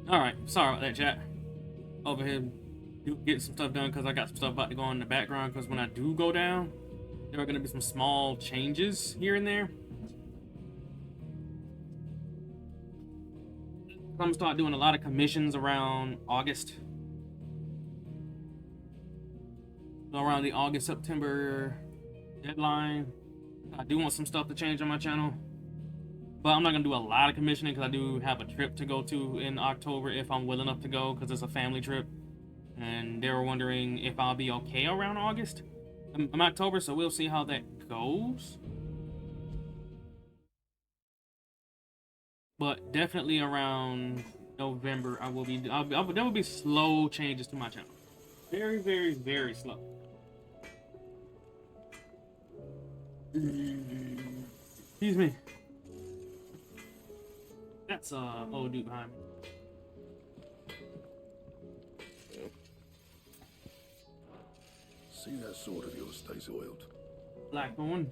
All right, sorry about that, chat. Over here getting some stuff done because I got some stuff about to go on in the background. Because when I do go down, there are going to be some small changes here and there. I'm gonna start doing a lot of commissions around August. So around the August September deadline, I do want some stuff to change on my channel. But I'm not gonna do a lot of commissioning because I do have a trip to go to in October if I'm well enough to go, because it's a family trip. And they were wondering if I'll be okay around August. I'm October, so we'll see how that goes. But definitely around November, I will be. There will be slow changes to my channel. Very, very, very slow. Excuse me. That's old dude behind me. See that sword of yours stays oiled. Blackthorn.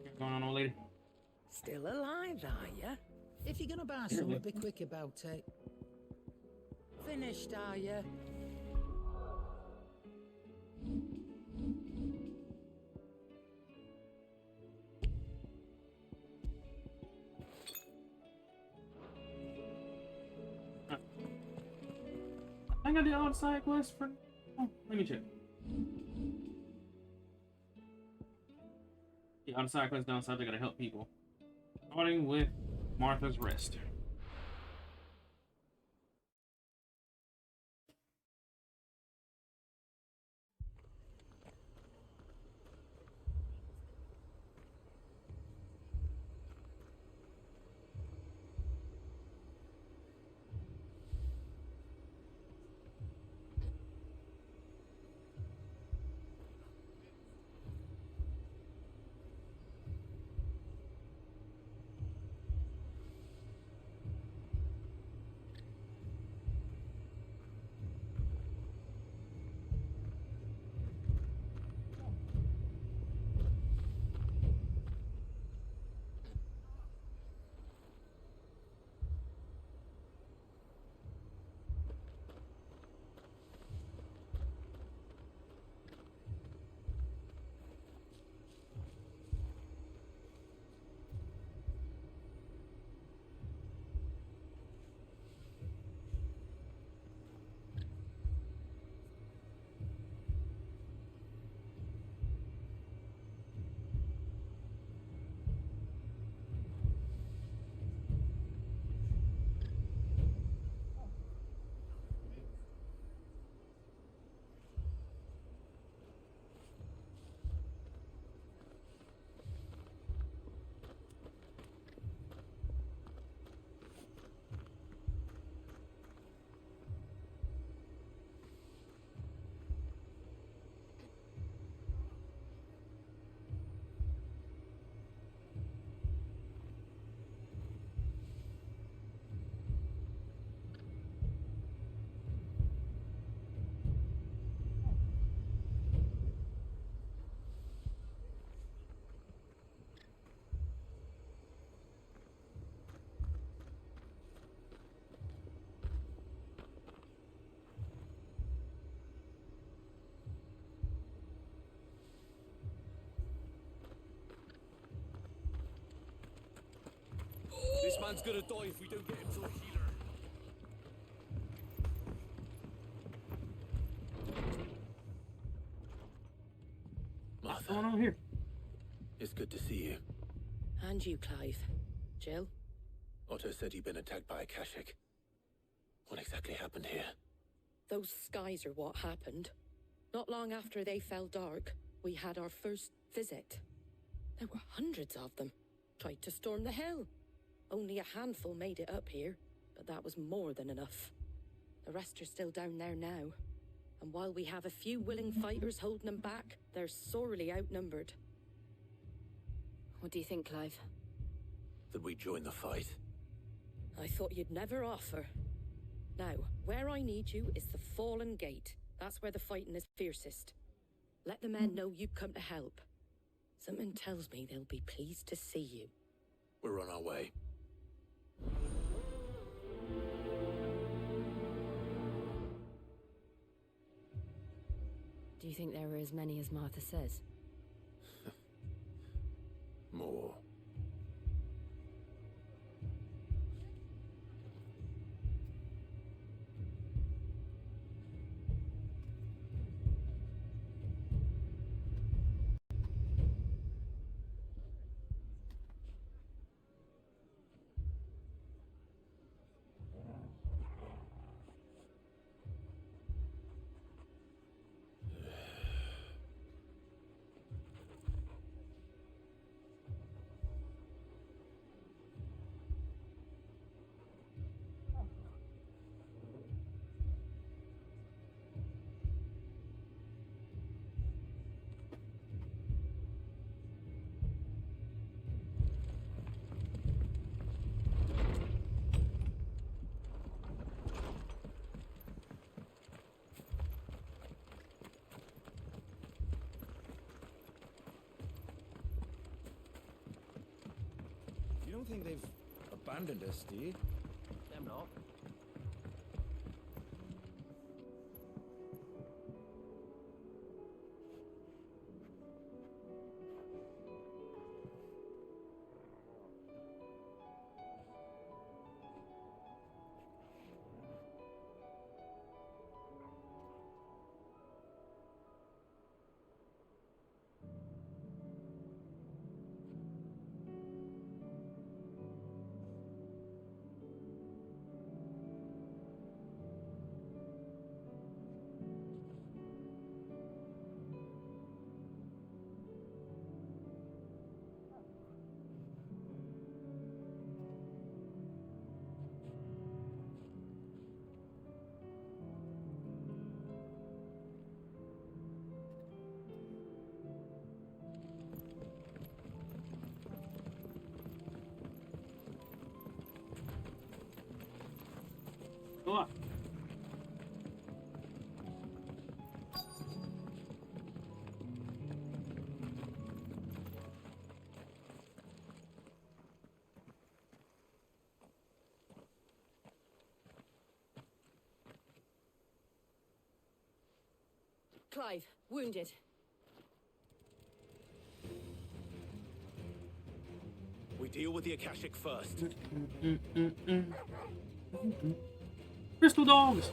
What's going on, old lady? Still alive, are ya? If you're gonna buy something, be quick about it. Finished, are ya? I got the outside quest for. Oh, let me check. The outside quest downside, I gotta help people. Starting with Martha's Rest. This man's gonna die if we don't get him to a healer. What's going on here? It's good to see you. And you, Clive. Jill? Otto said he'd been attacked by a Kashik. What exactly happened here? Those skies are what happened. Not long after they fell dark, we had our first visit. There were hundreds of them. Tried to storm the hill. Only a handful made it up here, but that was more than enough. The rest are still down there now. And while we have a few willing fighters holding them back, they're sorely outnumbered. What do you think, Clive? That we join the fight? I thought you'd never offer. Now, where I need you is the Fallen Gate. That's where the fighting is fiercest. Let the men know you've come to help. Something tells me they'll be pleased to see you. We're on our way. Do you think there are as many as Martha says? More. You don't think they've abandoned us, do you? Them not. Go up. Clive, wounded. We deal with the Akashic first. Crystal dogs.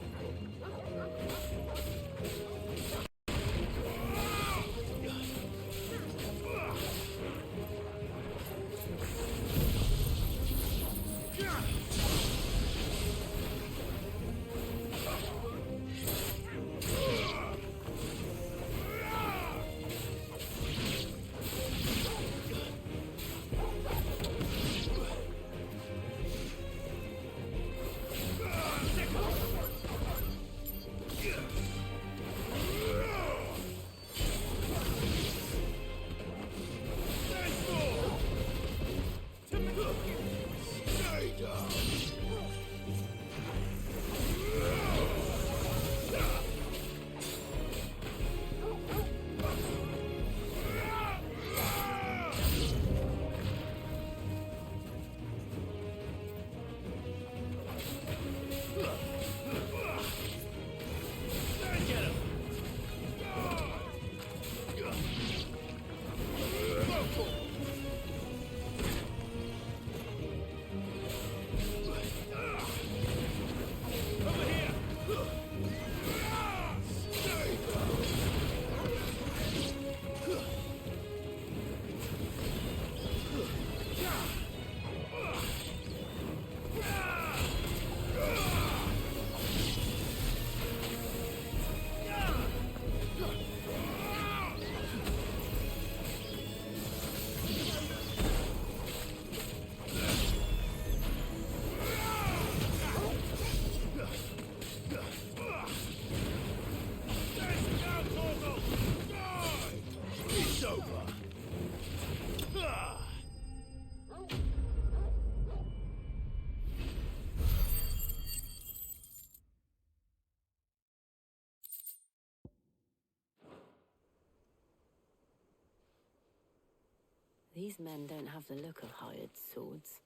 These men don't have the look of hired swords.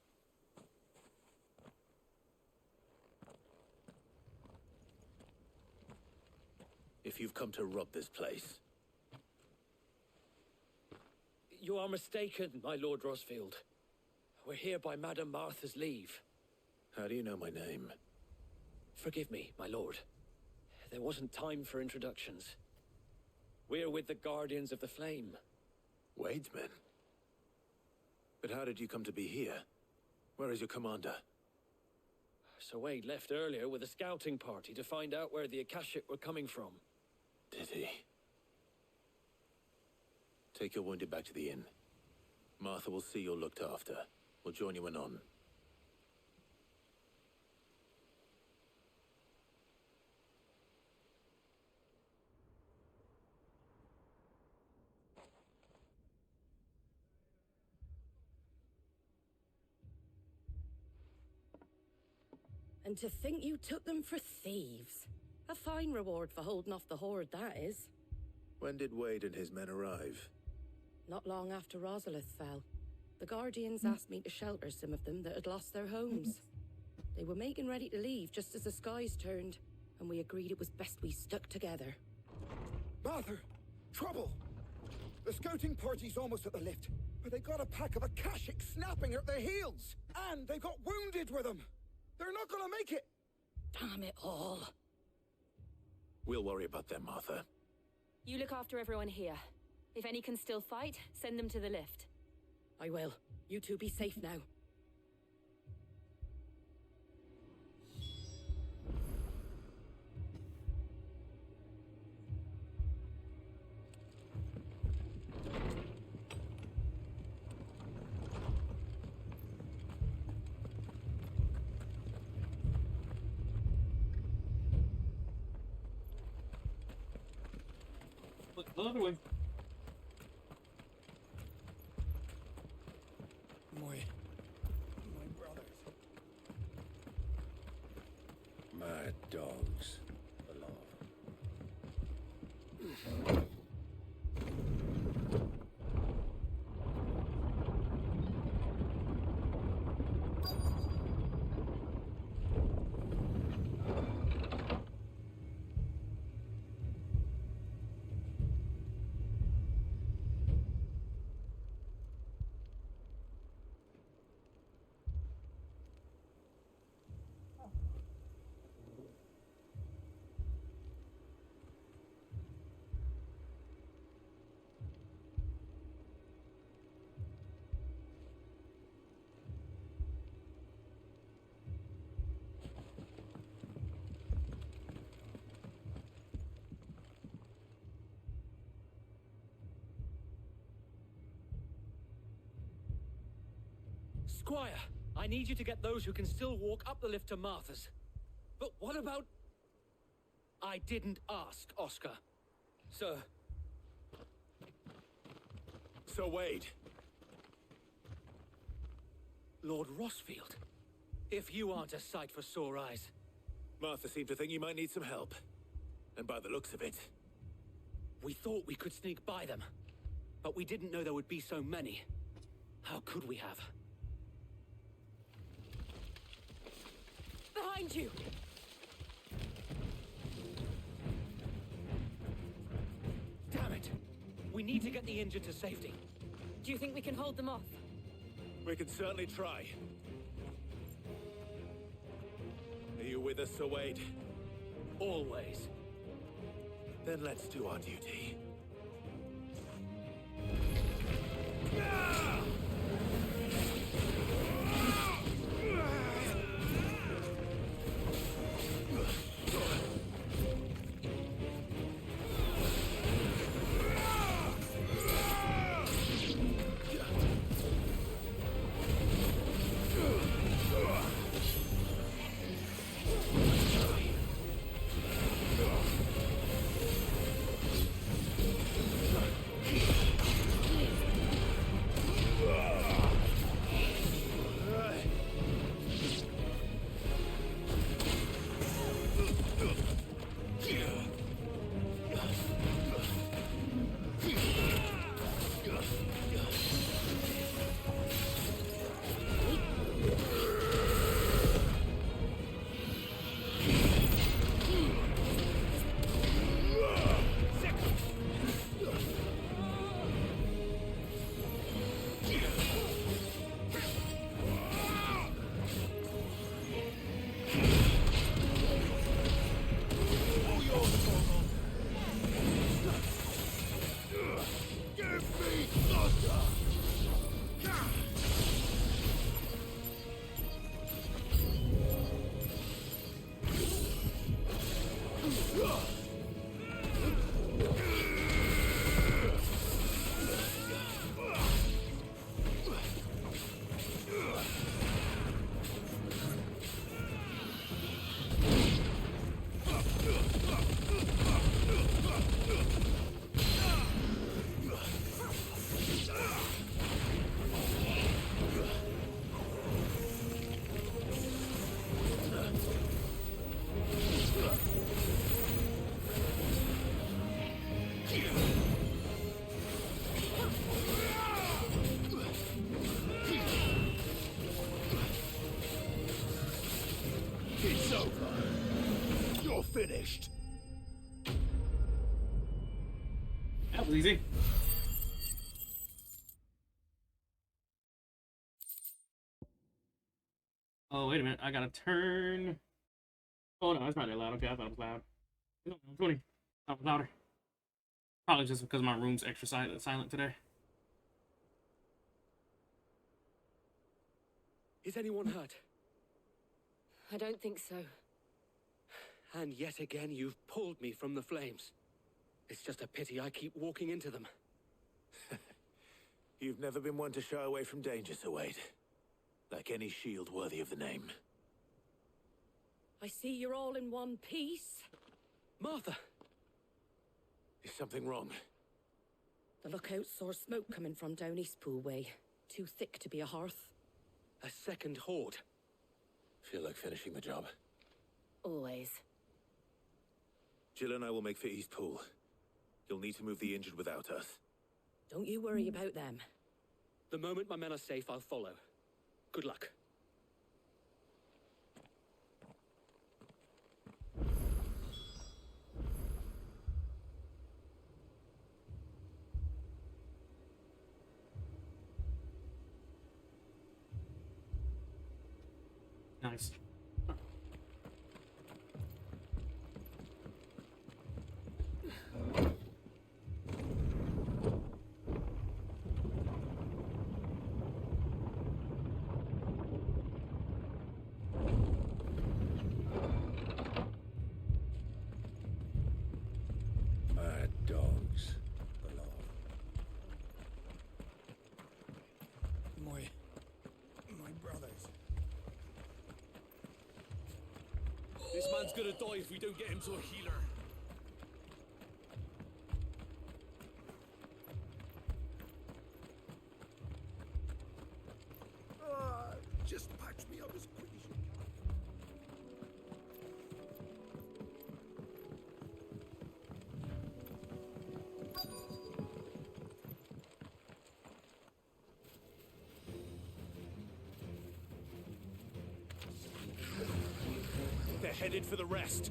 If you've come to rob this place, You are mistaken, my Lord Rosfield. We're here by Madame Martha's leave. how do you know my name? Forgive me, my lord. There wasn't time for introductions. We're with the Guardians of the Flame. Wade's men? But how did you come to be here? Where is your commander? Sir Wade left earlier with a scouting party to find out where the Akashic were coming from. Did he? Take your wounded back to the inn. Martha will see you're looked after. We'll join you anon. And to think you took them for thieves. A fine reward for holding off the horde, that is. When did Wade and his men arrive? Not long after Rosalith fell. The Guardians asked me to shelter some of them that had lost their homes. They were making ready to leave just as the skies turned, and we agreed it was best we stuck together. Martha! Trouble! The scouting party's almost at the lift, but they got a pack of Akashic snapping at their heels! And they got wounded with them! They're not gonna make it! Damn it all. We'll worry about them, Martha. You look after everyone here. If any can still fight, send them to the lift. I will. You two be safe now. Look the other way. My brothers. My dogs. Alive. Squire, I need you to get those who can still walk up the lift to Martha's. But what about... I didn't ask, Oscar. Sir. Sir Wade! Lord Rosfield. If you aren't a sight for sore eyes. Martha seemed to think you might need some help. And by the looks of it... We thought we could sneak by them. But we didn't know there would be so many. How could we have? Behind you! Damn it! We need to get the injured to safety. Do you think we can hold them off? We can certainly try. Are you with us, Sir Wade? Always. Then let's do our duty. was easy. Oh, wait a minute. I gotta turn. Oh, no, that's not that loud. Okay, I thought it was loud. No, 20. That was louder. Probably just because my room's extra silent today. Is anyone hurt? I don't think so. And yet again, you've pulled me from the flames. It's just a pity I keep walking into them. You've never been one to shy away from danger, Sir Wade. Like any shield worthy of the name. I see you're all in one piece. Martha! Is something wrong? The lookout saw smoke coming from down Eastpool way. Too thick to be a hearth. A second horde. Feel like finishing the job. Always. Jill and I will make for Eastpool. You'll need to move the injured without us. Don't you worry about them. The moment my men are safe, I'll follow. Good luck. Nice. Mad dogs. Below. My brothers. This man's gonna die if we don't get him to a healer. Just patch me up as quick as you They're headed for the rest.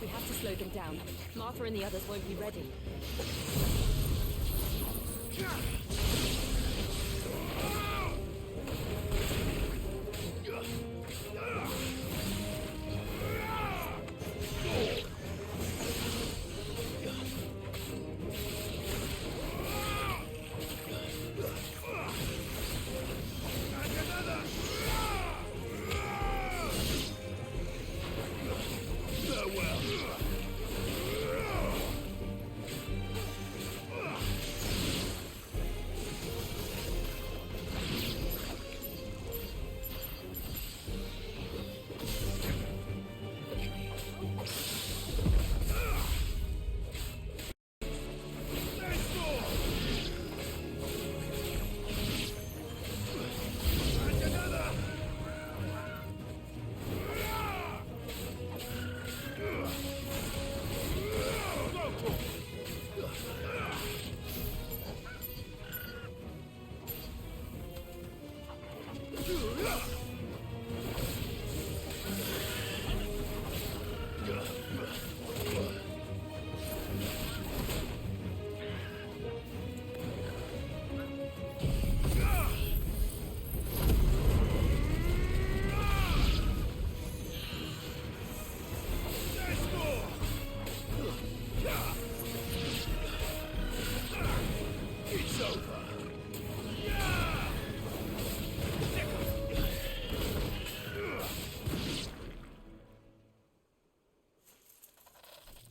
We have to slow them down. Martha and the others won't be ready.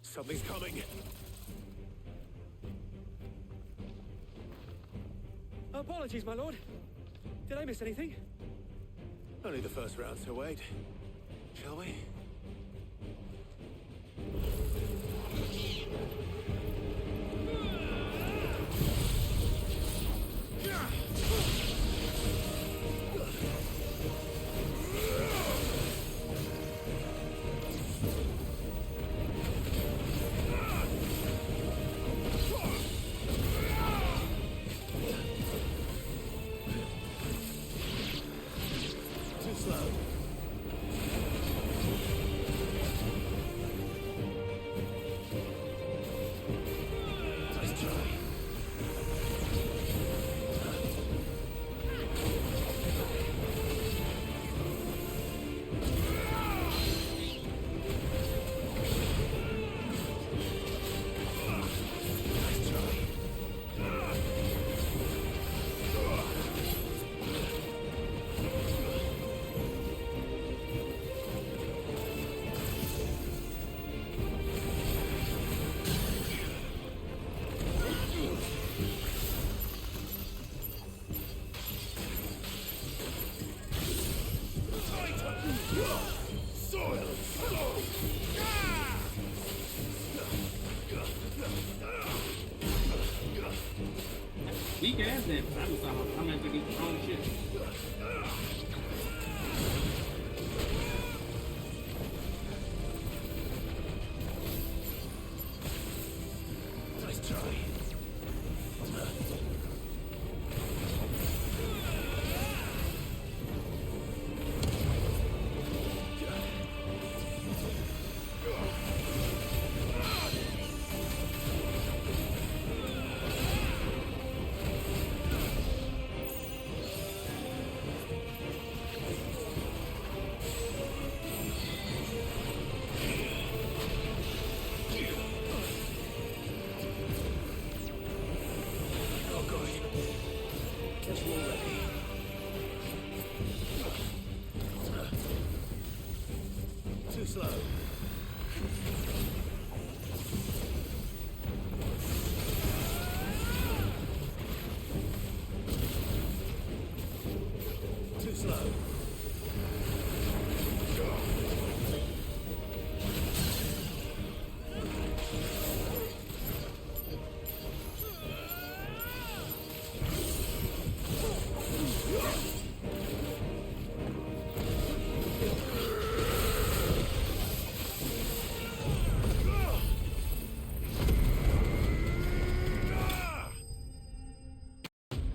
Something's coming. Apologies, my lord. Did I miss anything? Only the first round, Sir Wade. Shall we? Too slow. step. I just thought I'm gonna have to do the wrong shit. Nice try. Too slow. Too slow.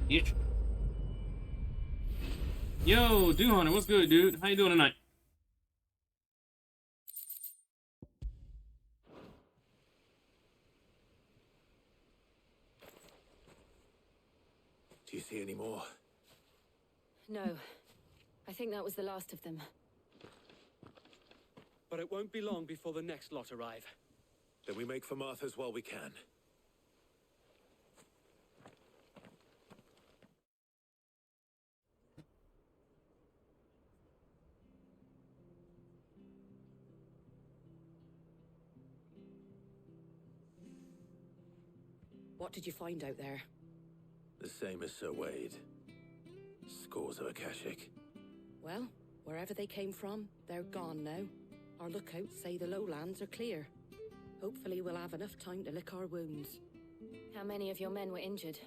Yes. Yo, Dew Hunter, what's good, dude? How you doing tonight? Do you see any more? No. I think that was the last of them. But it won't be long before the next lot arrive. Then we make for Martha's while we can. What did you find out there? The same as Sir Wade. Scores of Akashic. Well, wherever they came from, they're gone now. Our lookouts say the lowlands are clear. Hopefully we'll have enough time to lick our wounds. How many of your men were injured?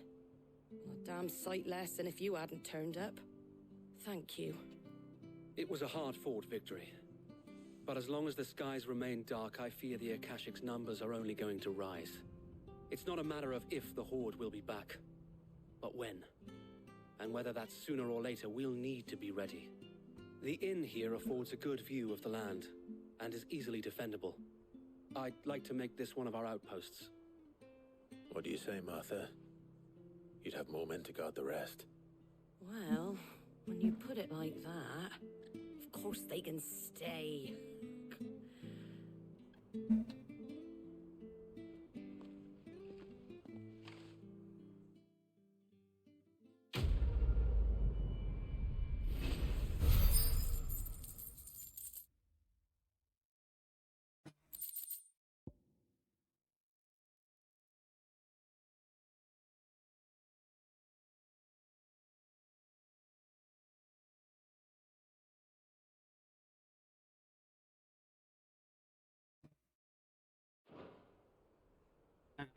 A damn sight less than if you hadn't turned up. Thank you. It was a hard-fought victory. But as long as the skies remain dark, I fear the Akashic's numbers are only going to rise. It's not a matter of if the Horde will be back, but when. And whether that's sooner or later, we'll need to be ready. The inn here affords a good view of the land, and is easily defendable. I'd like to make this one of our outposts. What do you say, Martha? You'd have more men to guard the rest. Well, when you put it like that, of course they can stay.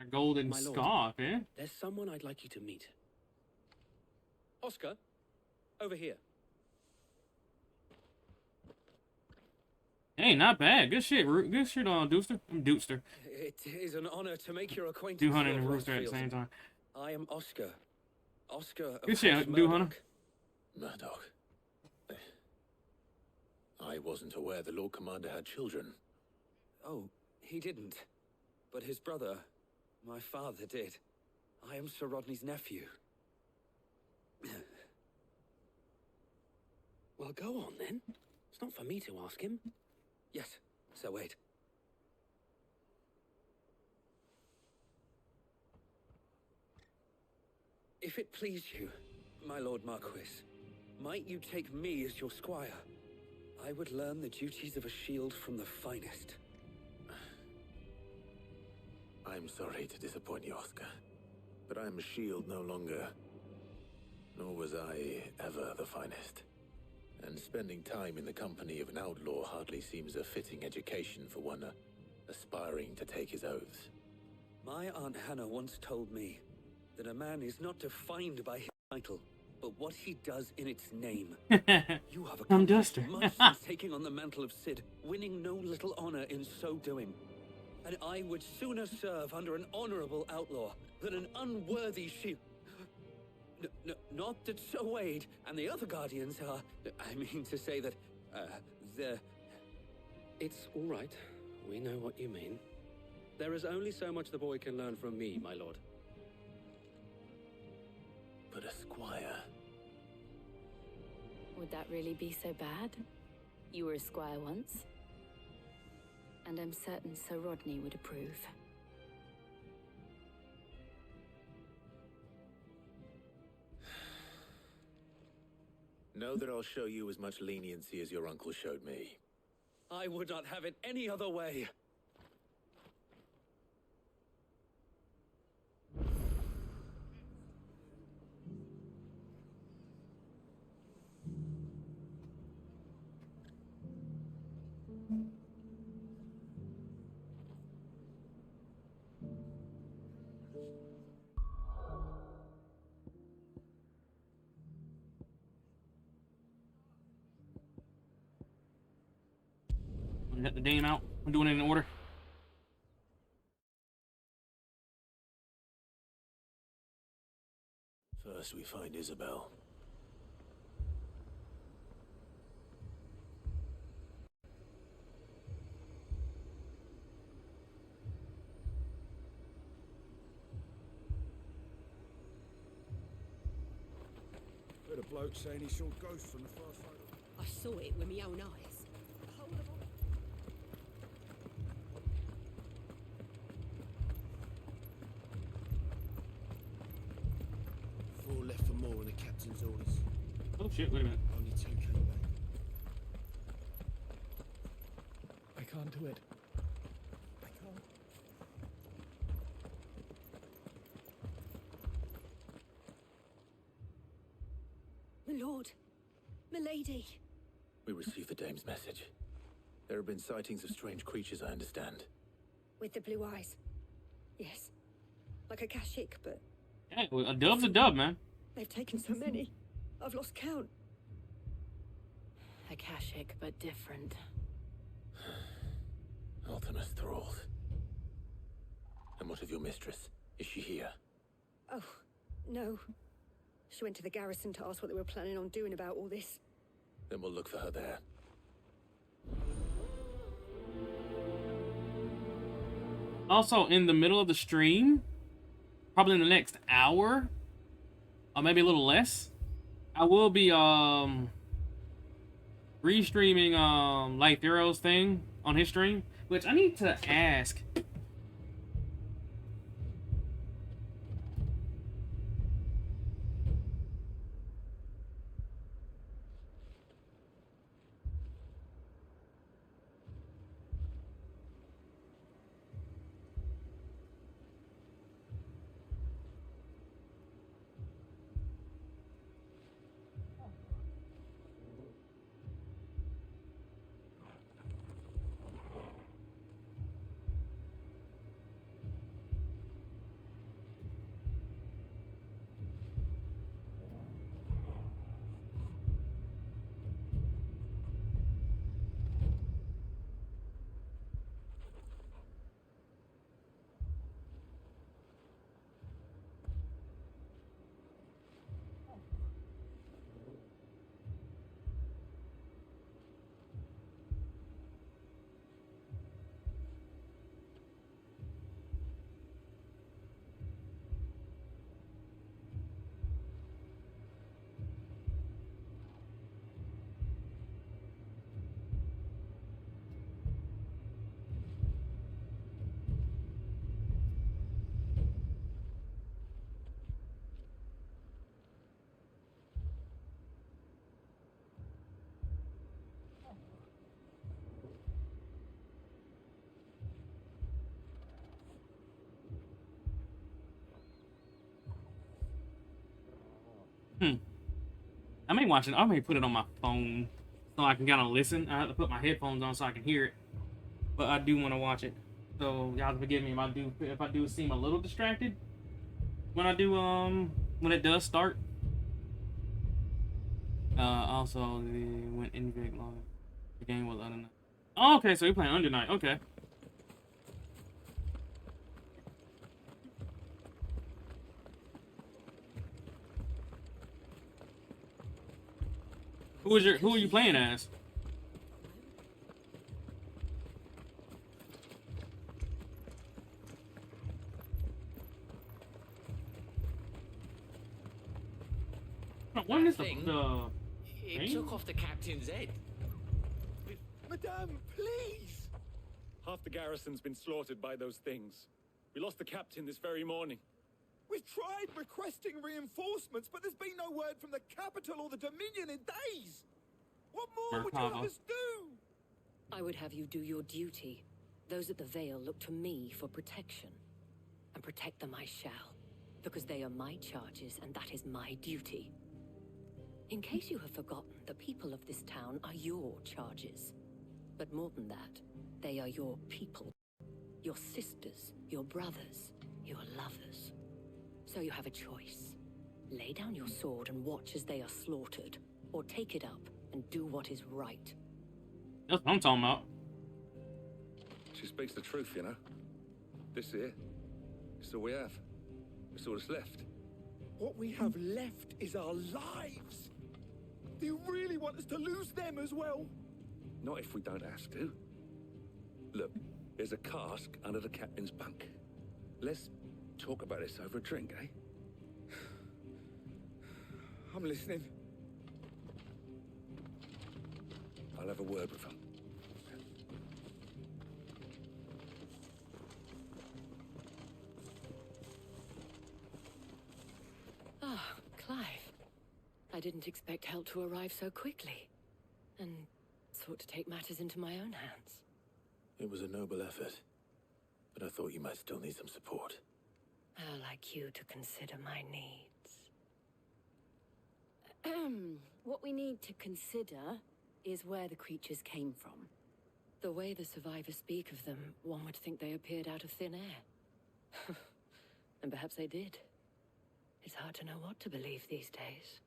A golden My lord. scarf, eh? There's someone I'd like you to meet. Oscar, over here. Hey, not bad. Good shit, good shit on Dooster. I'm Dooster. It is an honor to make your acquaintance. Dew Hunter and Lord Rooster at the Rosefield. same time. I am Oscar. Oscar of Good shit, House Dew Hunter. Murdoch. Murdoch. I wasn't aware the Lord Commander had children. Oh, he didn't. But his brother, my father, did. I am Sir Rodney's nephew. Well, go on then. It's not for me to ask him. Yes, Sir Wade. If it please you, my Lord Marquis, might you take me as your squire? I would learn the duties of a shield from the finest. I'm sorry to disappoint you, Oscar, but I'm a shield no longer. Nor was I ever the finest. And spending time in the company of an outlaw hardly seems a fitting education for one aspiring to take his oaths. My Aunt Hannah once told me that a man is not defined by his title, but what he does in its name. You have I'm accomplished Duster. much since taking on the mantle of Cid, winning no little honor in so doing. And I would sooner serve under an honorable outlaw than an unworthy shield. Not that Sir Wade and the other Guardians are... I mean to say that, they're... It's all right. We know what you mean. There is only so much the boy can learn from me, my lord. But a squire. Would that really be so bad? You were a squire once. And I'm certain Sir Rodney would approve. Know that I'll show you as much leniency as your uncle showed me. I would not have it any other way. Let the dame out. I'm doing it in order. First we find Isabel. Heard a bloke saying he saw ghosts on the far side of... I saw it with my own eyes. Four left for more on the captain's orders. Oh shit, wait a minute. Only 2 came back. I can't do it. I can't. My lord, my lady. We received the dame's message. There have been sightings of strange creatures, I understand. With the blue eyes. Yes. Like a Kashik, but Yeah, well, a dub's a dub, man. they've taken so many. I've lost count. Akashic, but different. Ultimus thralls. And what of your mistress? Is she here? Oh, no. She went to the garrison to ask what they were planning on doing about all this. Then we'll look for her there. Also, in the middle of the stream, probably in the next hour, or maybe a little less, I will be restreaming Lythero's thing on his stream, which I need to ask. I may watch it. I may put it on my phone so I can kind of listen. I have to put my headphones on so I can hear it. But I do want to watch it. So y'all forgive me if I do seem a little distracted. when I do when it does start. Also the when Invig live. The game was Under Night. Oh, okay, so you're playing Under Night. Okay. Who are you playing as? When is the It took off the captain's head. Madame, please! Half the garrison's been slaughtered by those things. We lost the captain this very morning. We've tried requesting reinforcements, but there's been no word from the capital or the Dominion in days! What more would you have us do? I would have you do your duty. Those at the Vale look to me for protection. And protect them I shall. Because they are my charges, and that is my duty. In case you have forgotten, the people of this town are your charges. But more than that, they are your people. Your sisters, your brothers, your lovers. So you have a choice. Lay down your sword and watch as they are slaughtered, or take it up and do what is right. That's what I'm talking about. She speaks the truth, you know. This here, it's all we have. It's all that's left. What we have left is our lives! Do you really want us to lose them as well? Not if we don't have to. Look, there's a cask under the captain's bunk. Let's talk about this over a drink, eh? I'm listening. I'll have a word with him. Ah, Clive. I didn't expect help to arrive so quickly. And thought to take matters into my own hands. It was a noble effort, but I thought you might still need some support. I'd like you to consider my needs. What we need to consider is where the creatures came from. The way the survivors speak of them, one would think they appeared out of thin air. And perhaps they did. It's hard to know what to believe these days.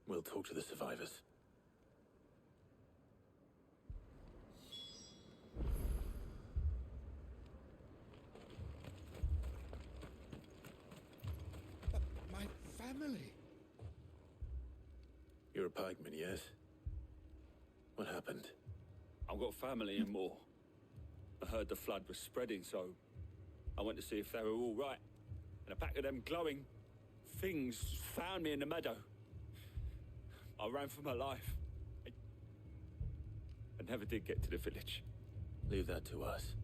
We'll talk to the survivors. My family. You're a pikeman, yes? What happened? I've got family in Moor. I heard the flood was spreading, so I went to see if they were all right. And a pack of them glowing things found me in the meadow. I ran for my life. I never did get to the village. Leave that to us.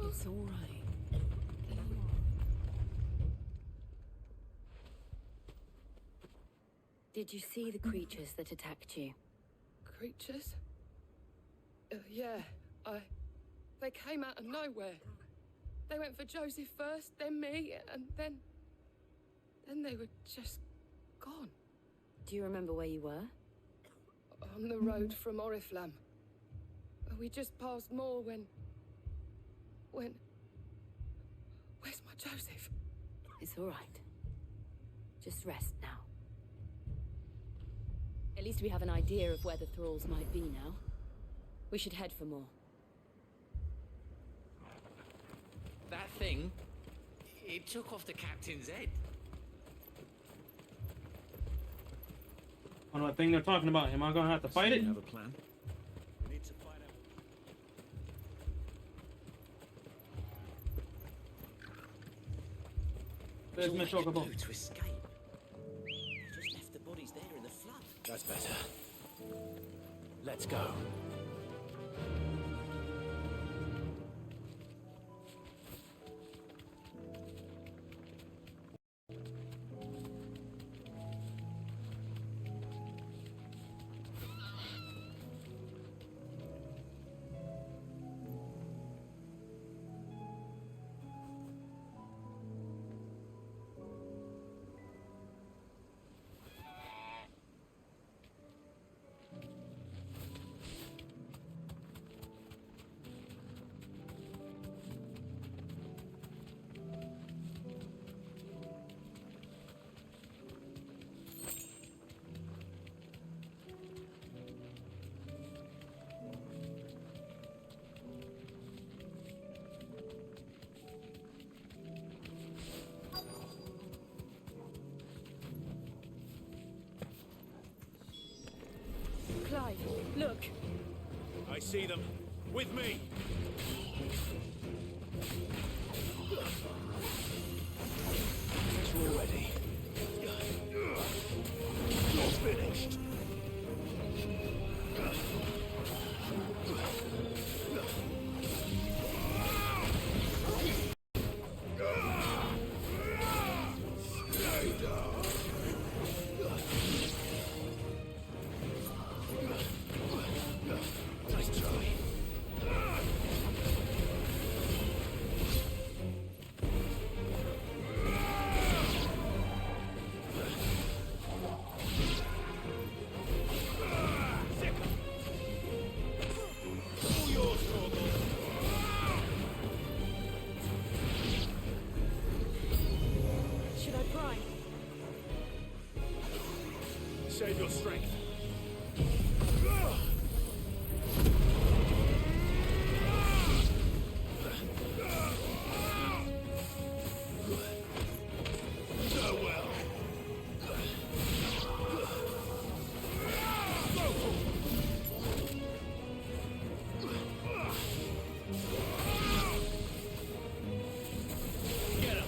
It's all right. Did you see the creatures that attacked you? Creatures? Yeah, they came out of nowhere. They went for Joseph first, then me, and then they were just gone. Do you remember where you were? On the road from Oriflamme. We just passed Moor when... Where's my Joseph? It's all right. Just rest now. At least we have an idea of where the thralls might be now. We should head for more. That thing, it took off the captain's head. I don't know what thing they're talking about. Am I gonna have to fight it? Have a plan. We need to find out. Where's my chocobo? To escape. They just left the bodies there in the flood. That's better. Let's go. alive. Look. I see them. With me. You're ready. You're finished. Nice try. Should I pry? Save your strength. So well. Get him.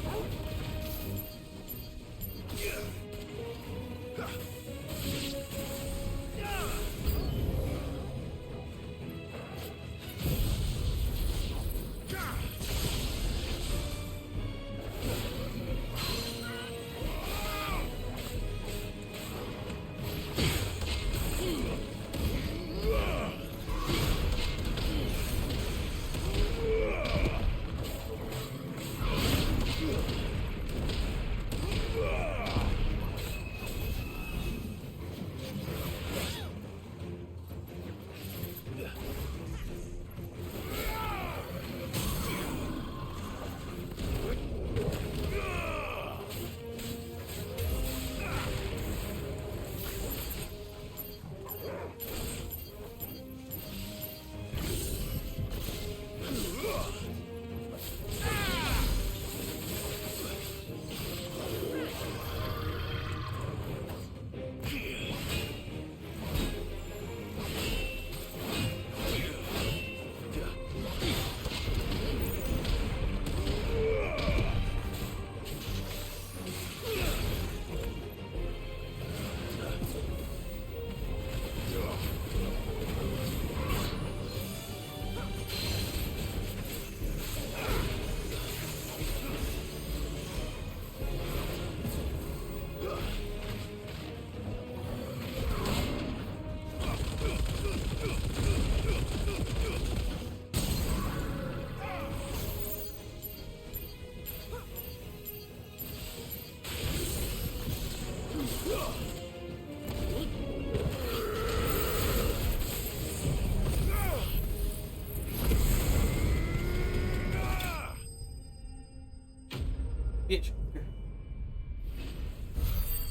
Bitch.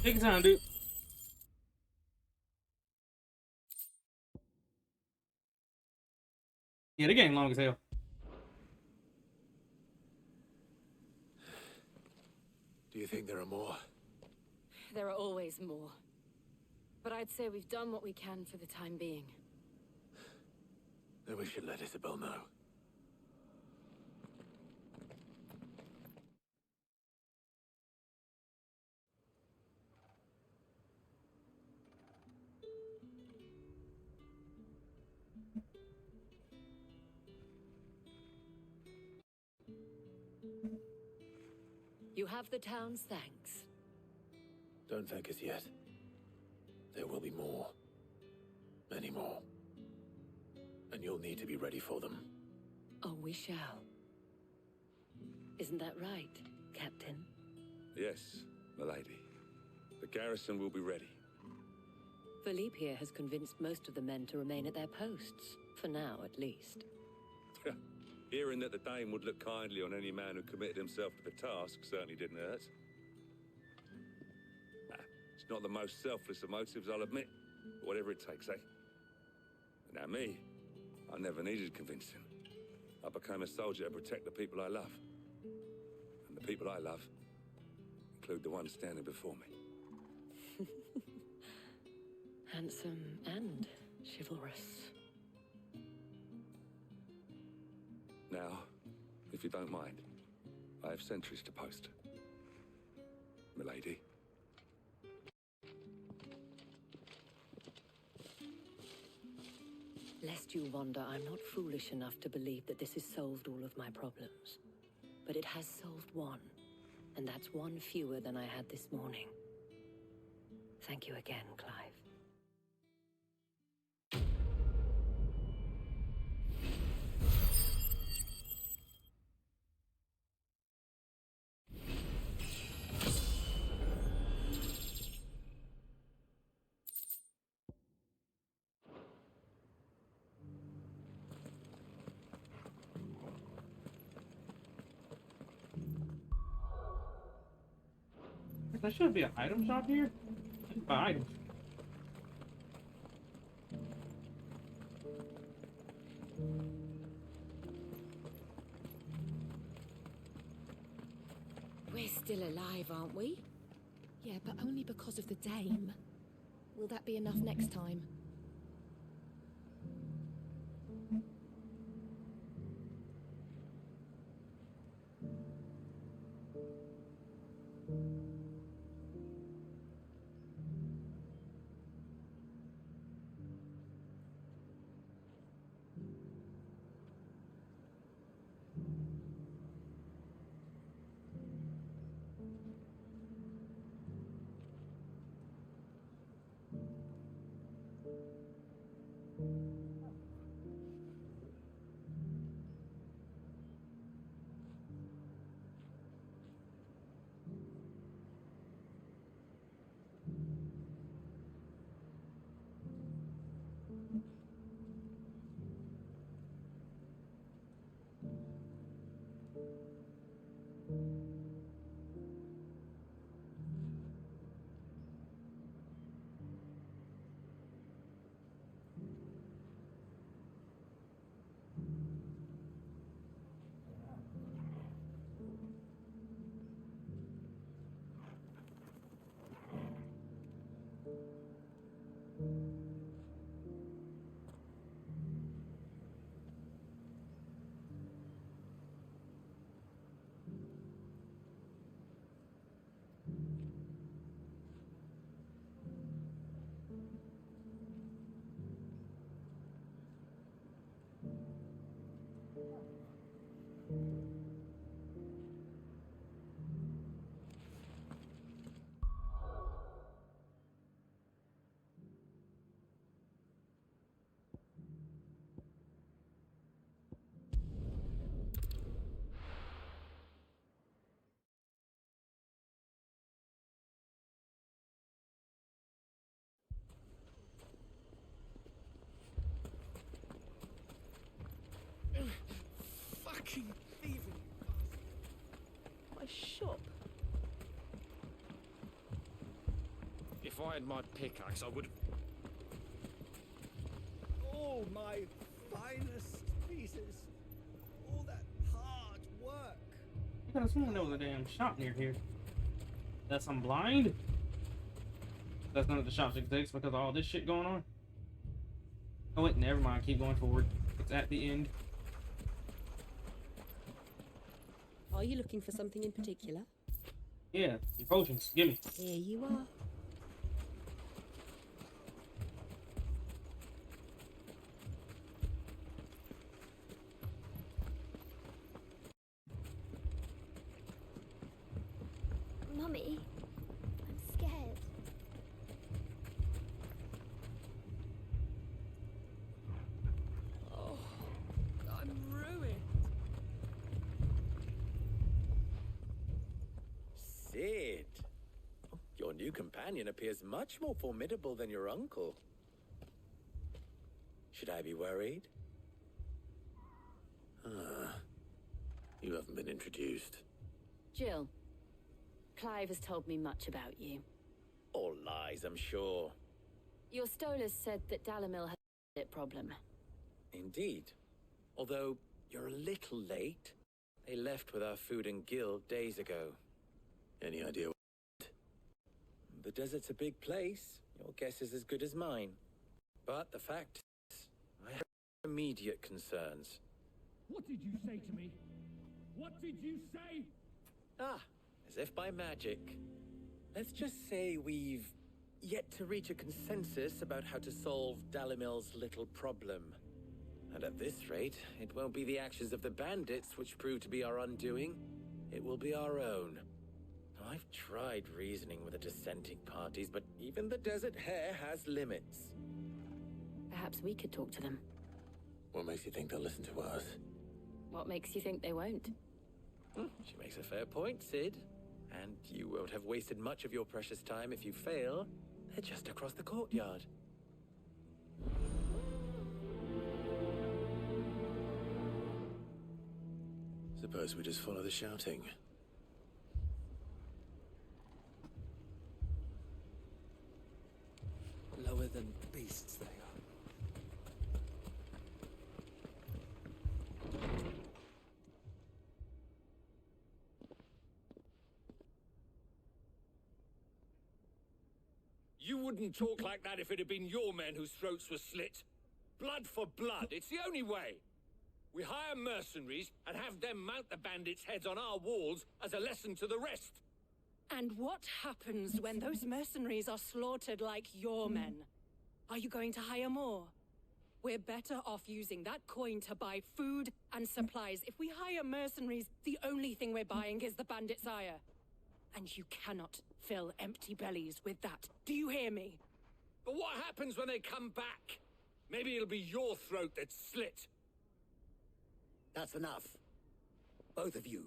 Take your time, dude. Yeah, the game long as hell. Do you think there are more? There are always more. But I'd say we've done what we can for the time being. Then we should let Isabel know. You have the town's thanks. Don't thank us yet. There will be more. Many more. And you'll need to be ready for them. Oh, we shall. Isn't that right, Captain? Yes, milady. The garrison will be ready. Philippe here has convinced most of the men to remain at their posts. For now, at least. Hearing that the Dane would look kindly on any man who committed himself to the task certainly didn't hurt. It's not the most selfless of motives, I'll admit. But whatever it takes, eh? Now me, I never needed convincing. I became a soldier to protect the people I love. And the people I love include the ones standing before me. Handsome and chivalrous. Now, if you don't mind, I have sentries to post. Milady. Lest you wonder, I'm not foolish enough to believe that this has solved all of my problems. But it has solved one, and that's one fewer than I had this morning. Thank you again, Clive. There should be an item shop here. I can buy items. We're still alive, aren't we? Yeah, but only because of the Dame. Will that be enough next time? Fucking thieving. My shop. If I had my pickaxe, I would. All my finest pieces. All that hard work. I could have sworn there was a damn shop near here. That's I'm blind. That's none of the shops exist because of all this shit going on. Oh wait, never mind. Keep going forward. It's at the end. Are you looking for something in particular? Yeah, your potions. Gimme. Here you are. Mummy, I'm scared. Oh, I'm ruined. Sid, your new companion appears much more formidable than your uncle. Should I be worried? Ah, you haven't been introduced. Jill, Clive has told me much about you. All lies, I'm sure. Your Stolas said that Dalimil has a problem. Indeed. Although you're a little late. They left with our food and guild days ago. Any idea? The desert's a big place. Your guess is as good as mine. But the fact is, I have immediate concerns. What did you say to me? What did you say? Ah, as if by magic. Let's just say we've yet to reach a consensus about how to solve Dalimil's little problem. And at this rate, it won't be the actions of the bandits which prove to be our undoing. It will be our own. I've tried reasoning with the dissenting parties, but even the Desert Hare has limits. Perhaps we could talk to them. What makes you think they'll listen to us? What makes you think they won't? She makes a fair point, Sid. And you won't have wasted much of your precious time if you fail. They're just across the courtyard. Suppose we just follow the shouting. Lower than beasts they are. You wouldn't talk like that if it had been your men whose throats were slit. Blood for blood, it's the only way. We hire mercenaries and have them mount the bandits' heads on our walls as a lesson to the rest. And what happens when those mercenaries are slaughtered like your men? Are you going to hire more? We're better off using that coin to buy food and supplies. If we hire mercenaries, the only thing we're buying is the bandits' ire. And you cannot fill empty bellies with that. Do you hear me? But what happens when they come back? Maybe it'll be your throat that's slit. That's enough. Both of you.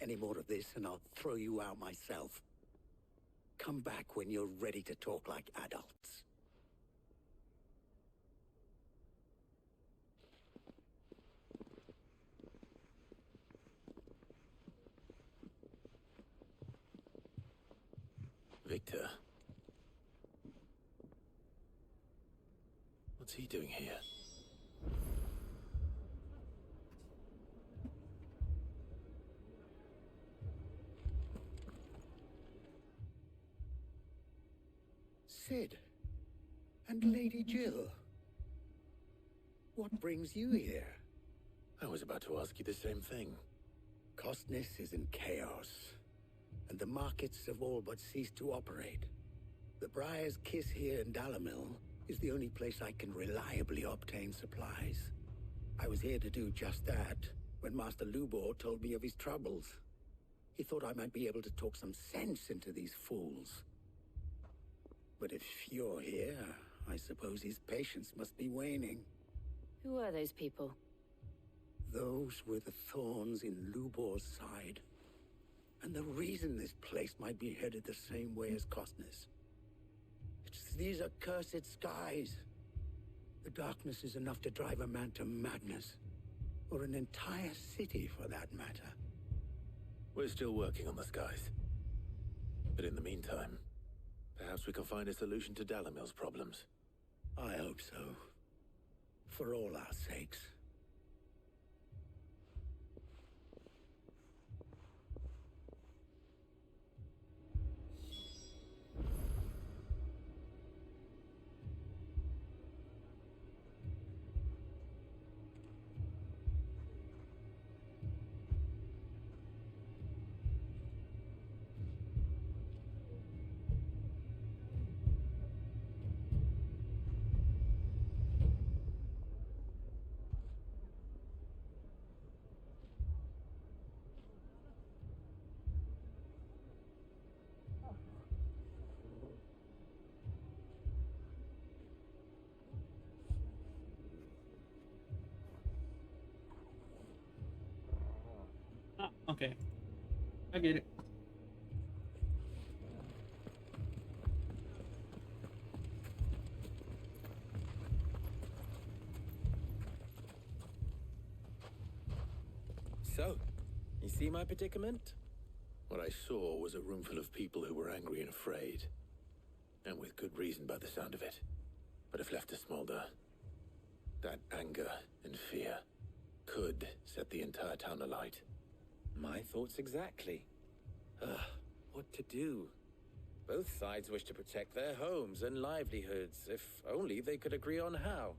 Any more of this and I'll throw you out myself. Come back when you're ready to talk like adults. Victor. What's he doing here? Sid. And Lady Jill. What brings you here? I was about to ask you the same thing. Costness is in chaos, and the markets have all but ceased to operate. The Briar's Kiss here in Dalimil is the only place I can reliably obtain supplies. I was here to do just that when Master Lubor told me of his troubles. He thought I might be able to talk some sense into these fools. But if you're here, I suppose his patience must be waning. Who are those people? Those were the thorns in Lubor's side. And the reason this place might be headed the same way as Costness. It's these accursed skies. The darkness is enough to drive a man to madness. Or an entire city, for that matter. We're still working on the skies. But in the meantime, perhaps we can find a solution to Dalimil's problems. I hope so. For all our sakes. Okay. I get it. So, you see my predicament? What I saw was a room full of people who were angry and afraid. And with good reason by the sound of it. But if left to smolder, that anger and fear could set the entire town alight. My thoughts exactly. What to do? Both sides wish to protect their homes and livelihoods, if only they could agree on how.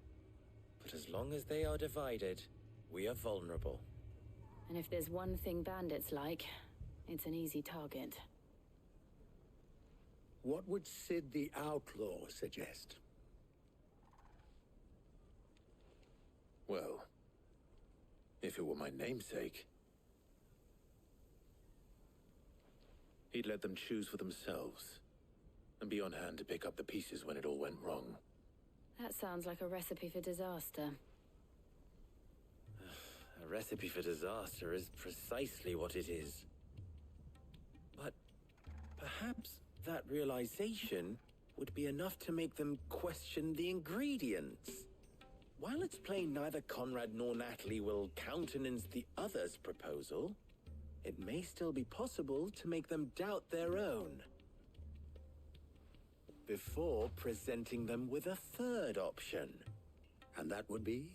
But as long as they are divided, we are vulnerable. And if there's one thing bandits like, it's an easy target. What would Sid the Outlaw suggest? Well, if it were my namesake, he'd let them choose for themselves, and be on hand to pick up the pieces when it all went wrong. That sounds like a recipe for disaster. A recipe for disaster is precisely what it is. But perhaps that realization would be enough to make them question the ingredients. While it's plain neither Conrad nor Natalie will countenance the other's proposal, it may still be possible to make them doubt their own before presenting them with a third option. And that would be?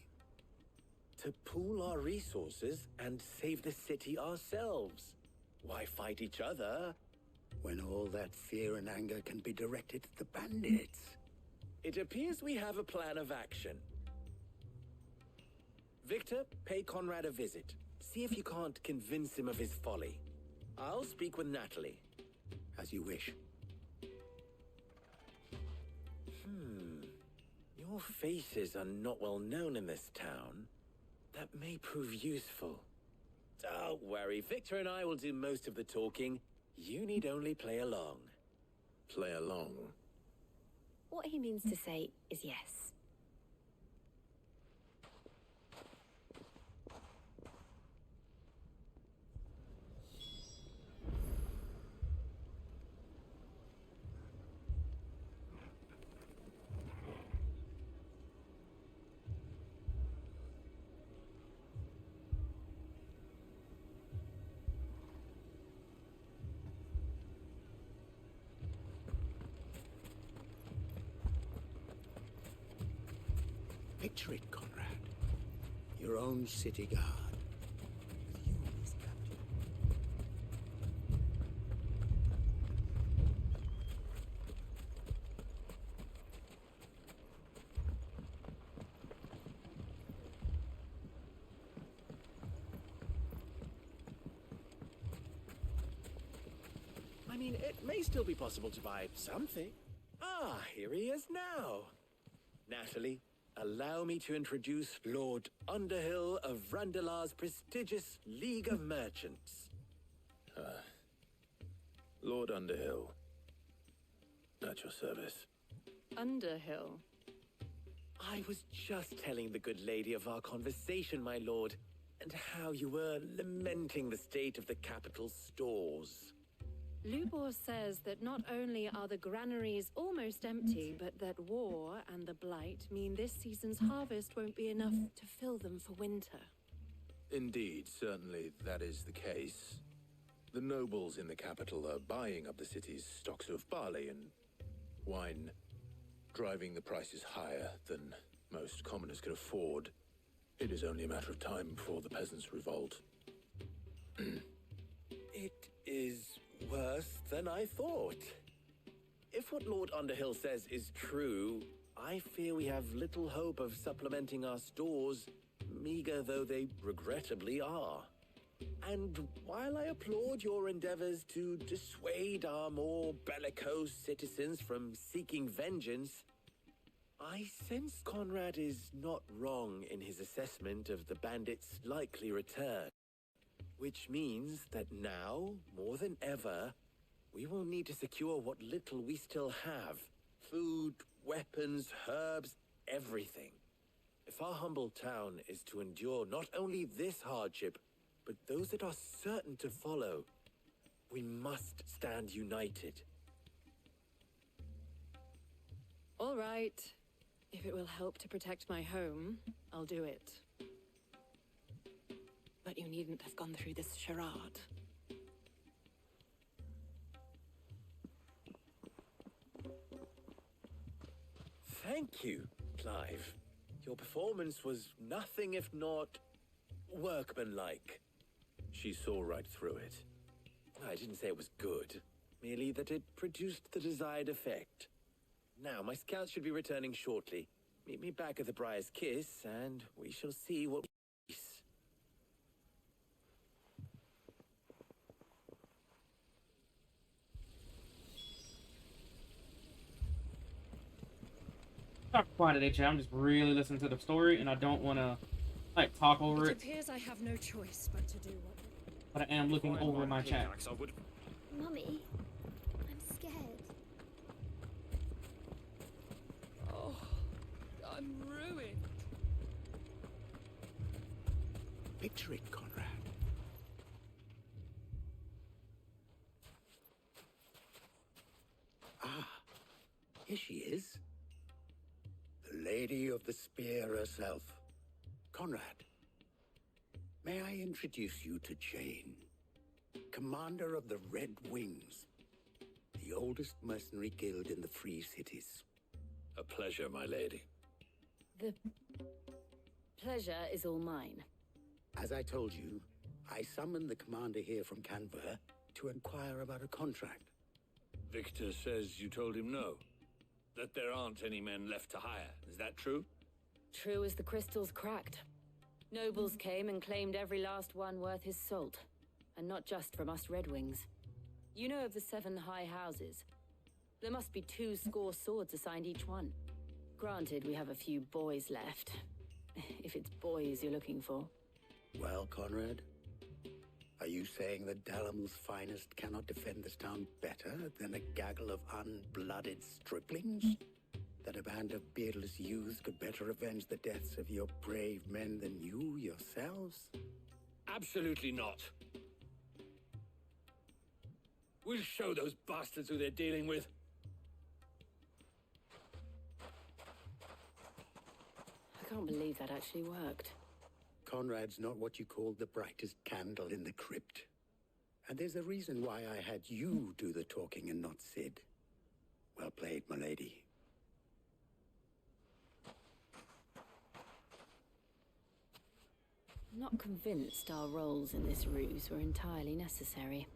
To pool our resources and save the city ourselves. Why fight each other when all that fear and anger can be directed at the bandits? It appears we have a plan of action. Victor, pay Conrad a visit. See if you can't convince him of his folly. I'll speak with Natalie. As you wish. Your faces are not well known in this town. That may prove useful. Don't worry, Victor and I will do most of the talking. You need only play along. Play along? What he means to say is yes. Picture it, Conrad. Your own city guard. With you as captain. I mean, it may still be possible to buy something. Ah, here he is now. Natalie, allow me to introduce Lord Underhill of Randalar's prestigious League of Merchants. Lord Underhill. At your service. Underhill? I was just telling the good lady of our conversation, my lord, and how you were lamenting the state of the capital's stores. Lubor says that not only are the granaries almost empty, but that war and the Blight mean this season's harvest won't be enough to fill them for winter. Indeed, certainly that is the case. The nobles in the capital are buying up the city's stocks of barley and wine, driving the prices higher than most commoners can afford. It is only a matter of time before the peasants revolt. It is worse than I thought. If what Lord Underhill says is true, I fear we have little hope of supplementing our stores, meager though they regrettably are. And while I applaud your endeavors to dissuade our more bellicose citizens from seeking vengeance, I sense Conrad is not wrong in his assessment of the bandits' likely return. Which means that now, more than ever, we will need to secure what little we still have. Food, weapons, herbs, everything. If our humble town is to endure not only this hardship, but those that are certain to follow, we must stand united. All right. If it will help to protect my home, I'll do it. But you needn't have gone through this charade. Thank you, Clive. Your performance was nothing if not workmanlike. She saw right through it. I didn't say it was good, merely that it produced the desired effect. Now, my scouts should be returning shortly. Meet me back at the Briar's Kiss, and we shall see what we Not quiet today, chat. I'm just really listening to the story, and I don't want to like talk over It it, appears I have no choice but to do what. but I am looking over my chat. Mummy, I'm scared. Oh, I'm ruined. Picture it, Conrad. Ah, here she is. The Lady of the Spear herself. Conrad, may I introduce you to Jane, commander of the Red Wings, the oldest mercenary guild in the Free Cities. A pleasure, my lady. The pleasure is all mine. As I told you, I summoned the commander here from Canberra to inquire about a contract. Victor says you told him no. That there aren't any men left to hire. Is that true? True as the crystals cracked. Nobles came and claimed every last one worth his salt. And not just from us Red Wings. You know of the 7 high houses. There must be 2 swords assigned each one. Granted, we have a few boys left. If it's boys you're looking for. Well, Conrad, are you saying that Dalamil's finest cannot defend this town better than a gaggle of unblooded striplings? That a band of beardless youths could better avenge the deaths of your brave men than you yourselves? Absolutely not. We'll show those bastards who they're dealing with. I can't believe that actually worked. Conrad's not what you call the brightest candle in the crypt. And there's a reason why I had you do the talking and not Sid. Well played, my lady. I'm not convinced our roles in this ruse were entirely necessary.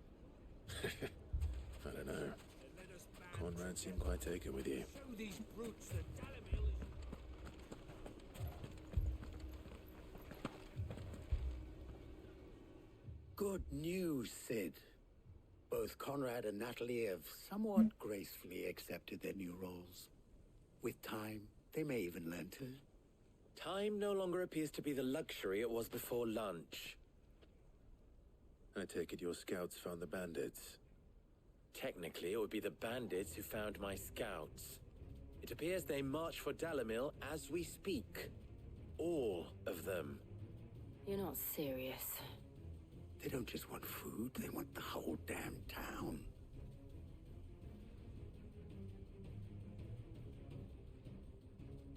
I don't know. Conrad seemed quite taken with you. Show these brutes that Dalamil is... Good news, Sid. Both Conrad and Natalie have somewhat gracefully accepted their new roles. With time, they may even learn to. Time no longer appears to be the luxury it was before lunch. I take it your scouts found the bandits. Technically, it would be the bandits who found my scouts. It appears they march for Dalamil as we speak. All of them. You're not serious. They don't just want food, they want the whole damn town.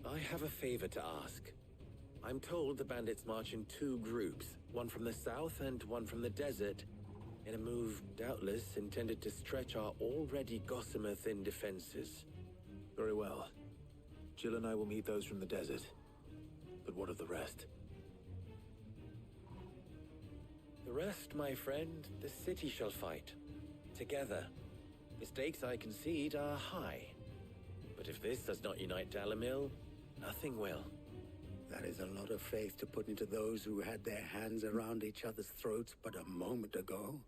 I have a favor to ask. I'm told the bandits march in 2 groups, one from the south and one from the desert, in a move doubtless intended to stretch our already gossamer-thin defenses. Very well. Jill and I will meet those from the desert. But what of the rest? The rest, my friend, the city shall fight. Together. The stakes, I concede, are high. But if this does not unite Dalamil, nothing will. That is a lot of faith to put into those who had their hands around each other's throats but a moment ago.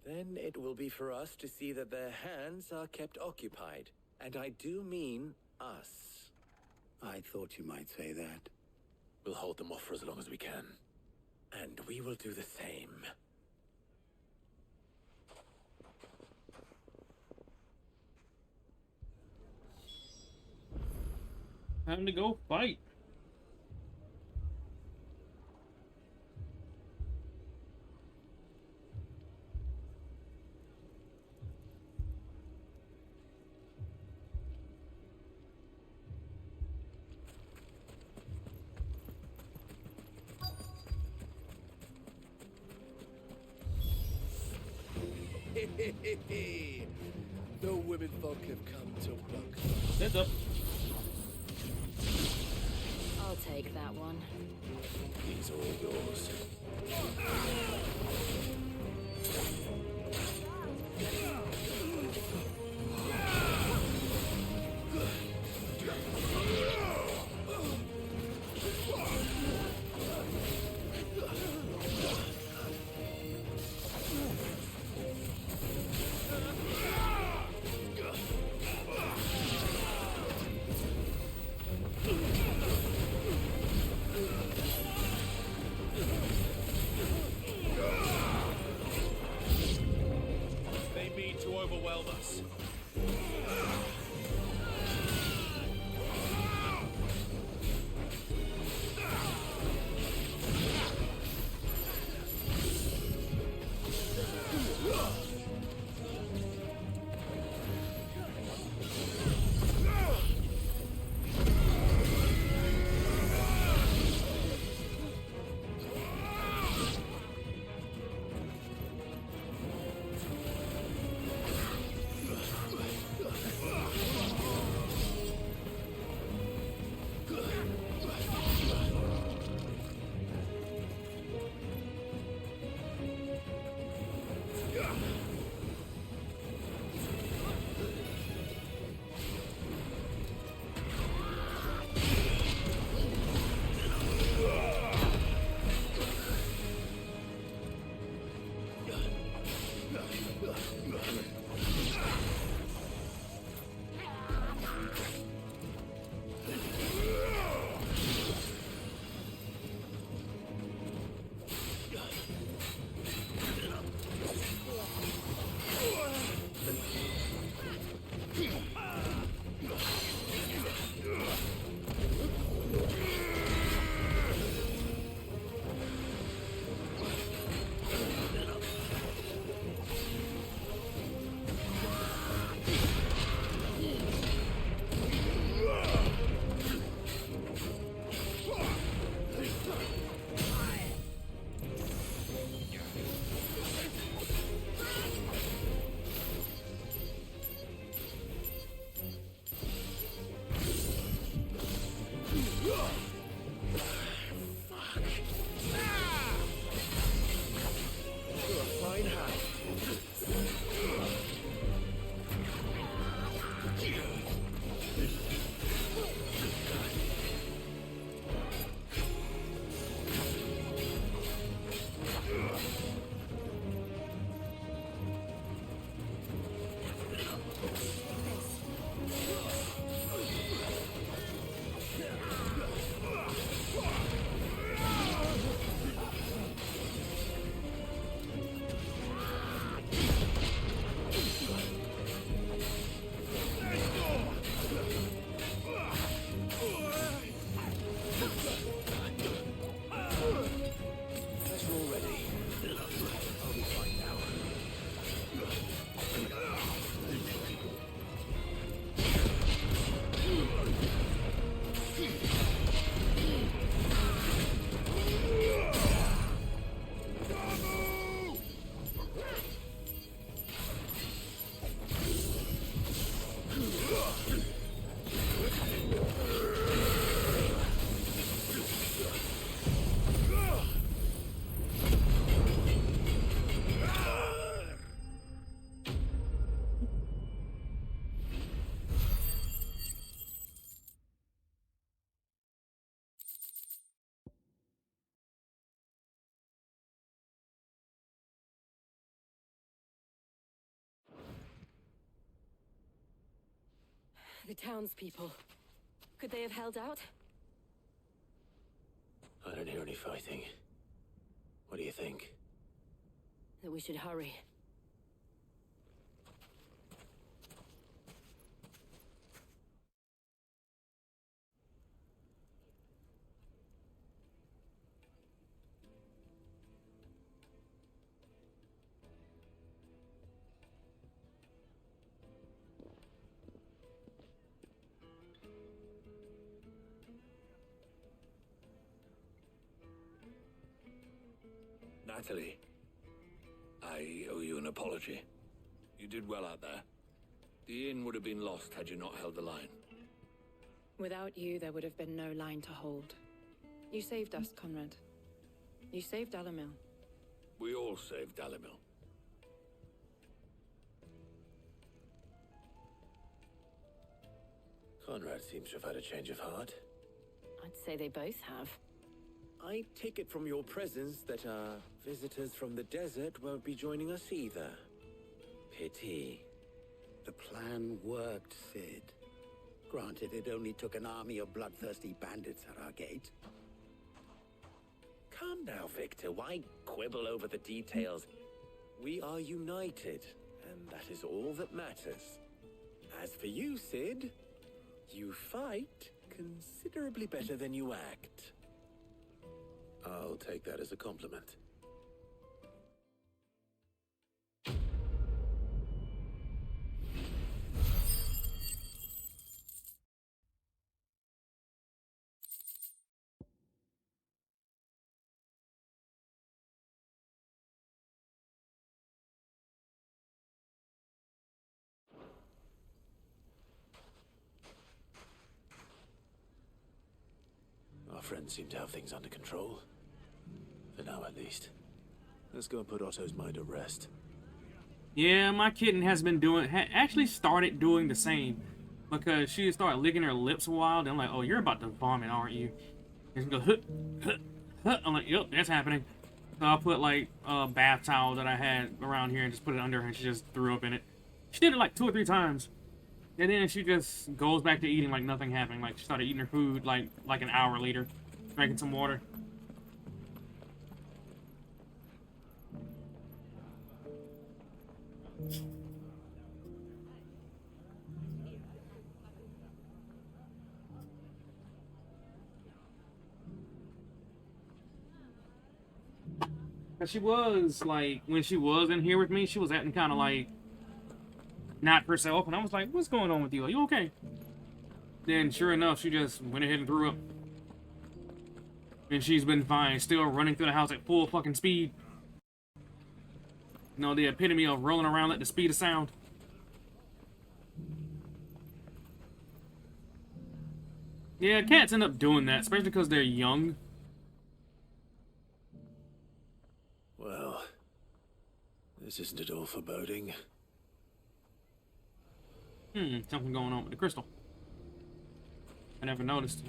Then it will be for us to see that their hands are kept occupied. And I do mean us. I thought you might say that. We'll hold them off for as long as we can. And we will do the same. Time to go fight. The women folk have come to buck. Heads up. I'll take that one. He's all yours. to overwhelm us. The townspeople. Could they have held out? I don't hear any fighting. What do you think? That we should hurry. Natalie, I owe you an apology. You did well out there. The inn would have been lost had you not held the line. Without you, there would have been no line to hold. You saved us, Conrad. You saved Dalimil. We all saved Dalimil. Conrad seems to have had a change of heart. I'd say they both have. I take it from your presence that our visitors from the desert won't be joining us either. Pity. The plan worked, Sid. Granted, it only took an army of bloodthirsty bandits at our gate. Calm now, Victor. Why quibble over the details? We are united, and that is all that matters. As for you, Sid, you fight considerably better than you act. I'll take that as a compliment. Our friends seem to have things under control. For now, at least. Let's go and put Otto's mind at rest. Yeah, my kitten has been doing, actually started doing the same. Because she started licking her lips a while, then I'm like, oh, you're about to vomit, aren't you? And she goes, huh, huh, huh. I'm like, yep, that's happening. So I put like a bath towel that I had around here and just put it under her, and she just threw up in it. She did it like 2 or 3 times. And then she just goes back to eating like nothing happened. Like she started eating her food like an hour later, drinking some water. Cause she was like, when she was in here with me, she was acting kind of like not herself, and I was like, "What's going on with you? Are you okay?" Then, sure enough, she just went ahead and threw up, and she's been fine, still running through the house at full fucking speed. You know, the epitome of rolling around at the speed of sound. Yeah, cats end up doing that, especially because they're young. Well, this isn't at all foreboding. Something going on with the crystal. I never noticed.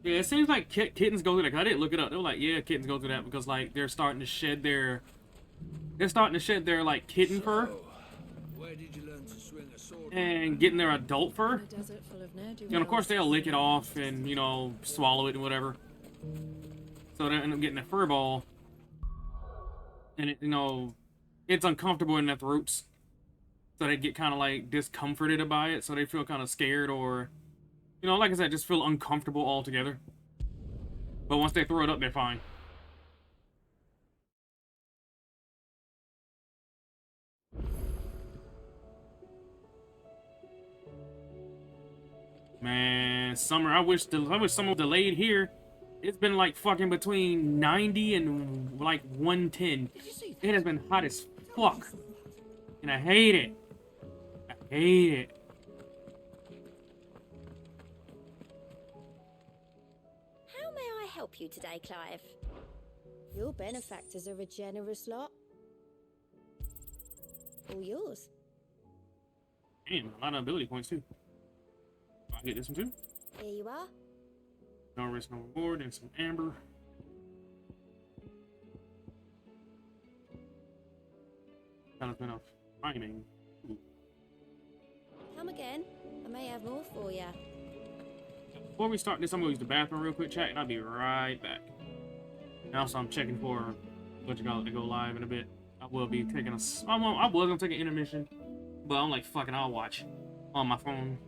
Yeah, it seems like kittens go through that. 'Cause I didn't look it up. They were like, yeah, kittens go through that because like they're starting to shed their, like kitten fur. Where did you learn to swing a sword? And getting their adult fur. A desert full of ne'er-do-wells. And of course they'll lick it off and, you know, swallow it and whatever. So they end up getting a fur ball. And it, you know, it's uncomfortable in their throats. So they get kind of like discomforted by it. So they feel kind of scared or, you know, like I said, just feel uncomfortable altogether. But once they throw it up, they're fine. Man, summer. I wish summer was delayed here. It's been like fucking between 90 and like 110. It has been hot as fuck. And I hate it. I hate it. How may I help you today, Clive? Your benefactors are a generous lot. All yours. Damn, a lot of ability points too. I'll get this one too. Here you are. No risk, no reward, and some amber. Talisman of Finding. Ooh. Come again. I may have more for you. Before we start this, I'm gonna use the bathroom real quick, chat, and I'll be right back. And also, I'm checking for what you call it to go live in a bit. I will be taking a. I was gonna take an intermission, but I'm like, fucking, I'll watch on my phone.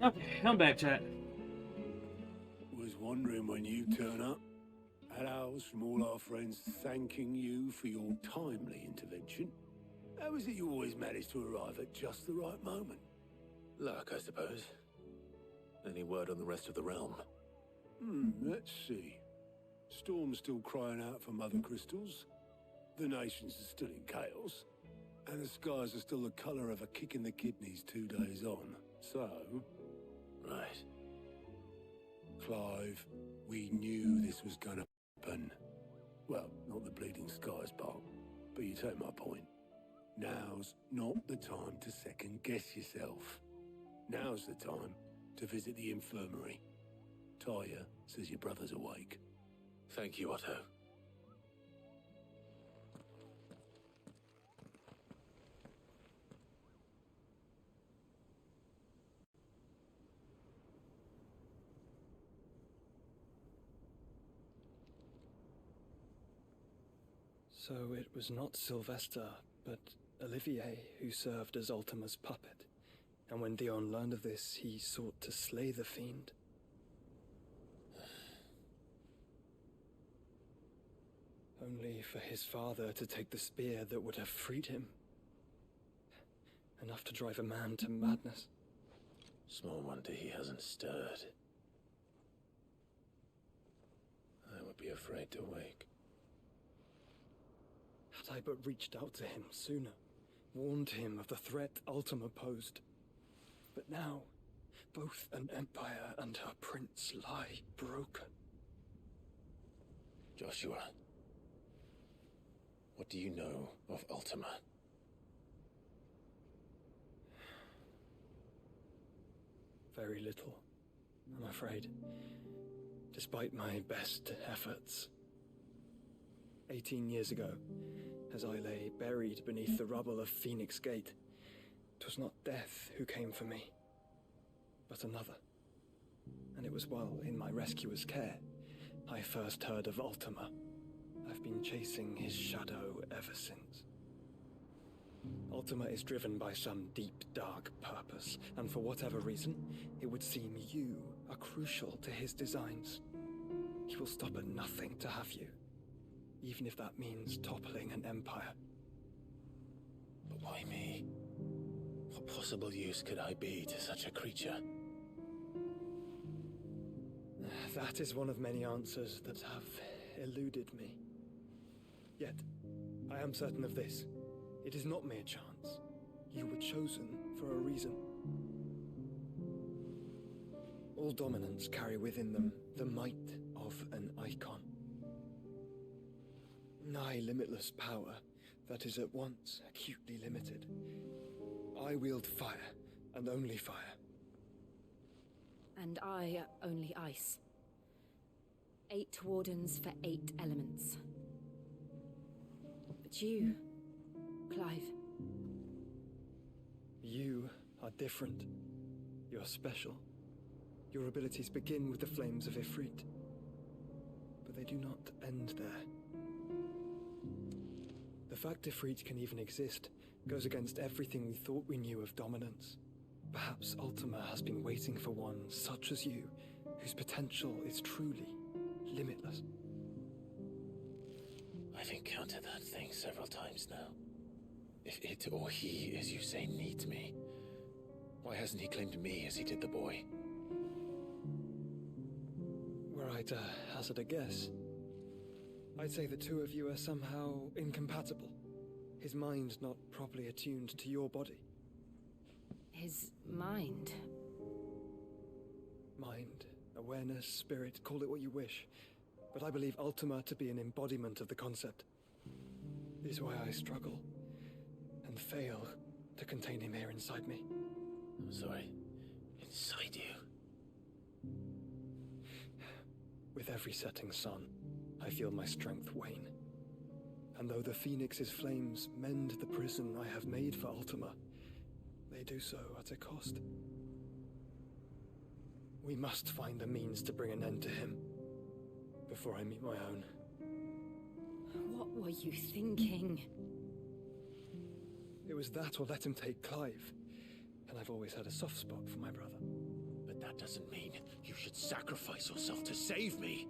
Okay, I'm back, chat. Was wondering when you turn up. Had ours from all our friends thanking you for your timely intervention. How is it you always manage to arrive at just the right moment? Luck, I suppose. Any word on the rest of the realm? Let's see. Storm's still crying out for Mother Crystals. The nations are still in chaos. And the skies are still the colour of a kick in the kidneys 2 days on. So... Right. Clive, we knew this was gonna happen. Well, not the bleeding skies part, but you take my point. Now's not the time to second-guess yourself. Now's the time to visit the infirmary. Talia says your brother's awake. Thank you, Otto. So it was not Sylvester, but Olivier who served as Ultima's puppet. And when Dion learned of this, he sought to slay the fiend. Only for his father to take the spear that would have freed him. Enough to drive a man to madness. Small wonder he hasn't stirred. I would be afraid to wake. Had I but reached out to him sooner, warned him of the threat Ultima posed. But now, both an empire and her prince lie broken. Joshua, what do you know of Ultima? Very little, I'm afraid. Despite my best efforts. 18 years ago, as I lay buried beneath the rubble of Phoenix Gate, 'twas not death who came for me, but another. And it was while in my rescuer's care I first heard of Ultima. I've been chasing his shadow ever since. Ultima is driven by some deep, dark purpose, and for whatever reason, it would seem you are crucial to his designs. He will stop at nothing to have you, even if that means toppling an empire. But why me? What possible use could I be to such a creature? That is one of many answers that have eluded me. Yet, I am certain of this. It is not mere chance. You were chosen for a reason. All dominants carry within them the might of an icon. Nigh limitless power that is at once acutely limited. I wield fire, and only fire. And I only ice. 8 wardens for 8 elements. But you, Clive. You are different. You're special. Your abilities begin with the flames of Ifrit. But they do not end there. The fact Ifrit can even exist goes against everything we thought we knew of dominance. Perhaps Ultima has been waiting for one such as you, whose potential is truly limitless. I've encountered that thing several times now. If it or he, as you say, needs me, why hasn't he claimed me as he did the boy? Were I to hazard a guess, I'd say the two of you are somehow incompatible. His mind not properly attuned to your body. His mind? Mind, awareness, spirit, call it what you wish. But I believe Ultima to be an embodiment of the concept. This is why I struggle and fail to contain him here inside me. I'm sorry. Inside you? With every setting sun, I feel my strength wane. And though the Phoenix's flames mend the prison I have made for Ultima, they do so at a cost. We must find a means to bring an end to him before I meet my own. What were you thinking? It was that or let him take Clive. And I've always had a soft spot for my brother. That doesn't mean you should sacrifice yourself to save me.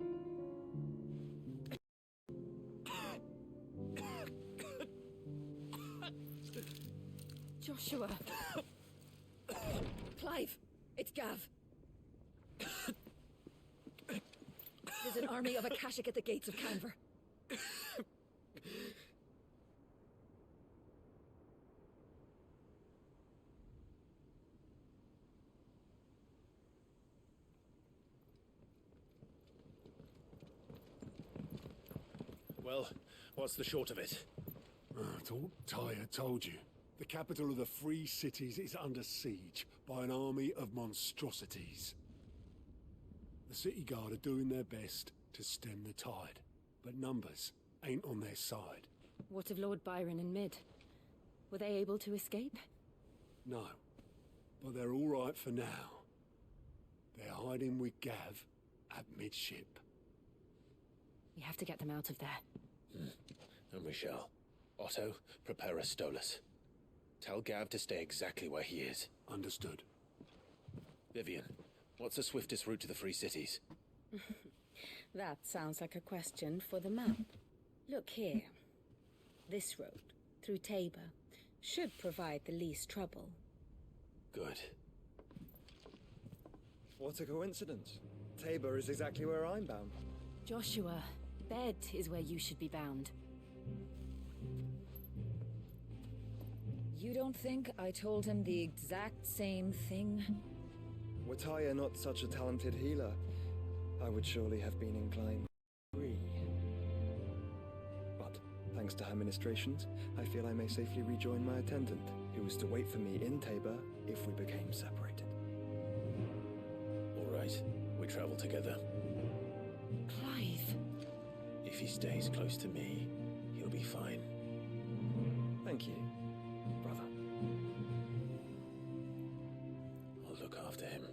Joshua. Clive, it's Gav. There's an army of Akashic at the gates of Canver. Well, what's the short of it? I thought Tyre told you. The capital of the Free Cities is under siege by an army of monstrosities. The city guard are doing their best to stem the tide, but numbers ain't on their side. What of Lord Byron and Mid? Were they able to escape? No, but they're all right for now. They're hiding with Gav at midship. We have to get them out of there. And we shall. Otto, prepare a Stolas. Tell Gav to stay exactly where he is. Understood. Vivian, what's the swiftest route to the Free Cities? That sounds like a question for the map. Look here. This road, through Tabor, should provide the least trouble. Good. What a coincidence. Tabor is exactly where I'm bound. Joshua, Bed is where you should be bound. You don't think I told him the exact same thing? Were Tyre not such a talented healer, I would surely have been inclined to agree. But, thanks to her ministrations, I feel I may safely rejoin my attendant, who was to wait for me in Tabor if we became separated. All right, we travel together. Clive. If he stays close to me, he'll be fine. Thank you, brother. I'll look after him.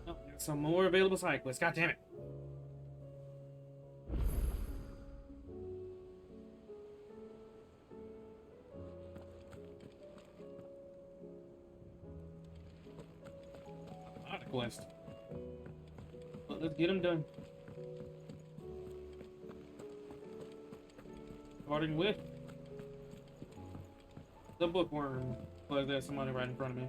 Oh, there's some more available side quests. God damn it. Quest. Well, let's get them done. Starting with the bookworm. Like there's somebody right in front of me.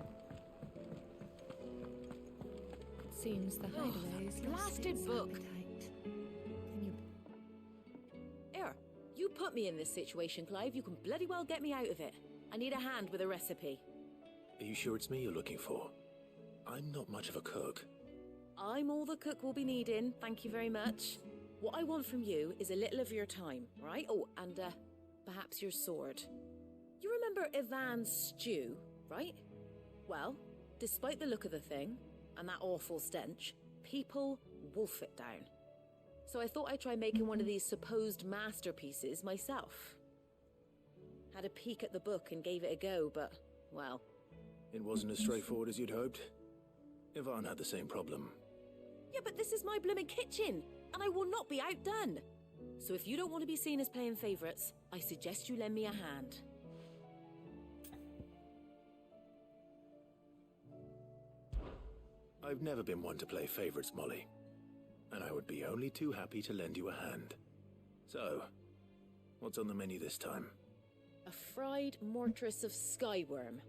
Seems the hideaway is blasted book. Here, you put me in this situation, Clive. You can bloody well get me out of it. I need a hand with a recipe. Are you sure it's me you're looking for? I'm not much of a cook. I'm all the cook will be needing, thank you very much. What I want from you is a little of your time, right? Oh, and perhaps your sword. You remember Ivan's stew, right? Well, despite the look of the thing, and that awful stench, people wolf it down. So I thought I'd try making one of these supposed masterpieces myself. Had a peek at the book and gave it a go, but, well... It wasn't as straightforward as you'd hoped. Ivan had the same problem. Yeah, but this is my blooming kitchen, and I will not be outdone. So if you don't want to be seen as playing favourites, I suggest you lend me a hand. I've never been one to play favourites, Molly. And I would be only too happy to lend you a hand. So, what's on the menu this time? A fried mortress of skyworm.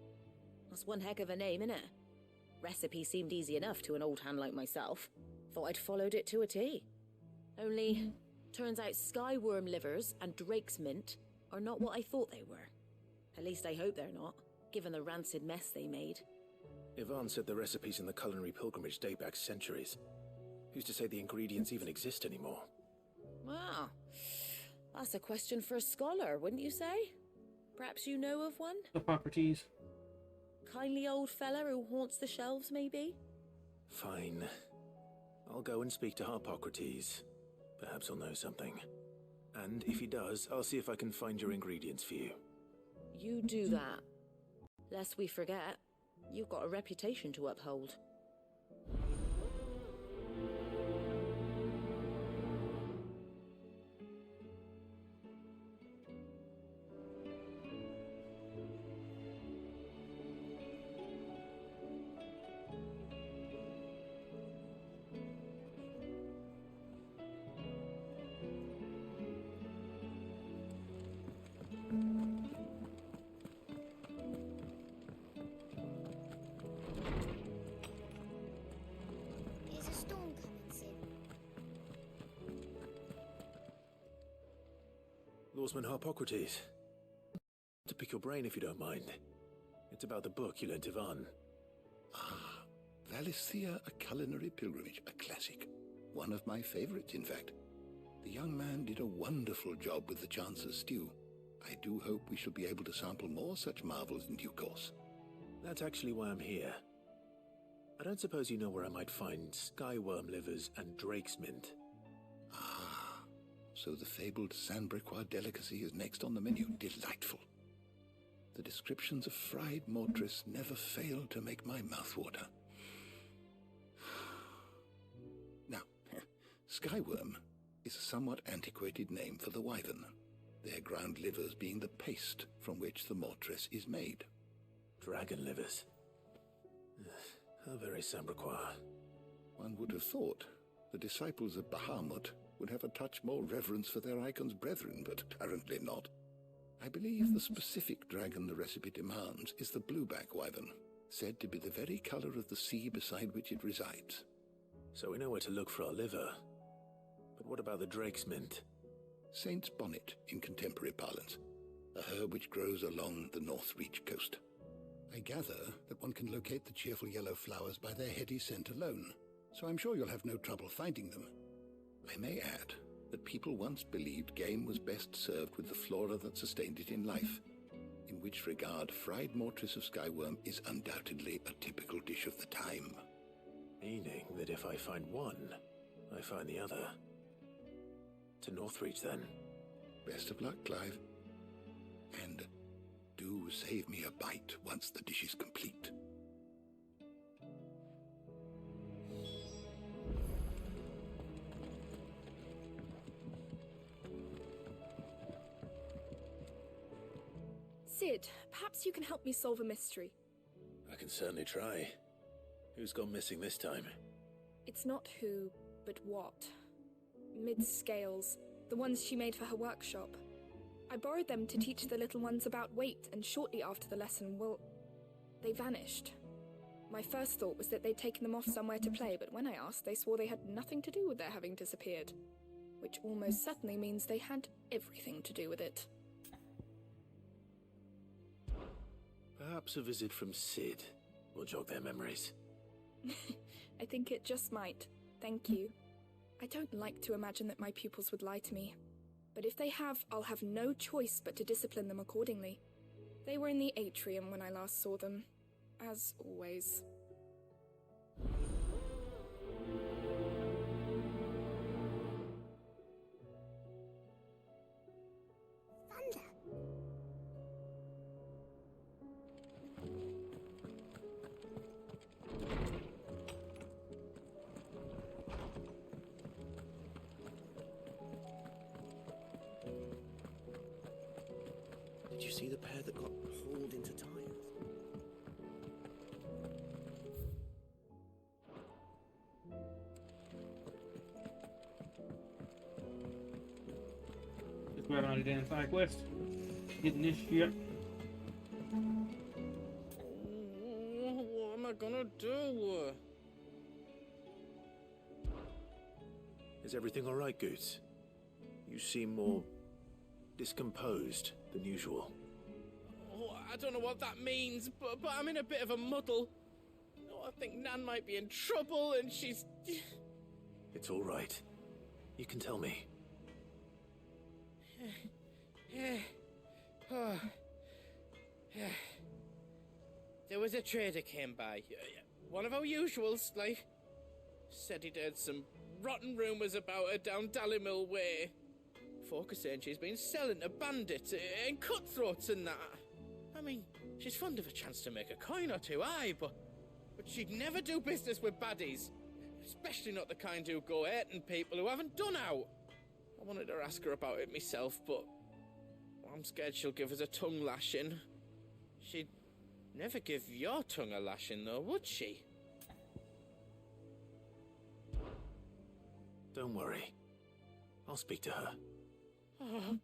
That's one heck of a name, innit? Recipe seemed easy enough to an old hand like myself. Thought I'd followed it to a T. Only, turns out skyworm livers and drake's mint are not what I thought they were. At least I hope they're not, given the rancid mess they made. Ivan said the recipes in the culinary pilgrimage date back centuries. Who's to say the ingredients even exist anymore? Wow. That's a question for a scholar, wouldn't you say? Perhaps you know of one? Hippocrates. Kindly old fella who haunts the shelves, maybe? Fine. I'll go and speak to Hippocrates. Perhaps he'll know something. And if he does, I'll see if I can find your ingredients for you. You do that. Lest we forget, you've got a reputation to uphold. Horseman Harpocrates. To pick your brain if you don't mind. It's about the book you lent Ivan. Ah, Valisthea, A Culinary Pilgrimage, a classic. One of my favorites, in fact. The young man did a wonderful job with the Chance's stew. I do hope we shall be able to sample more such marvels in due course. That's actually why I'm here. I don't suppose you know where I might find skyworm livers and drake's mint. Ah, so the fabled Sanbrequois delicacy is next on the menu. Delightful. The descriptions of fried mortress never fail to make my mouth water. Now, skyworm is a somewhat antiquated name for the wyvern, their ground livers being the paste from which the mortress is made. Dragon livers. How very Sanbrequois. One would have thought the disciples of Bahamut would have a touch more reverence for their icon's brethren, but apparently not. I believe the specific dragon the recipe demands is the blueback wyvern, said to be the very color of the sea beside which it resides. So we know where to look for our liver. But what about the drake's mint? Saint's bonnet in contemporary parlance, a herb which grows along the North Reach coast. I gather that one can locate the cheerful yellow flowers by their heady scent alone, so I'm sure you'll have no trouble finding them. I may add that people once believed game was best served with the flora that sustained it in life, in which regard fried mortress of skyworm is undoubtedly a typical dish of the time. Meaning that if I find one, I find the other. To Northreach, then. Best of luck, Clive. And do save me a bite once the dish is complete. Sid, perhaps you can help me solve a mystery. I can certainly try. Who's gone missing this time? It's not who, but what. Mid's scales, the ones she made for her workshop. I borrowed them to teach the little ones about weight, and shortly after the lesson, well, they vanished. My first thought was that they'd taken them off somewhere to play, but when I asked, they swore they had nothing to do with their having disappeared. Which almost certainly means they had everything to do with it. Perhaps a visit from Sid will jog their memories. I think it just might. Thank you. I don't like to imagine that my pupils would lie to me. But if they have, I'll have no choice but to discipline them accordingly. They were in the atrium when I last saw them. As always. Did you see the pair that got hauled into tires? Just right on the damn side quest. Getting this shit. What am I gonna do? Is everything all right, Goots? You seem more discomposed than usual. Oh, I don't know what that means, but I'm in a bit of a muddle. Oh, I think Nan might be in trouble, and she's... It's all right. You can tell me. There was a trader came by. One of our usuals, like. Said he'd heard some rotten rumours about her down Dalimil way. Folk are saying she's been selling to bandits and cutthroats and that. I mean, she's fond of a chance to make a coin or two, aye, but she'd never do business with baddies. Especially not the kind who go hurting people who haven't done out. I wanted to ask her about it myself, but I'm scared she'll give us a tongue lashing. She'd never give your tongue a lashing, though, would she? Don't worry. I'll speak to her. Oh,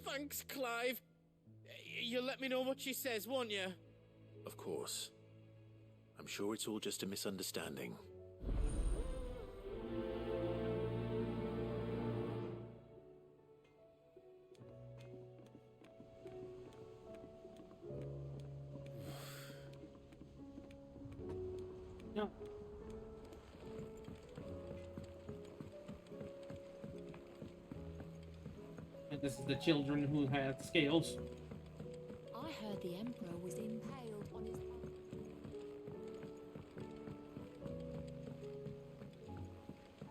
thanks, Clive. You'll let me know what she says, won't you? Of course. I'm sure it's all just a misunderstanding. And this is the children who have scales. I heard the Emperor was impaled on his...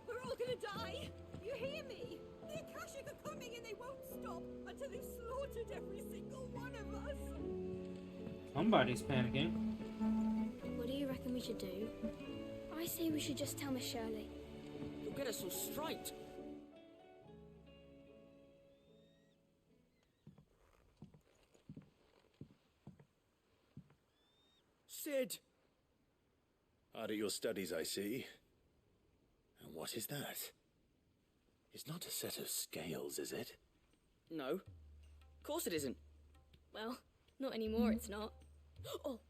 We're all gonna die! You hear me? The Akashic are coming and they won't stop until they've slaughtered every single one of us! Somebody's panicking. What do you reckon we should do? I say we should just tell Miss Shirley. You'll get us all straight. Sid! Hard at your studies, I see. And what is that? It's not a set of scales, is it? No. Of course it isn't. Well, not anymore, it's not. Oh!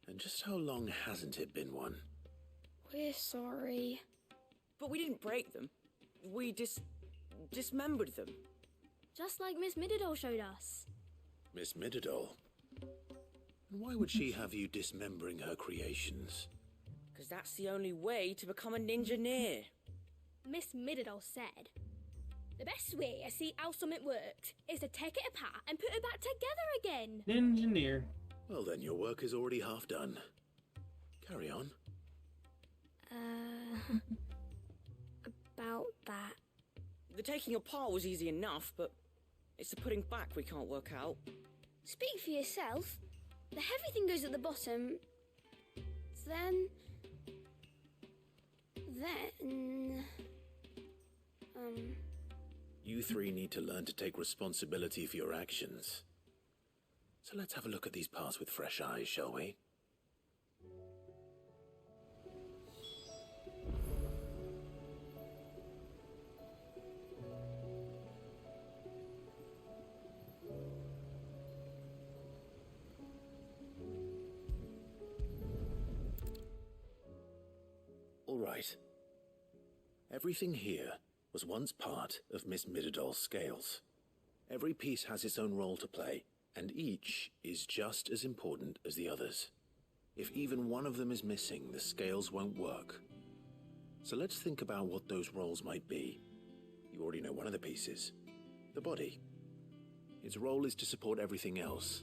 And just how long hasn't it been one? We're sorry. But we didn't break them. We dismembered them. Just like Miss Mididol showed us. Miss Mididol? And why would she have you dismembering her creations? Because that's the only way to become a ninja-neer. Miss Mididol said, the best way to see how something worked is to take it apart and put it back together again. Engineer. Well then, your work is already half done. Carry on. About that. The taking apart was easy enough, but it's the putting back we can't work out. Speak for yourself. The heavy thing goes at the bottom. Then... You three need to learn to take responsibility for your actions. So let's have a look at these parts with fresh eyes, shall we? All right. Everything here was once part of Miss Mididol's scales. Every piece has its own role to play, and each is just as important as the others. If even one of them is missing, the scales won't work. So let's think about what those roles might be. You already know one of the pieces. The body. Its role is to support everything else.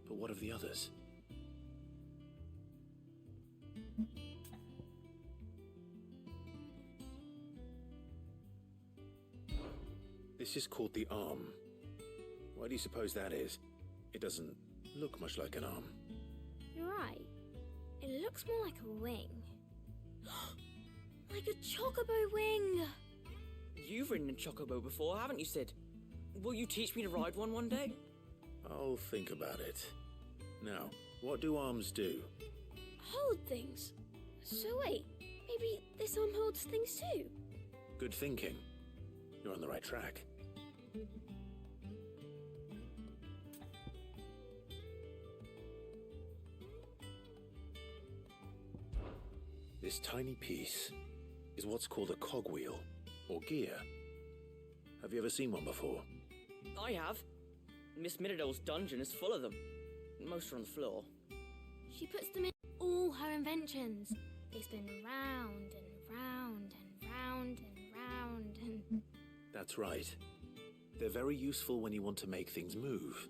But what of the others? This is called the arm. Why do you suppose that is? It doesn't look much like an arm. You're right. It looks more like a wing. Like a chocobo wing! You've ridden a chocobo before, haven't you, Sid? Will you teach me to ride one day? I'll think about it. Now, what do arms do? Hold things. So wait, maybe this arm holds things too? Good thinking. You're on the right track. This tiny piece is what's called a cogwheel, or gear. Have you ever seen one before? I have. Miss Mididol's dungeon is full of them. Most are on the floor. She puts them in all her inventions. They spin round and round and round and round and... That's right. They're very useful when you want to make things move.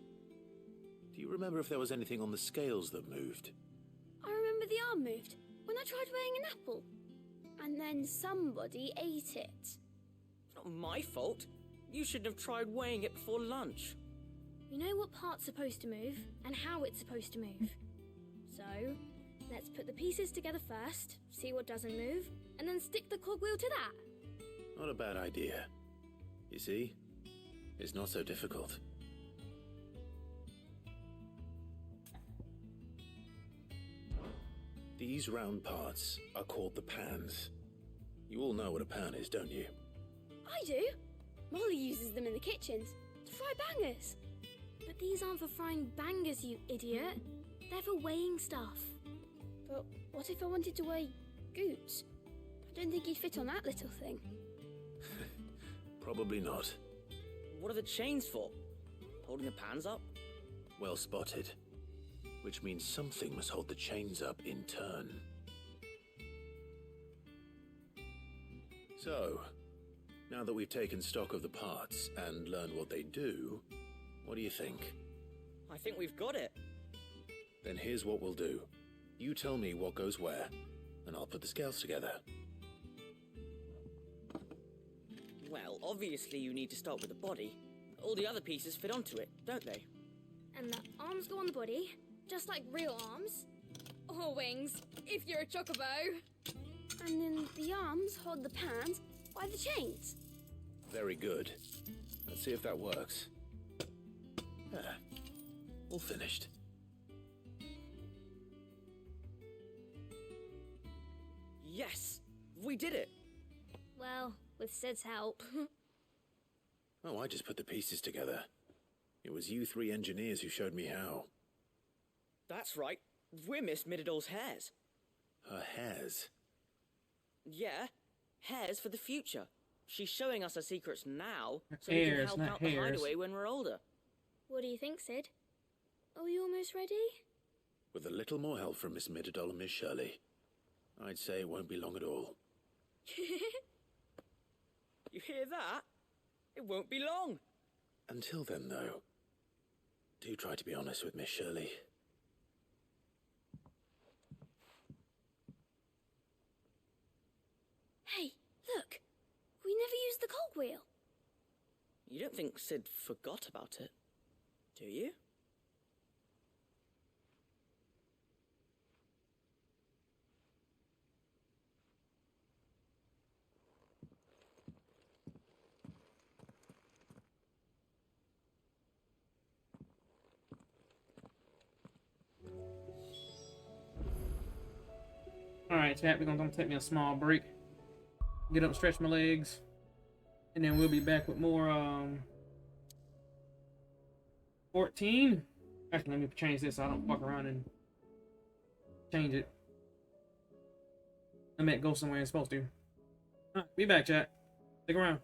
Do you remember if there was anything on the scales that moved? I remember the arm moved when I tried weighing an apple. And then somebody ate it. It's not my fault. You shouldn't have tried weighing it before lunch. We know what part's supposed to move and how it's supposed to move. So, let's put the pieces together first, see what doesn't move, and then stick the cogwheel to that. Not a bad idea. You see? It's not so difficult. These round parts are called the pans. You all know what a pan is, don't you? I do. Molly uses them in the kitchens to fry bangers. But these aren't for frying bangers, you idiot. They're for weighing stuff. But what if I wanted to weigh Goots? I don't think he'd fit on that little thing. Probably not. What are the chains for? Holding the pans up? Well spotted. Which means something must hold the chains up in turn. So, Now that we've taken stock of the parts and learned what they do, what do you think? I think we've got it. Then here's what we'll do. You tell me what goes where, and I'll put the scales together. Well, obviously you need to start with the body. All the other pieces fit onto it, don't they? And the arms go on the body, just like real arms. Or wings, if you're a chocobo. And then the arms hold the pans by the chains. Very good. Let's see if that works. Ah, all finished. Yes! We did it! Well, with Sid's help. Oh, I just put the pieces together. It was you three engineers who showed me how. That's right. We're Miss Mididol's hairs. Her hairs? Yeah, hairs for the future. She's showing us her secrets now, so Hairs, we can help not out the hairs. hideaway when we're older. What do you think, Sid? Are we almost ready? With a little more help from Miss Mididol and Miss Shirley, I'd say it won't be long at all. You hear that? It won't be long. Until then, though, do try to be honest with Miss Shirley. Hey, look. We never used the cogwheel. You don't think Sid forgot about it, do you? Alright, chat, we're gonna take me a small break. Get up, stretch my legs. And then we'll be back with more 14. Actually, let me change this so I don't fuck around and change it. I meant go somewhere it's supposed to. Alright, be back, chat. Stick around.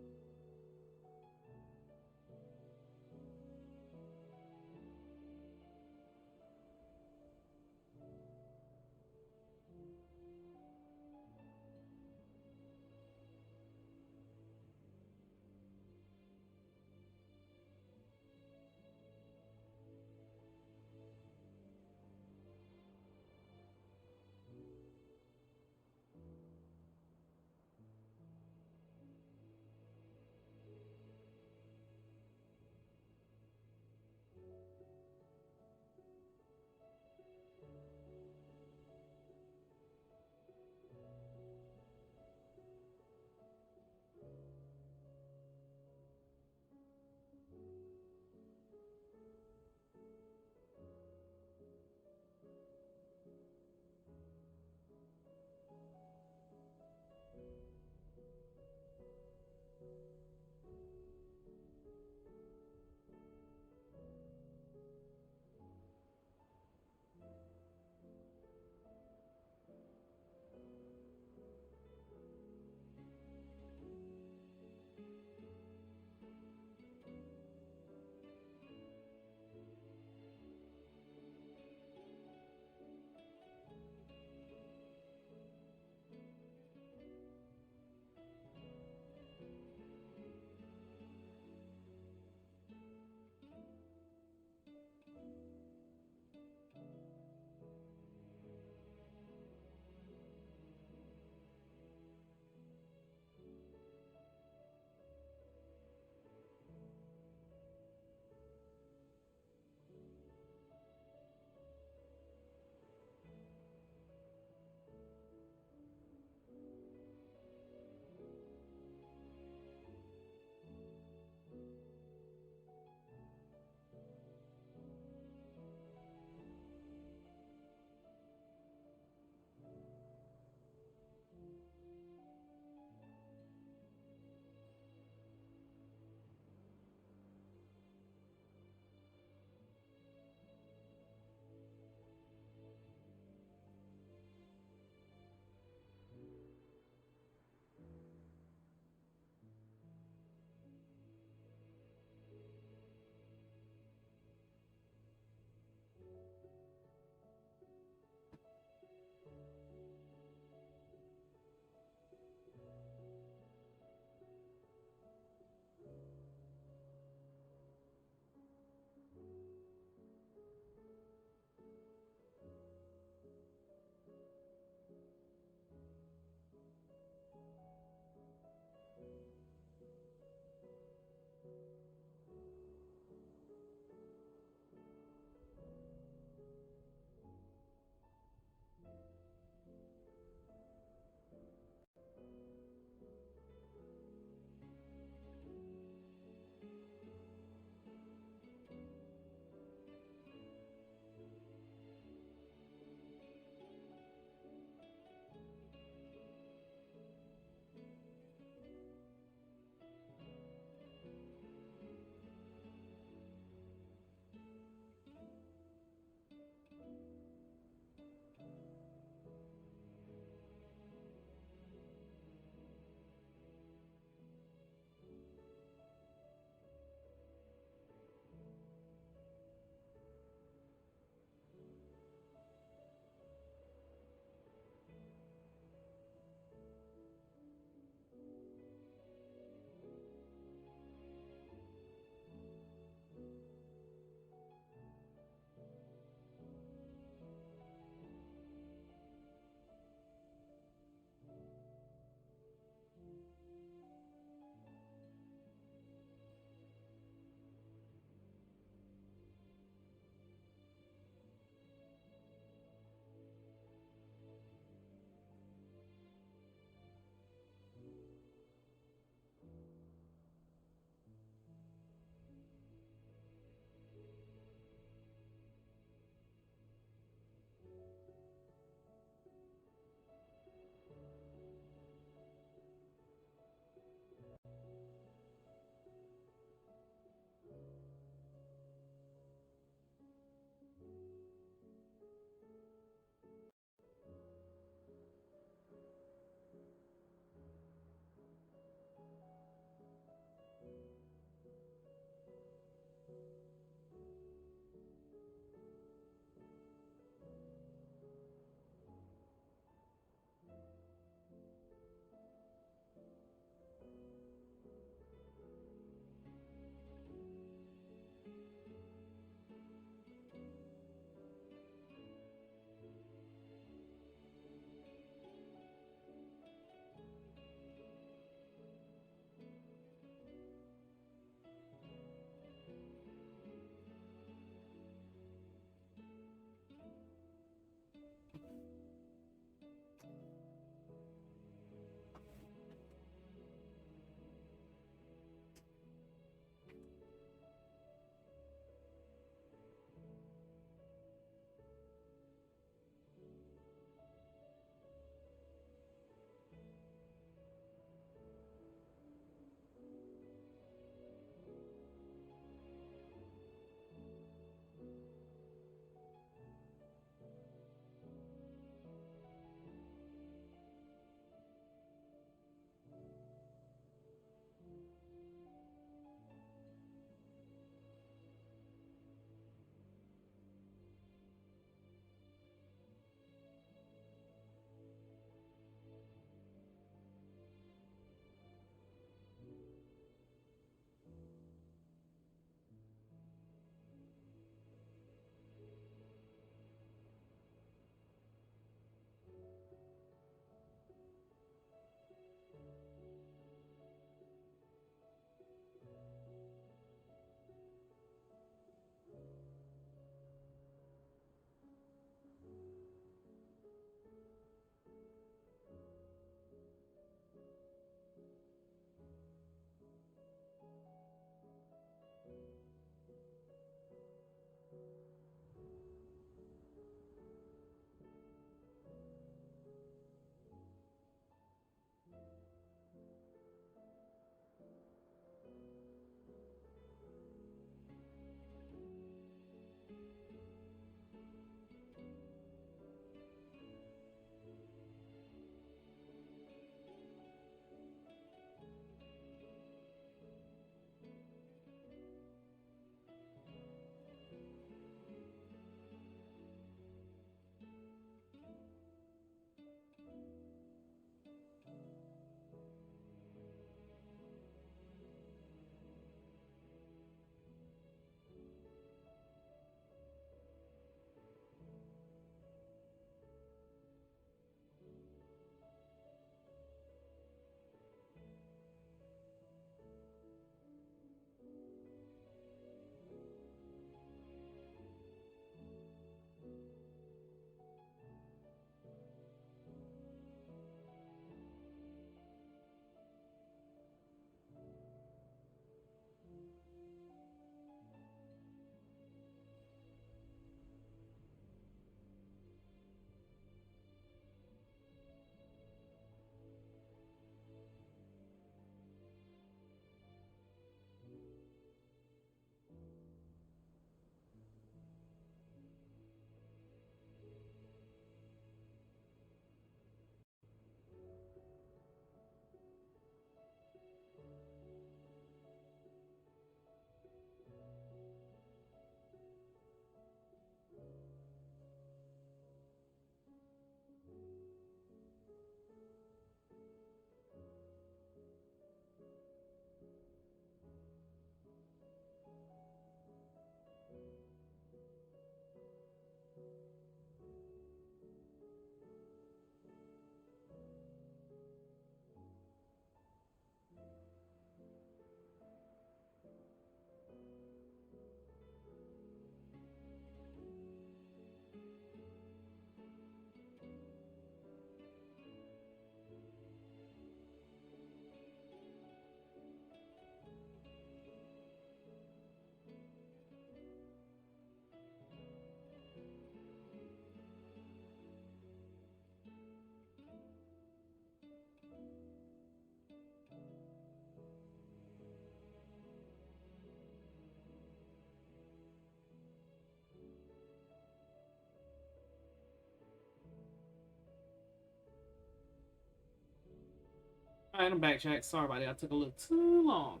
Alright, I'm back, chat. Sorry about that. I took a little too long.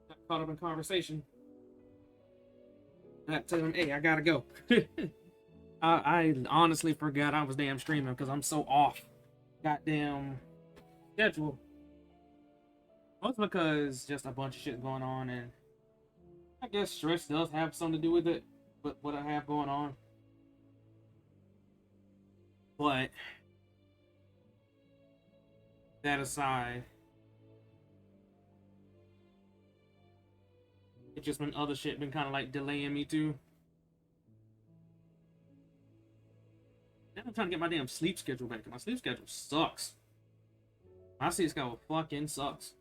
Got caught up in conversation. I tell him, hey, I gotta go. I honestly forgot I was damn streaming because I'm so off. Goddamn schedule. Most because just a bunch of shit going on, and I guess stress does have something to do with it, but what I have going on. But that aside, it's just been other shit been kind of like delaying me too. Now I'm trying to get my damn sleep schedule back. My sleep schedule sucks. My sleep schedule fucking sucks.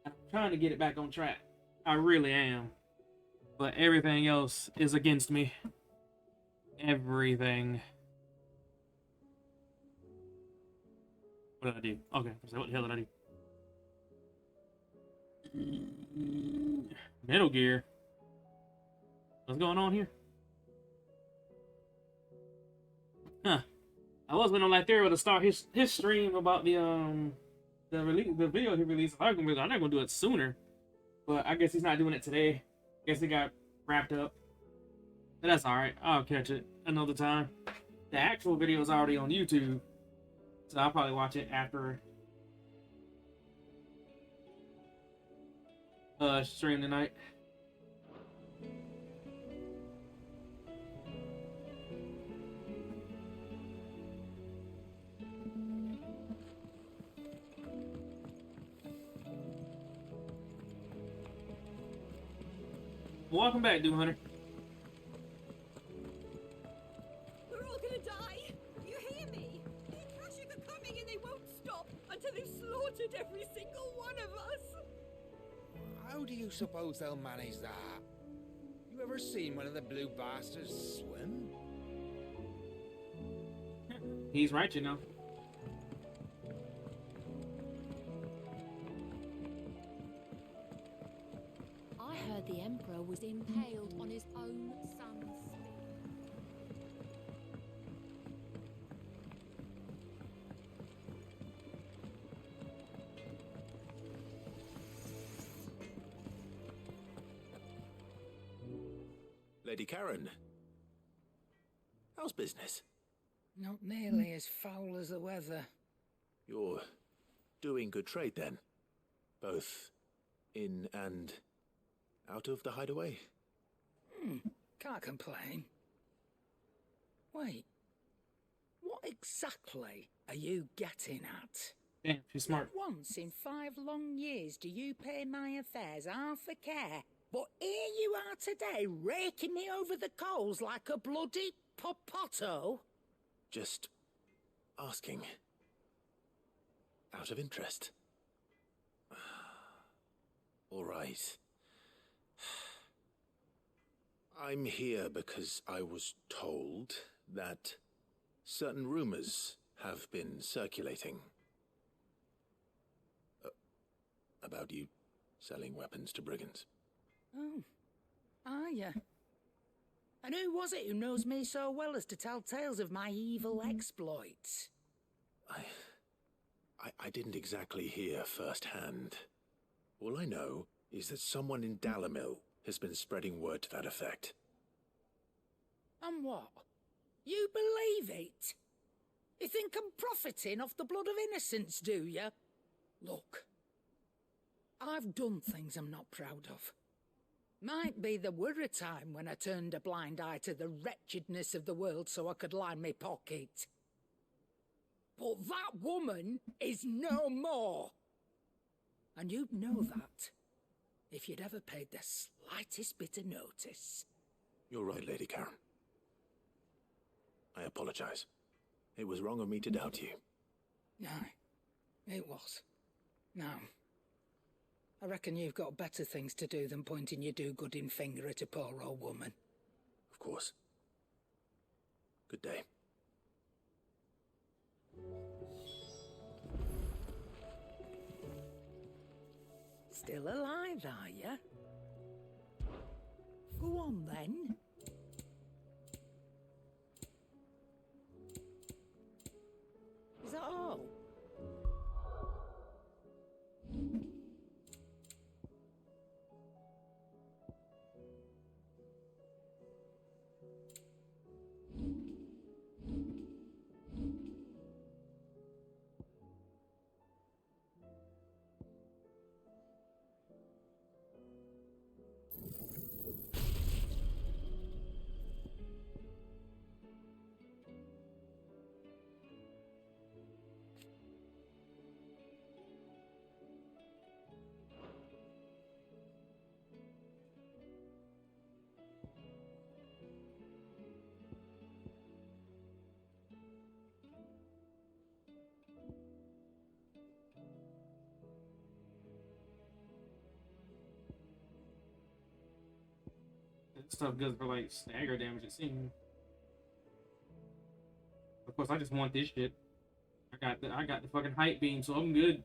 I'm trying to get it back on track. I really am. But everything else is against me. Everything. What did I do? Okay, so what the hell did I do? Metal Gear. What's going on here? Huh. I was waiting on Lytherio to start his stream about the video he released. I'm not gonna do it sooner. But I guess he's not doing it today. Guess it got wrapped up. But that's alright. I'll catch it another time. The actual video is already on YouTube. So I'll probably watch it after stream tonight. Welcome back, Doom Hunter. We're all gonna die. You hear me? The Akashic are coming and they won't stop until they've slaughtered every single one of us. How do you suppose they'll manage that? You ever seen one of the blue bastards swim? He's right, you know. I heard the Emperor was impaled on his own son's spear. Lady Karen, how's business? Not nearly as foul as the weather. You're doing good trade then? Both in and out of the hideaway? Can't complain. Wait, what exactly are you getting at? Damn, she's smart. Not once in 5 long years do you pay my affairs half a care, but here you are today, raking me over the coals like a bloody popoto. Just asking. Out of interest. All right. I'm here because I was told that certain rumors have been circulating about you selling weapons to brigands. Oh, are you? And who was it who knows me so well as to tell tales of my evil exploits? I didn't exactly hear firsthand. All I know is that someone in Dalimil has been spreading word to that effect. And what? You believe it? You think I'm profiting off the blood of innocents, do you? Look, I've done things I'm not proud of. Might be there were a time when I turned a blind eye to the wretchedness of the world so I could line my pocket. But that woman is no more. And you'd know that if you'd ever paid the slightest bit of notice. You're right, Lady Karen. I apologize. It was wrong of me to doubt you. Aye, it was. Now, I reckon you've got better things to do than pointing your do-gooding finger at a poor old woman. Of course. Good day. Still alive, are you? Go on, then. Is that all? stuff good for like stagger damage, it seems. Of course, I just want this shit. I got the fucking hype beam, so I'm good.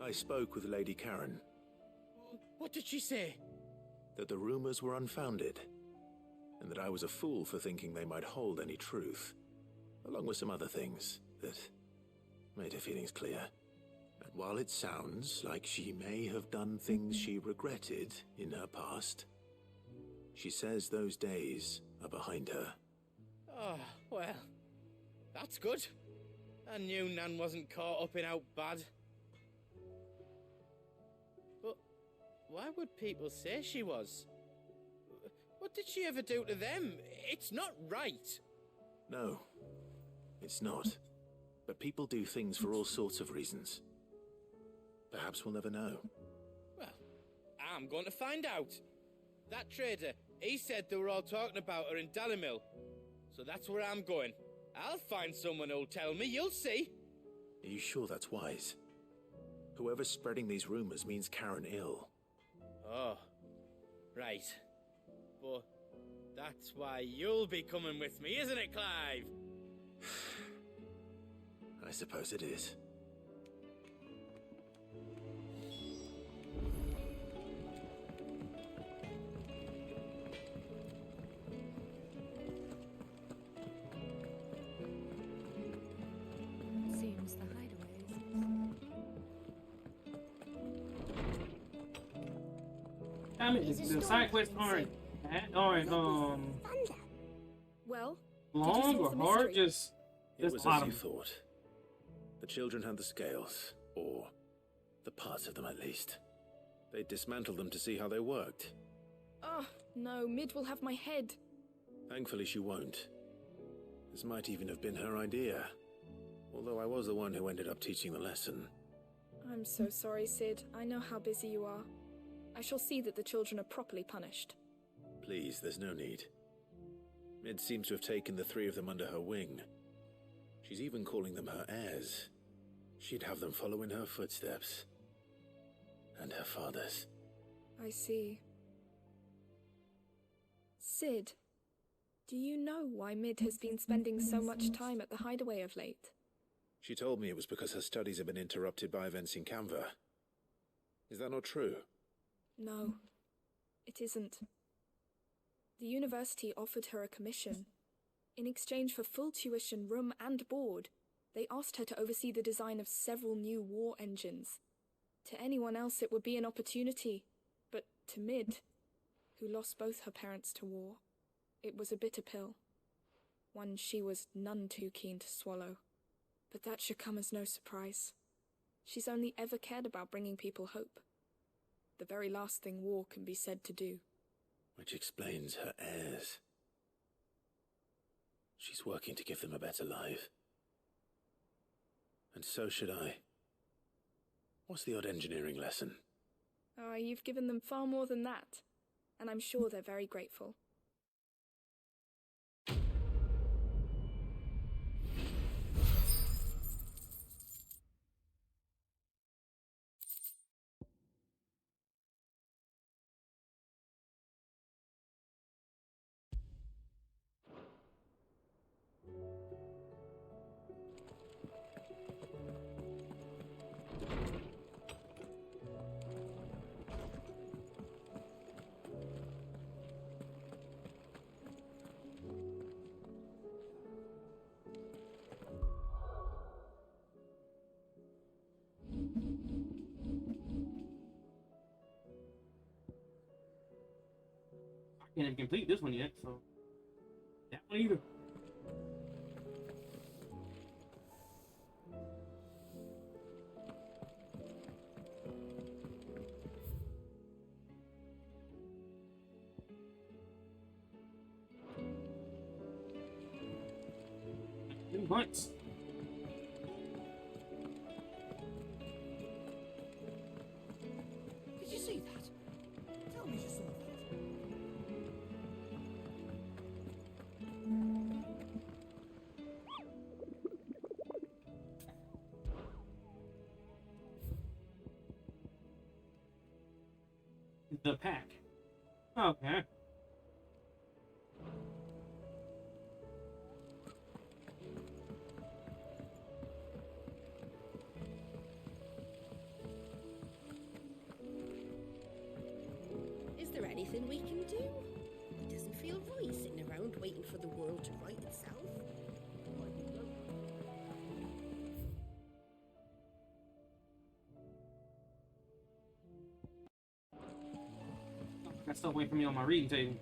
I spoke with Lady Karen. What did she say? That the rumors were unfounded, and that I was a fool for thinking they might hold any truth, along with some other things that made her feelings clear. And while it sounds like she may have done things she regretted in her past, she says those days are behind her. Oh, well, that's good. I knew Nan wasn't caught up in out bad. But why would people say she was? What did she ever do to them? It's not right. No, it's not. But people do things for all sorts of reasons. Perhaps we'll never know. Well, I'm going to find out. That trader, he said they were all talking about her in Dalimil. So that's where I'm going. I'll find someone who'll tell me, you'll see. Are you sure that's wise? Whoever's spreading these rumors means Karen ill. Oh, right. But that's why you'll be coming with me, isn't it, Clive? I suppose it is. Seems the hideaways. Damn it, the side quests aren't Well, It long or hard, just was as bottom. you thought. The children had the scales, or the parts of them at least. They dismantled them to see how they worked. Oh, no, Mid will have my head. Thankfully she won't. This might even have been her idea. Although I was the one who ended up teaching the lesson. I'm so sorry, Sid. I know how busy you are. I shall see that the children are properly punished. Please, there's no need. Mid seems to have taken the three of them under her wing. She's even calling them her heirs. She'd have them follow in her footsteps. And her father's. I see. Sid, do you know why Mid has been spending so much time at the hideaway of late? She told me it was because her studies have been interrupted by events in Canva. Is that not true? No, it isn't. The university offered her a commission. In exchange for full tuition, room and board, they asked her to oversee the design of several new war engines. To anyone else it would be an opportunity, but to Mid, who lost both her parents to war, it was a bitter pill. One she was none too keen to swallow. But that should come as no surprise. She's only ever cared about bringing people hope. The very last thing war can be said to do. Which explains her heirs. She's working to give them a better life. And so should I. What's the odd engineering lesson? Oh, you've given them far more than that. And I'm sure they're very grateful. I can't even complete this one yet, so that one either. Two months. Did you see that? Tell me you saw that. The pack. Okay. Is there anything we can do? It doesn't feel right sitting around waiting for the world to right itself. Got stuff waiting for me on my reading table.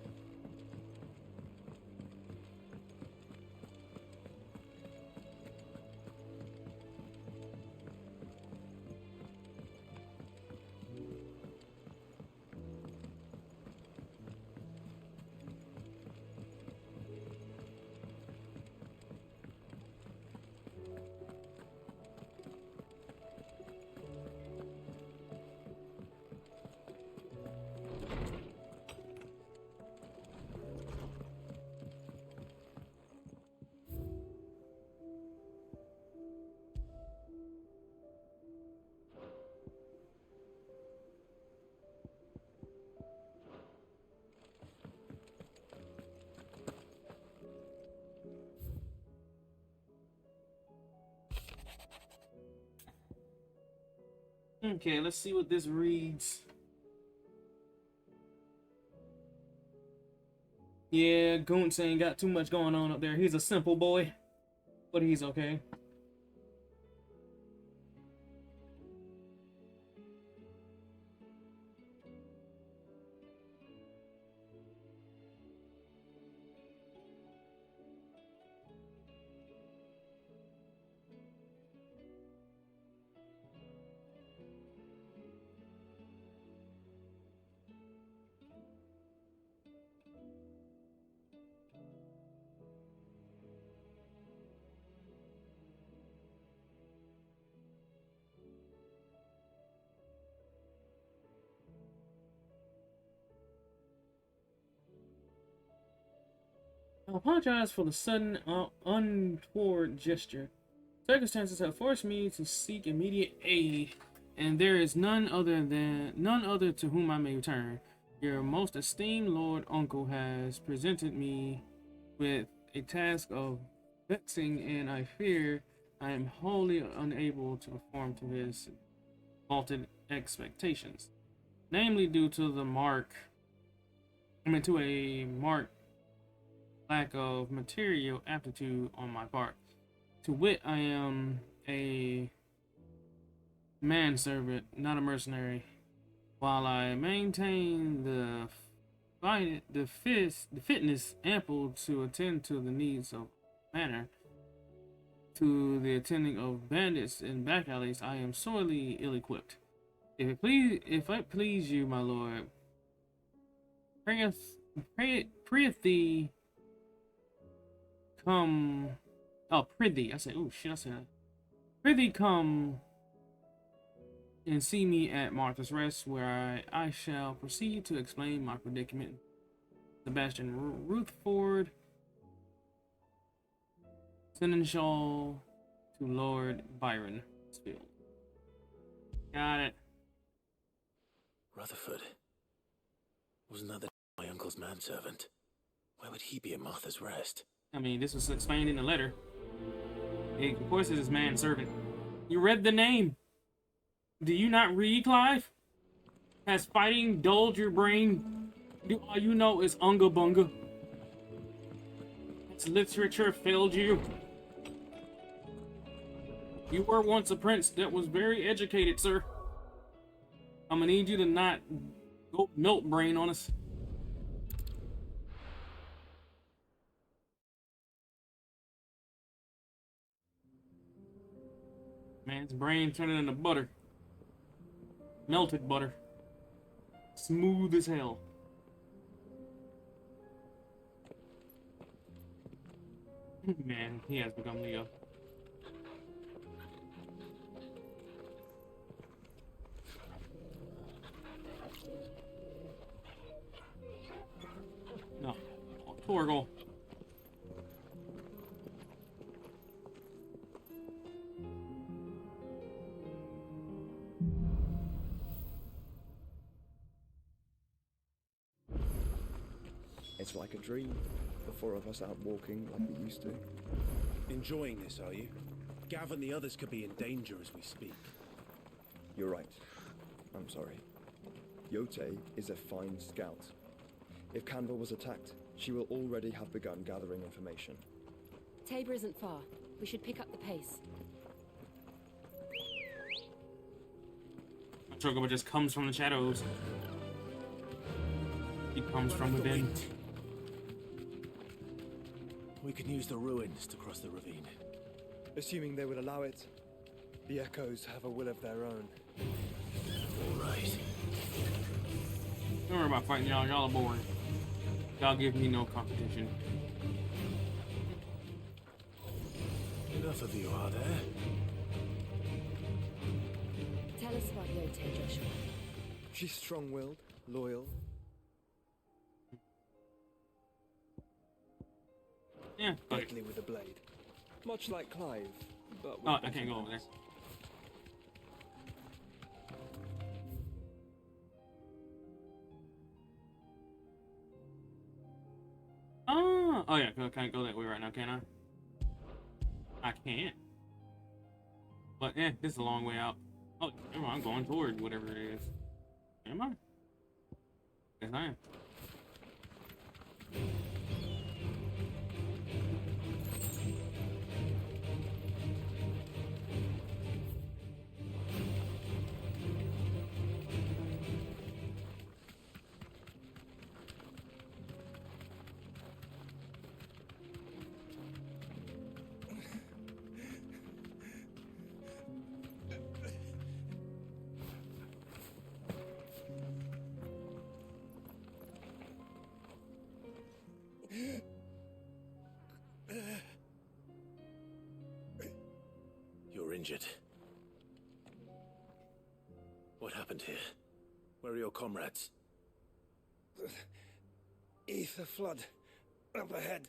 Okay, let's see what this reads. Yeah, Goontz ain't got too much going on up there. He's a simple boy, but he's okay. I apologize for the sudden, untoward gesture. Circumstances have forced me to seek immediate aid, and there is none other to whom I may turn. Your most esteemed Lord Uncle has presented me with a task of vexing, and I fear I am wholly unable to perform to his vaulted expectations, namely due to the mark to a marked lack of material aptitude on my part. To wit, I am a manservant, not a mercenary. While I maintain the fitness ample to attend to the needs of manor, to the attending of bandits in back alleys, I am sorely ill-equipped. If it please you, my lord, prithee come. Oh, prithee. I said, oh shit, I said that. Prithee come and see me at Martha's Rest, where I shall proceed to explain my predicament. Sebastian Rutherford, Seneschal to Lord Byron Spield. Got it. Rutherford. Wasn't that my uncle's manservant? Why would he be at Martha's Rest? I mean, this was explained in the letter. Of course, it's his manservant. You read the name. Do you not read, Clive? Has fighting dulled your brain? Do all you know is unga bunga? Has literature failed you? You were once a prince that was very educated, sir. I'm gonna need you to not go milk brain on us. Man's brain turning into butter. Melted butter. Smooth as hell. Man, he has become Leo. No. Torgal. It's like a dream. The four of us out walking like we used to. Enjoying this, are you? Gav and the others could be in danger as we speak. You're right. I'm sorry. Yote is a fine scout. If Canva was attacked, she will already have begun gathering information. Tabor isn't far. We should pick up the pace. Chocobo just comes from the shadows. He comes from within. We can use the ruins to cross the ravine. Assuming they would allow it, the Echoes have a will of their own. All right. Don't worry about fighting y'all. Y'all are boring. Y'all give me no competition. Enough of you, are there? Tell us about Yote, Joshua. She's strong-willed, loyal. Yeah, deadly with a blade. Much like Clive, but with oh, I can't go over there. Oh yeah, I can't go that way right now, can I? I can't. But yeah, this is a long way out. Oh, never mind, I'm going toward whatever it is. Am I? Yes, I am. You're injured. What happened here? Where are your comrades? Ether flood. Up ahead.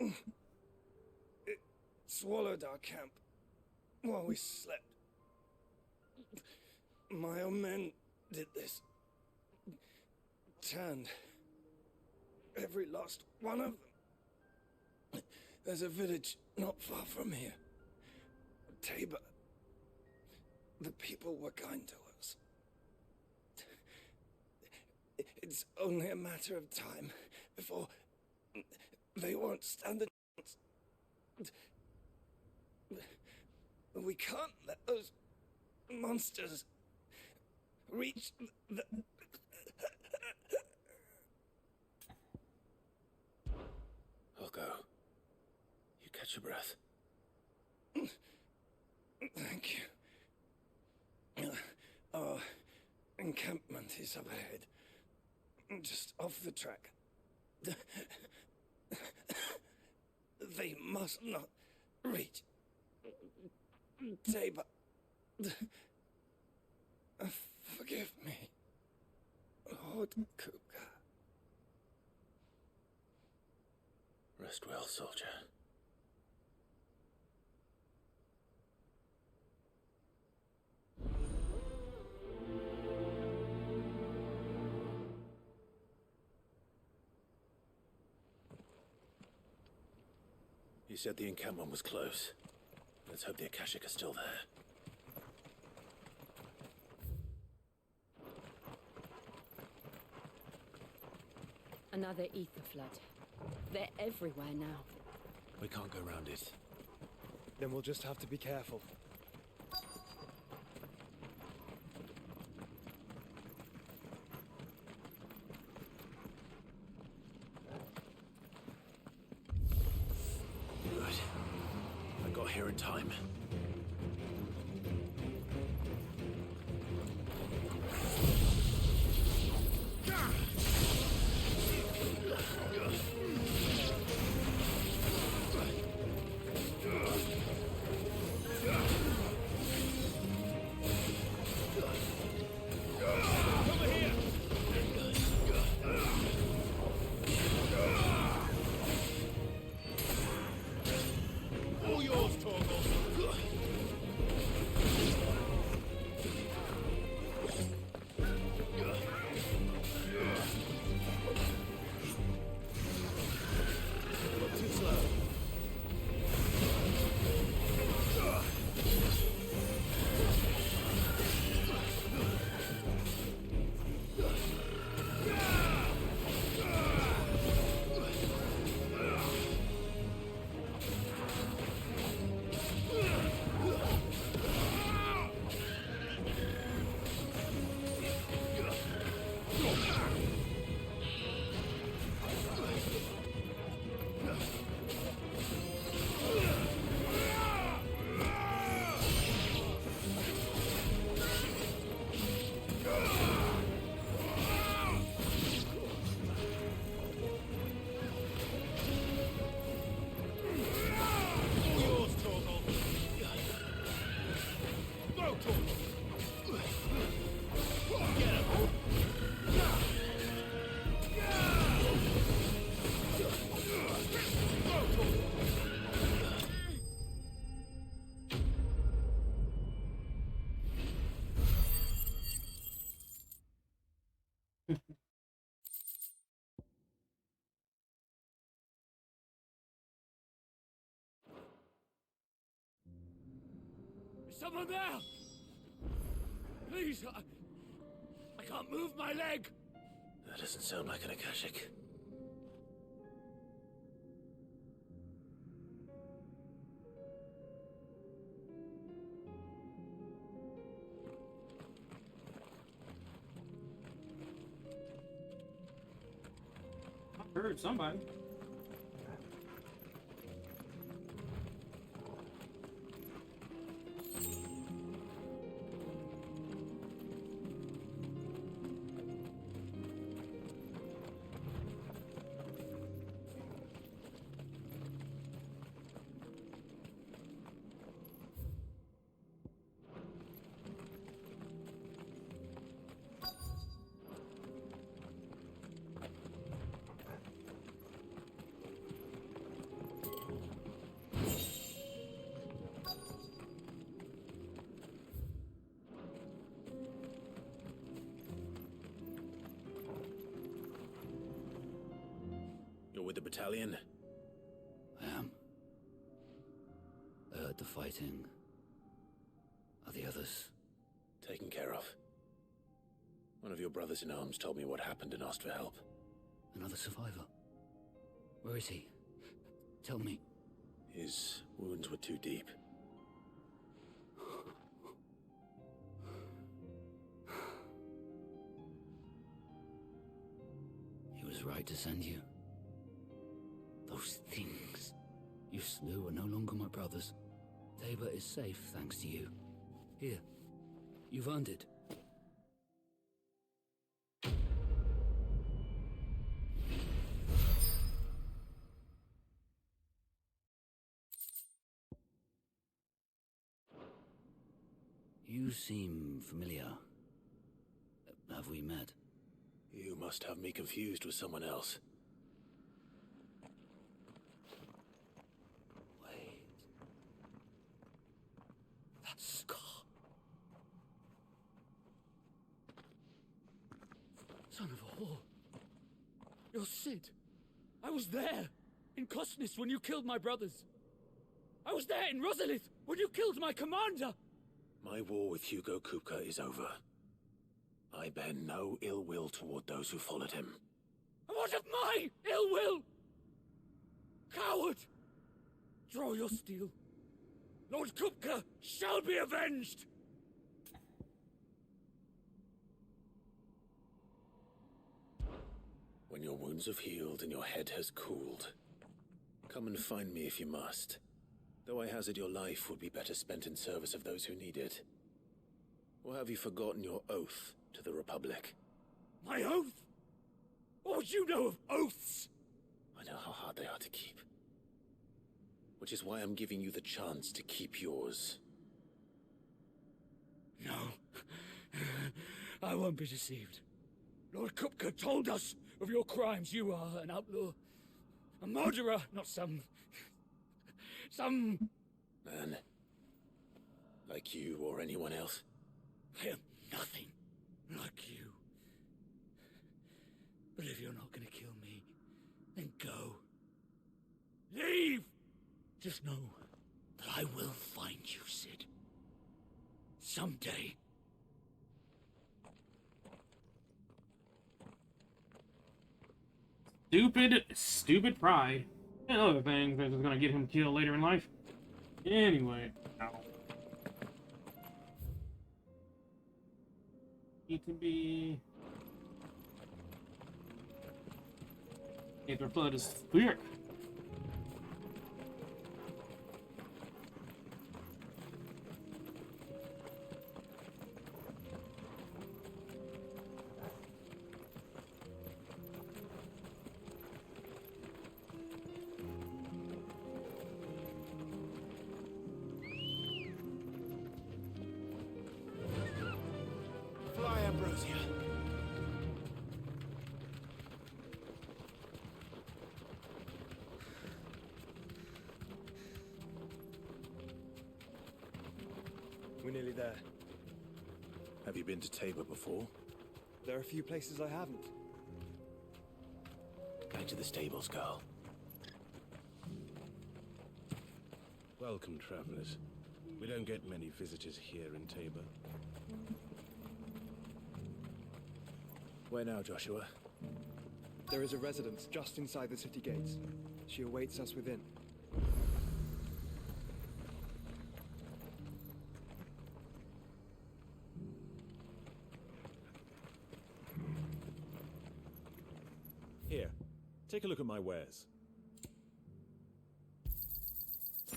It swallowed our camp while we slept. My own men did this. Turned every last one of them. There's a village not far from here. Tabor. The people were kind to us. It's only a matter of time before they won't stand the chance. We can't let those monsters reach the... I'll go. You catch your breath. Thank you. Our encampment is up ahead. Just off the track. They must not reach Tabor. Forgive me, Lord Kupka. Rest well, soldier. You said the encampment was close. Let's hope the Akashic are still there. Another ether flood. They're everywhere now. We can't go round it. Then we'll just have to be careful. Good. I got here in time. Is someone there? Please, I can't move my leg. That doesn't sound like an Akashic. I heard somebody. You're with the battalion? I am. I heard the fighting. Are the others? Taken care of. One of your brothers in arms told me what happened and asked for help. Another survivor. Where is he? Tell me. His wounds were too deep. He was right to send you. Those things you slew are no longer my brothers. Tabor is safe thanks to you. Here, you've earned it. You seem familiar. Have we met? You must have me confused with someone else. Wait. That scar. Son of a whore. You're Sid. I was there in Kosnis when you killed my brothers. I was there in Rosalith when you killed my commander. My war with Hugo Kupka is over. I bear no ill will toward those who followed him. And what of my ill will? Coward! Draw your steel. Lord Kupka shall be avenged! When your wounds have healed and your head has cooled, come and find me if you must. Though I hazard your life would be better spent in service of those who need it. Or have you forgotten your oath to the Republic? My oath? What would you know of oaths? I know how hard they are to keep. Which is why I'm giving you the chance to keep yours. No. I won't be deceived. Lord Kupka told us of your crimes. You are an outlaw. A murderer, not some man. Like you or anyone else. I am nothing like you. But if you're not gonna kill me, then go. Leave! Just know that I will find you, Sid. Someday. Stupid pride. And other things that is gonna get him killed later in life. Anyway, no. Need to be. Aether Flood is thick. Fly, Ambrosia. We're nearly there. Have you been to Tabor before? There are a few places I haven't. Back to the stables, girl. Welcome, travelers. We don't get many visitors here in Tabor. Where now, Joshua? There is a residence just inside the city gates. She awaits us within. Here, take a look at my wares.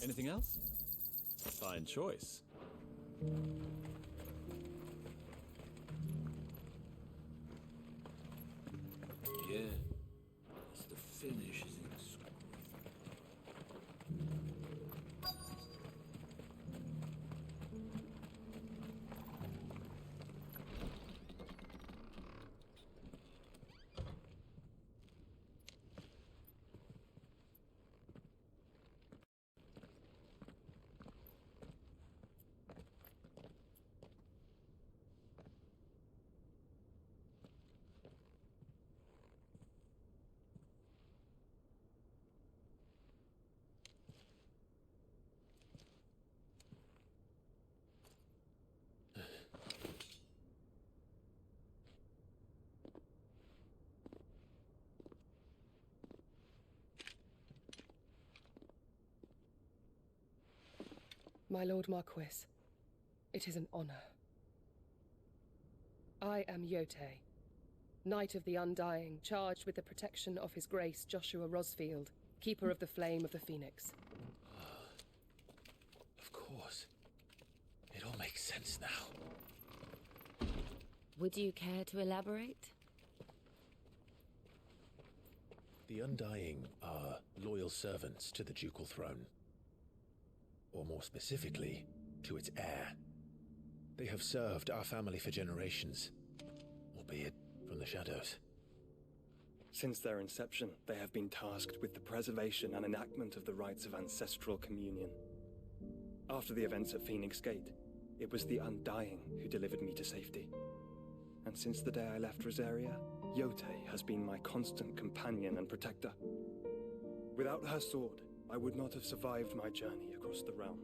Anything else? Fine choice. Yeah, it's the finish, isn't it? My Lord Marquis, it is an honor. I am Yotei, Knight of the Undying, charged with the protection of His Grace Joshua Rosfield, Keeper of the Flame of the Phoenix. Of course. It all makes sense now. Would you care to elaborate? The Undying are loyal servants to the ducal throne. Or more specifically, to its heir. They have served our family for generations, albeit from the shadows. Since their inception, they have been tasked with the preservation and enactment of the rites of ancestral communion. After the events at Phoenix Gate, it was the Undying who delivered me to safety. And since the day I left Rosaria, Yotei has been my constant companion and protector. Without her sword, I would not have survived my journey across the realm.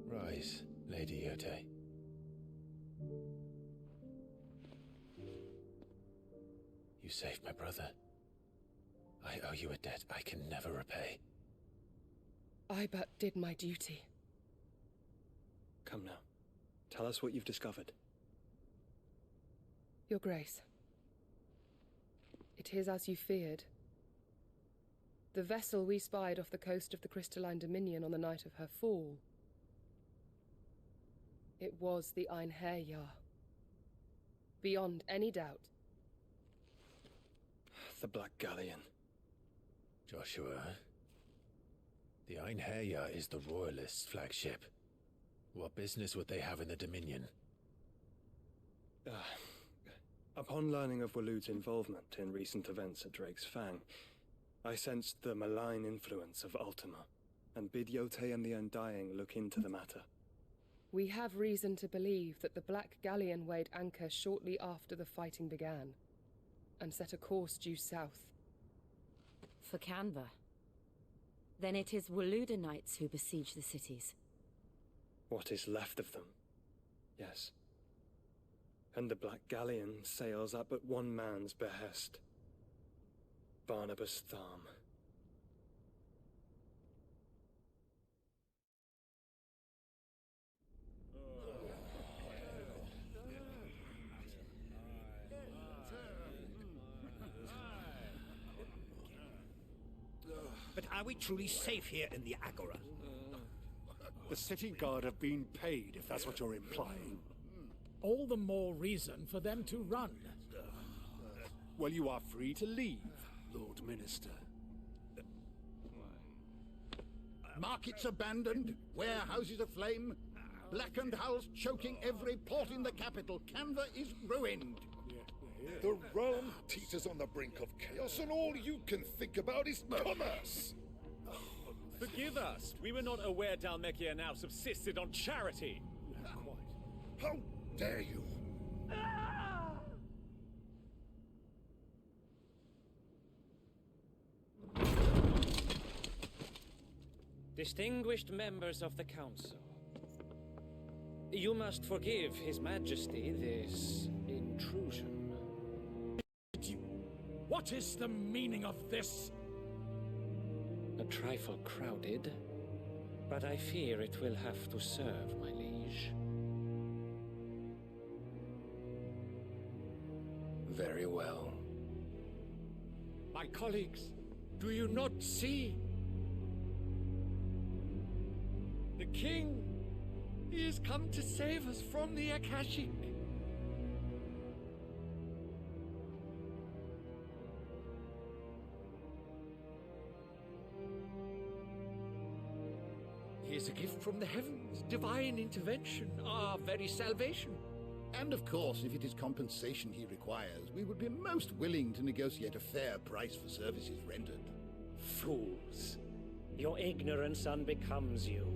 Rise, Lady Yotei. You saved my brother. I owe you a debt I can never repay. I but did my duty. Come now. Tell us what you've discovered. Your Grace. It is as you feared. The vessel we spied off the coast of the Crystalline Dominion on the night of her fall. It was the Einherjar. Beyond any doubt. The Black Galleon. Joshua, the Einherjar is the Royalists' flagship. What business would they have in the Dominion? Upon learning of Waloed's involvement in recent events at Drake's Fang, I sensed the malign influence of Ultima, and bid Yotei and the Undying look into the matter. We have reason to believe that the Black Galleon weighed anchor shortly after the fighting began, and set a course due south. For Canva. Then it is Waloed Knights who besiege the cities. What is left of them? Yes. And the Black Galleon sails at but one man's behest. Barnabas Tharm. But are we truly safe here in the Agora? The city guard have been paid, if that's what you're implying. All the more reason for them to run. Well, you are free to leave, Lord Minister. Markets abandoned, warehouses aflame, blackened hulls choking every port in the capital. Canva is ruined. The realm teeters on the brink of chaos, and all you can think about is commerce! Forgive us. We were not aware Dhalmekia now subsisted on charity. How dare you? Distinguished members of the Council, you must forgive His Majesty this intrusion. What is the meaning of this? A trifle crowded, but I fear it will have to serve, my liege. Very well. My colleagues, do you not see? The King, he has come to save us from the Akashic. He is a gift from the heavens, divine intervention, our very salvation. And of course, if it is compensation he requires, we would be most willing to negotiate a fair price for services rendered. Fools. Your ignorance unbecomes you.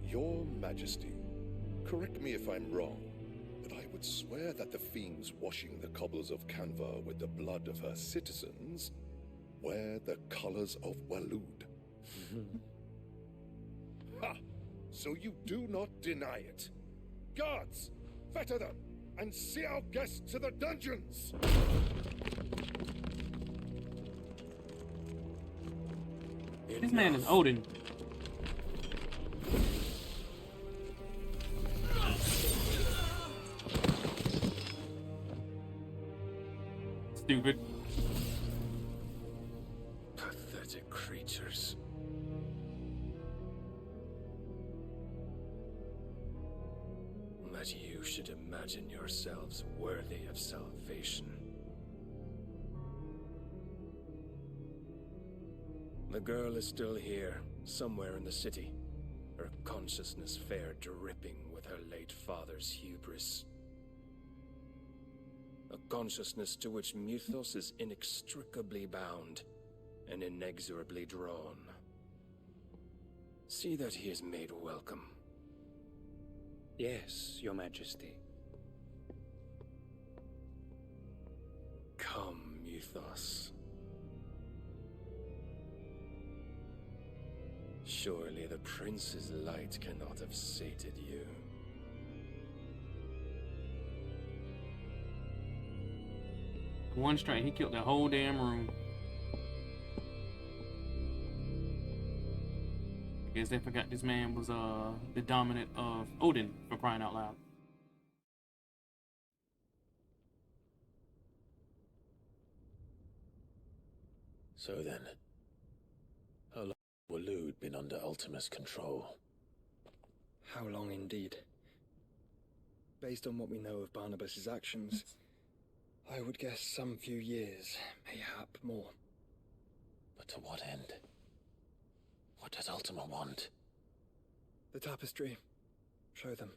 Your Majesty, correct me if I'm wrong, but I would swear that the fiends washing the cobbles of Canva with the blood of her citizens wear the colors of Waloed. Ha! So you do not deny it. Guards, fetter them, and see our guests to the dungeons! This man is Odin. Stupid. Pathetic creatures. That you should imagine yourselves worthy of salvation. The girl is still here, somewhere in the city, her consciousness fair dripping with her late father's hubris. A consciousness to which Mythos is inextricably bound and inexorably drawn. See that he is made welcome. Yes, Your Majesty. Come, Mythos. Surely the prince's light cannot have sated you. One strike, he killed the whole damn room. I guess they forgot this man was the dominant of Odin, for crying out loud. So then, how long has Waloed been under Ultima's control? How long indeed? Based on what we know of Barnabas's actions, I would guess some few years, mayhap more. But to what end? What does Ultima want? The tapestry. Show them.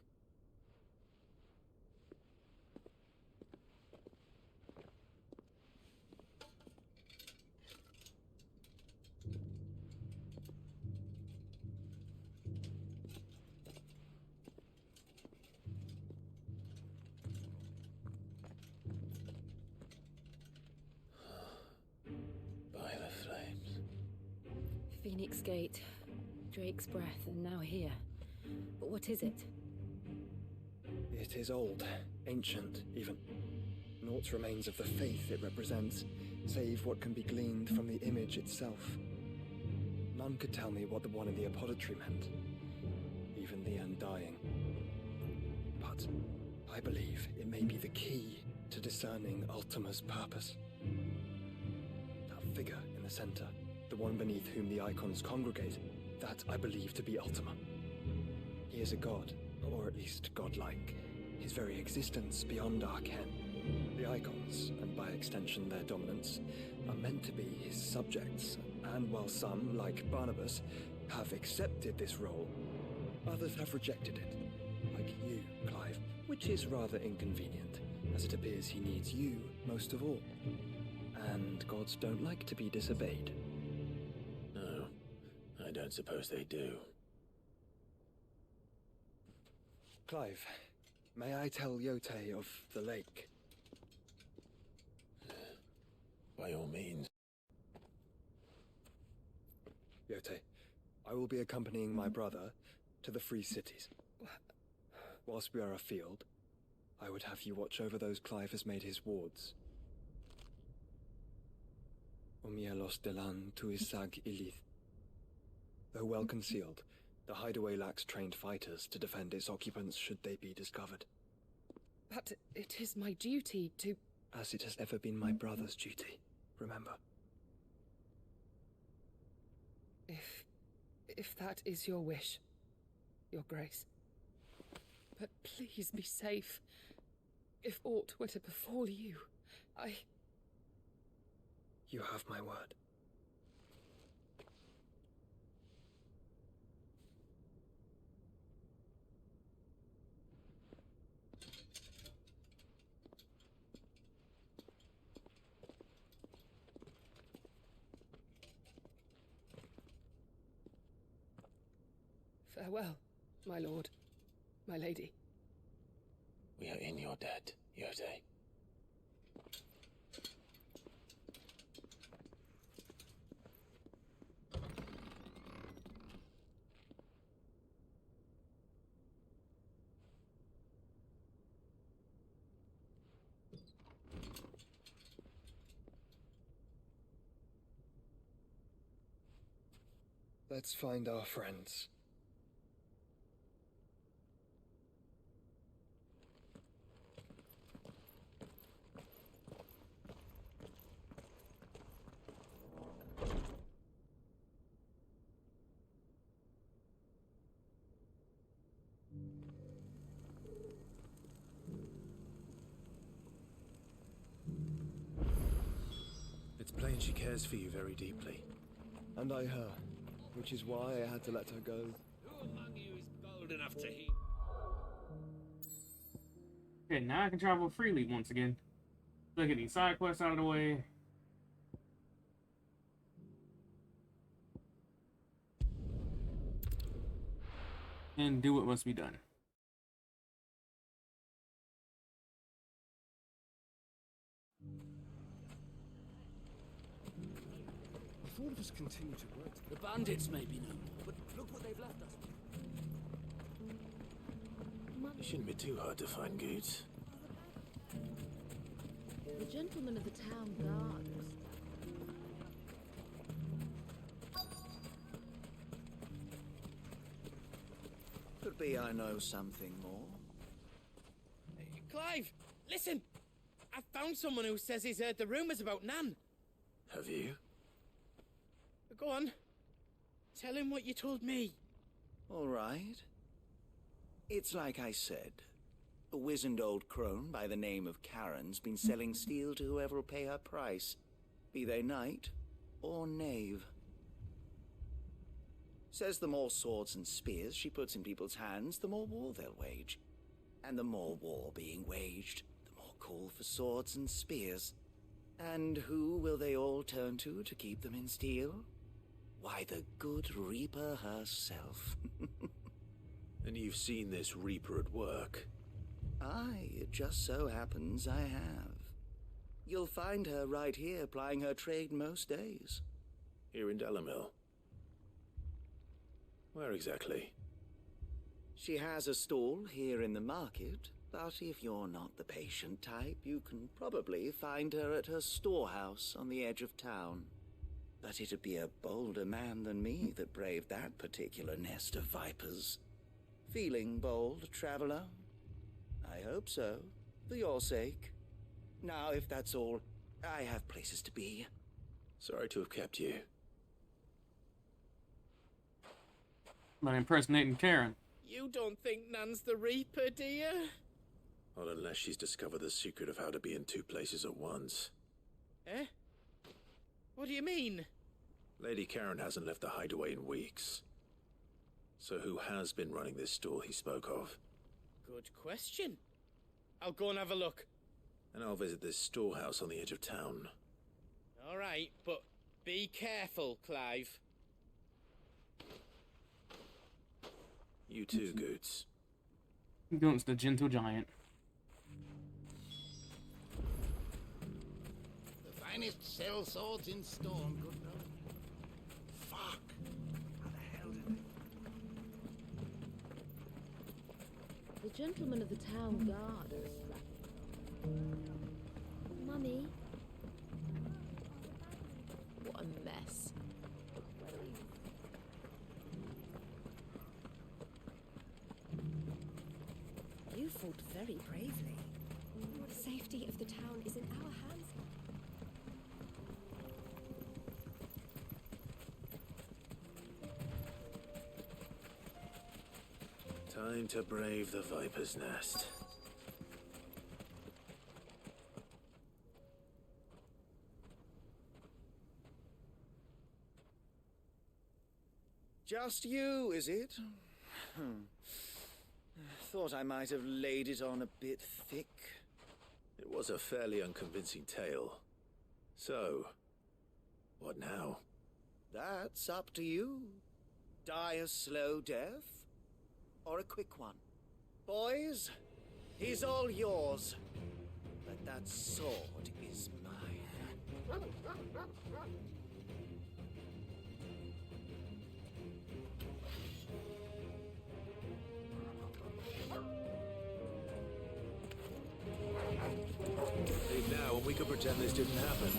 By the flames. Phoenix Gate, Drake's Breath, and now here. But what is it? It is old, ancient even. Naught remains of the faith it represents, save what can be gleaned from the image itself. None could tell me what the one in the apothecary meant, even the Undying. But I believe it may be the key to discerning Ultima's purpose. That figure in the center, the one beneath whom the icons congregate, that I believe to be Ultima. He is a god, or at least godlike. His very existence beyond our ken. The icons, and by extension their dominance, are meant to be his subjects, and while some, like Barnabas, have accepted this role, others have rejected it, like you, Clive, which is rather inconvenient, as it appears he needs you most of all. And gods don't like to be disobeyed. No, I don't suppose they do. Clive, may I tell Yote of the lake? By all means. Yote, I will be accompanying my brother to the Free Cities. Whilst we are afield, I would have you watch over those Clive has made his wards. Omielos delan tuisag ilith. Though well concealed, the hideaway lacks trained fighters to defend its occupants should they be discovered. But it is my duty to... As it has ever been my brother's duty, remember. If that is your wish, Your Grace. But please be safe. If aught were to befall you, You have my word. Farewell, my lord, my lady. We are in your debt, Yote. Let's find our friends. It's plain she cares for you very deeply. And I her, which is why I had to let her go. Who among you is bold enough to heed? Okay, now I can travel freely once again. Look at these side quests out of the way. And do what must be done. If all of us continue to work, The bandits may be no more, but look what they've left us. It shouldn't be too hard to find Goots. The gentleman of the town guard. Could be I know something more. Clive, listen! I found someone who says he's heard the rumours about Nan. Have you? Go on. Tell him what you told me. All right. It's like I said. A wizened old crone by the name of Karen's been selling steel to whoever will pay her price, be they knight or knave. Says the more swords and spears she puts in people's hands, the more war they'll wage. And the more war being waged, the more call for swords and spears. And who will they all turn to keep them in steel? Why, the good Reaper herself. And you've seen this Reaper at work? Aye, it just so happens I have. You'll find her right here plying her trade most days. Here in Dalimil? Where exactly? She has a stall here in the market, but if you're not the patient type, you can probably find her at her storehouse on the edge of town. But it'd be a bolder man than me that braved that particular nest of vipers. Feeling bold, traveler? I hope so, for your sake. Now, if that's all, I have places to be. Sorry to have kept you. By impersonating Karen. You don't think Nan's the Reaper, do you? Not unless she's discovered the secret of how to be in two places at once. Eh? What do you mean? Lady Karen hasn't left the hideaway in weeks. So who has been running this stall he spoke of? Good question. I'll go and have a look. And I'll visit this storehouse on the edge of town. All right, but be careful, Clive. You too, Goots. Goots the gentle giant. The finest sell swords in Storm, good lord. Fuck! How the hell did they... The gentleman of the town guard. Mummy. What a mess. You fought very bravely. The safety of the town is in our hands. Time to brave the Viper's Nest. Just you, is it? Thought I might have laid it on a bit thick. It was a fairly unconvincing tale. So, what now? That's up to you. Die a slow death, or a quick one. Boys, he's all yours. But that sword is mine. Leave now, and we could pretend this didn't happen.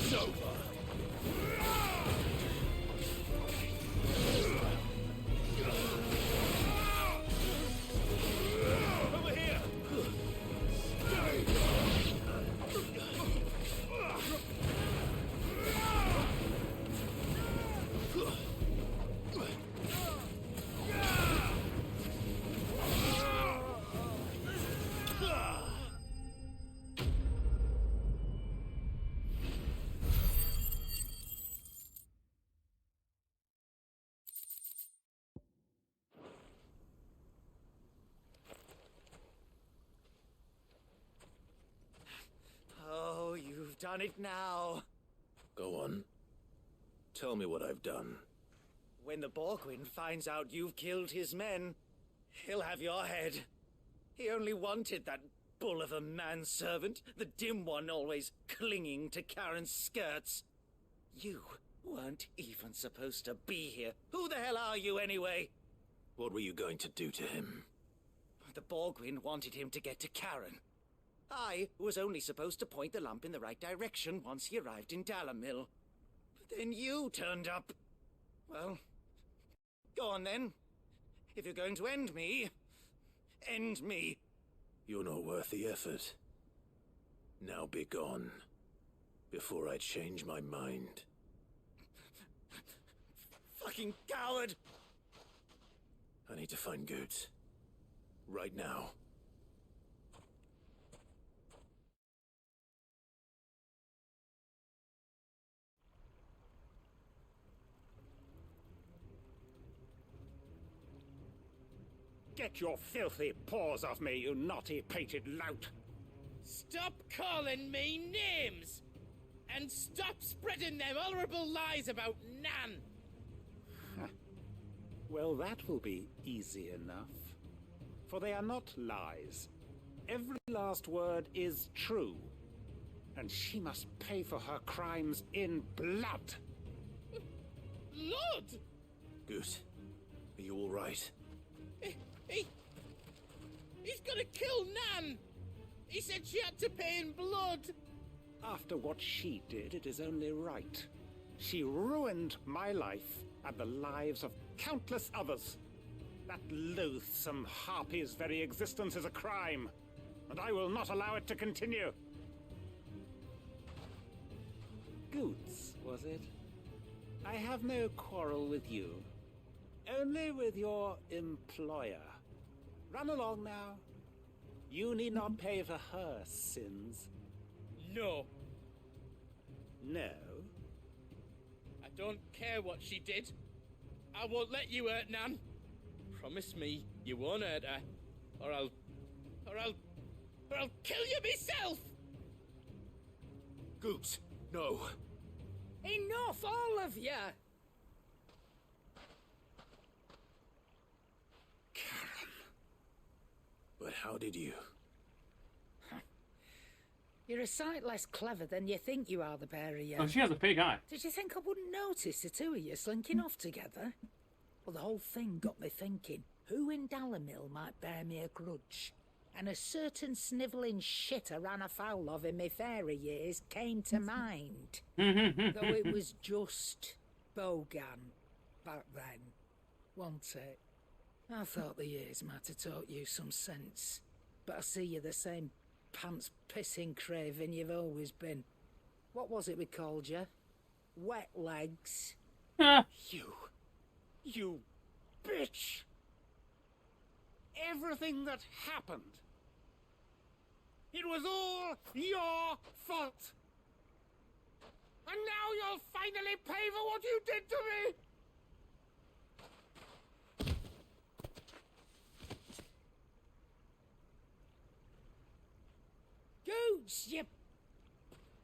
It's over. Over here. Oh, you've done it now. Go on. Tell me what I've done. When the Borgwyn finds out you've killed his men, he'll have your head. He only wanted that bull of a manservant, the dim one always clinging to Karen's skirts. You weren't even supposed to be here. Who the hell are you anyway? What were you going to do to him? The Borgwyn wanted him to get to Karen. I was only supposed to point the lamp in the right direction once he arrived in Dalamil. But then you turned up. Well, go on then. If you're going to end me, end me. You're not worth the effort. Now be gone, before I change my mind. Fucking coward! I need to find Goots. Right now. Get your filthy paws off me, you naughty-pated lout! Stop calling me names! And stop spreading them horrible lies about Nan! Well, that will be easy enough. For they are not lies. Every last word is true. And she must pay for her crimes in blood. Lord! Goot, are you all right? He's gonna kill Nan! He said she had to pay in blood! After what she did, it is only right. She ruined my life and the lives of countless others. That loathsome harpy's very existence is a crime, and I will not allow it to continue. Goots, was it? I have no quarrel with you. Only with your employer. Run along now. You need not pay for her sins. No. No? I don't care what she did. I won't let you hurt Nan. Promise me you won't hurt her, or I'll kill you myself! Goots, no. Enough, all of you! But how did you? You're a sight less clever than you think you are, the pair of you. Oh, she has a fake eye. Did you think I wouldn't notice the two of you slinking off together? Well, the whole thing got me thinking, who in Dalamil might bear me a grudge? And a certain snivelling shit I ran afoul of in my fairy years came to mind. Though it was just Bogan back then, wasn't it? I thought the years might have taught you some sense, but I see you're the same pants-pissing craven you've always been. What was it we called you? Wet legs? You bitch! Everything that happened, it was all your fault! And now you'll finally pay for what you did to me! Goots, you...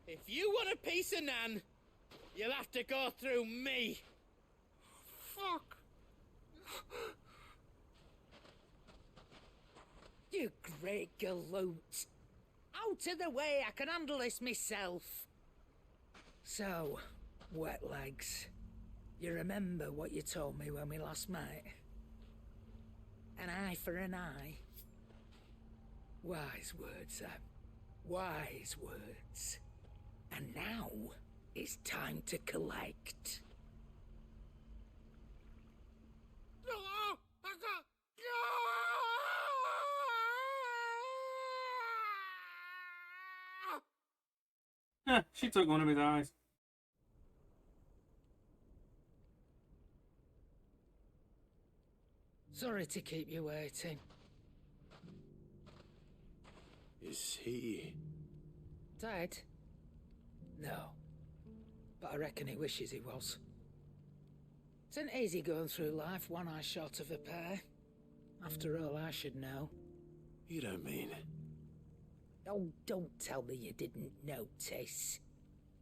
If you want a piece of Nan, you'll have to go through me. Fuck! You great galoot. Out of the way, I can handle this myself. So, wet legs, you remember what you told me when we last met? An eye for an eye. Wise words, wise words. And now, It's time to collect. She took one of his eyes. Sorry to keep you waiting. Is he... Dead? No. But I reckon he wishes he was. It isn't easy going through life one eye short of a pair. After all, I should know. You don't mean... Oh, don't tell me you didn't notice.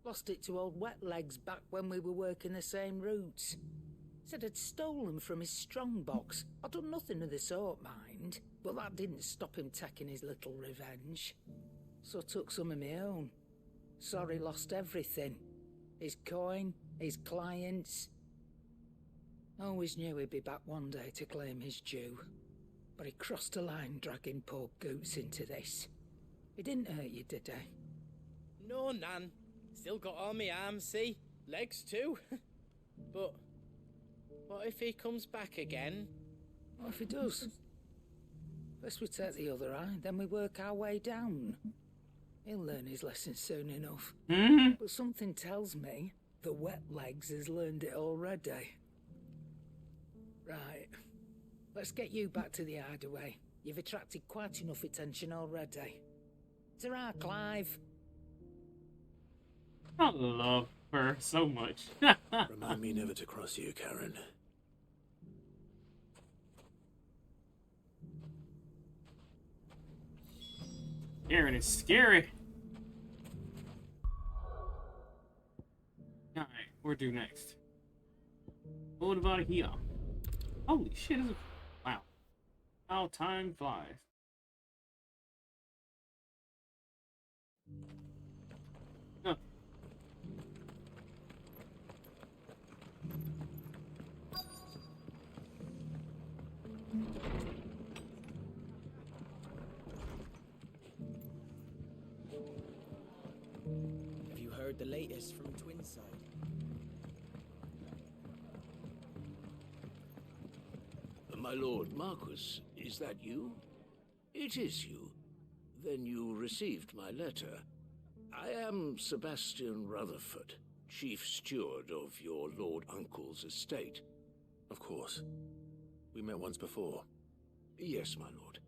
Lost it to old Wet Legs back when we were working the same routes. Said I'd stolen from his strongbox. I'd done nothing of the sort, mind. But that didn't stop him taking his little revenge. So took some of my own. Sorry, lost everything. His coin, his clients. Always knew he'd be back one day to claim his due. But he crossed a line dragging poor Goots into this. He didn't hurt you, did he? No, Nan. Still got all my arms, see? Legs too. But what if he comes back again? What if he does? First we take the other eye, then we work our way down. He'll learn his lesson soon enough. But something tells me the Wet Legs has learned it already. Right. Let's get you back to the hideaway. You've attracted quite enough attention already. Ta-ra, Clive. I love her so much. Remind me never to cross you, Karen. Karen is scary. Alright, where to next? What about here? Holy shit, is it? Wow. How time flies. Huh. Have you heard the latest from Twinside? My lord Marquis, is that you? It is you. Then you received my letter. I am Sebastian Rutherford, chief steward of your lord uncle's estate. Of course. We met once before. Yes, my lord.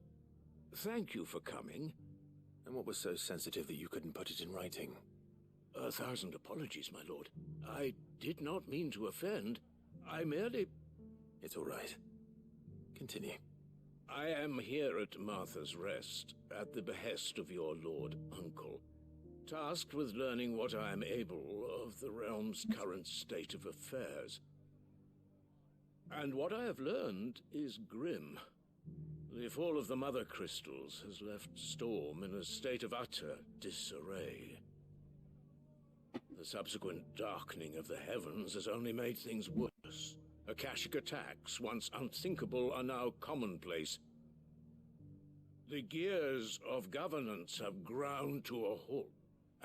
Thank you for coming. And what was so sensitive that you couldn't put it in writing? 1,000 apologies, my lord. I did not mean to offend. I merely... It's all right. Continue. I am here at Martha's Rest, at the behest of your lord uncle, tasked with learning what I am able of the realm's current state of affairs. And what I have learned is grim. The fall of the Mother Crystals has left Storm in a state of utter disarray. The subsequent darkening of the heavens has only made things worse. Akashic attacks, once unthinkable, are now commonplace. The gears of governance have ground to a halt,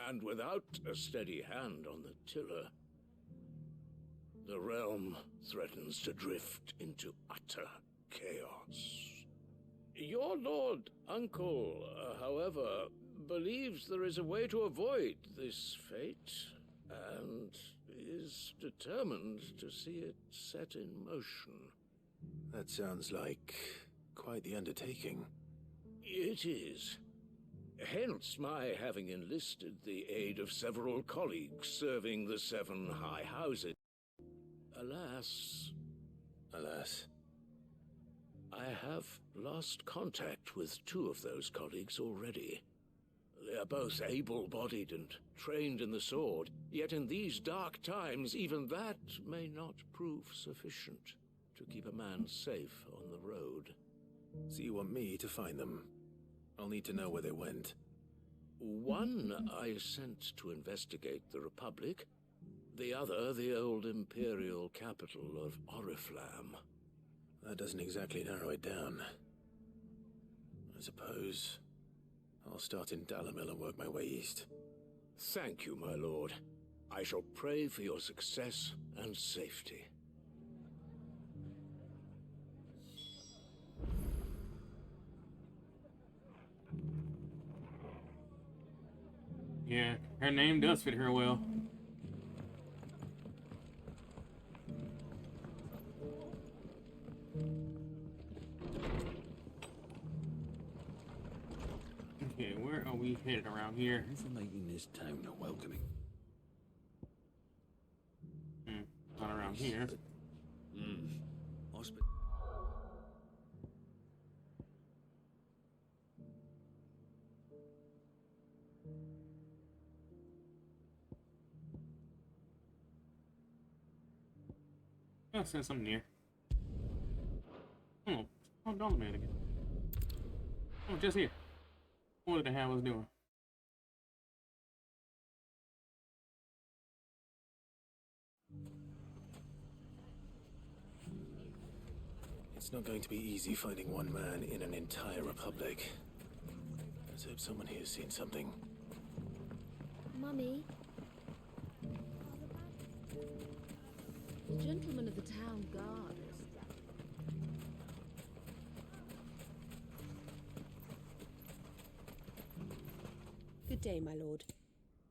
and without a steady hand on the tiller, the realm threatens to drift into utter chaos. Your lord uncle, however, believes there is a way to avoid this fate, and is determined to see it set in motion. That sounds like quite the undertaking. It is. Hence my having enlisted the aid of several colleagues serving the 7 high houses. Alas... Alas. I have lost contact with 2 of those colleagues already. They are both able-bodied and trained in the sword, yet in these dark times even that may not prove sufficient to keep a man safe on the road. So you want me to find them? I'll need to know where they went. One I sent to investigate the Republic, the other the old Imperial capital of Oriflamme. That doesn't exactly narrow it down. I suppose I'll start in Dalimil and work my way east. Thank you, my lord. I shall pray for your success and safety. Yeah, her name does fit her well. Okay, where are we headed around here? Nothing making this town a welcoming. Not around here. I'll send something near. Oh, don't man again. Oh, just here. What the hell was doing? It's not going to be easy finding one man in an entire republic. Let's hope someone here's seen something. Mummy? The gentleman of the town guard. Good day, my lord.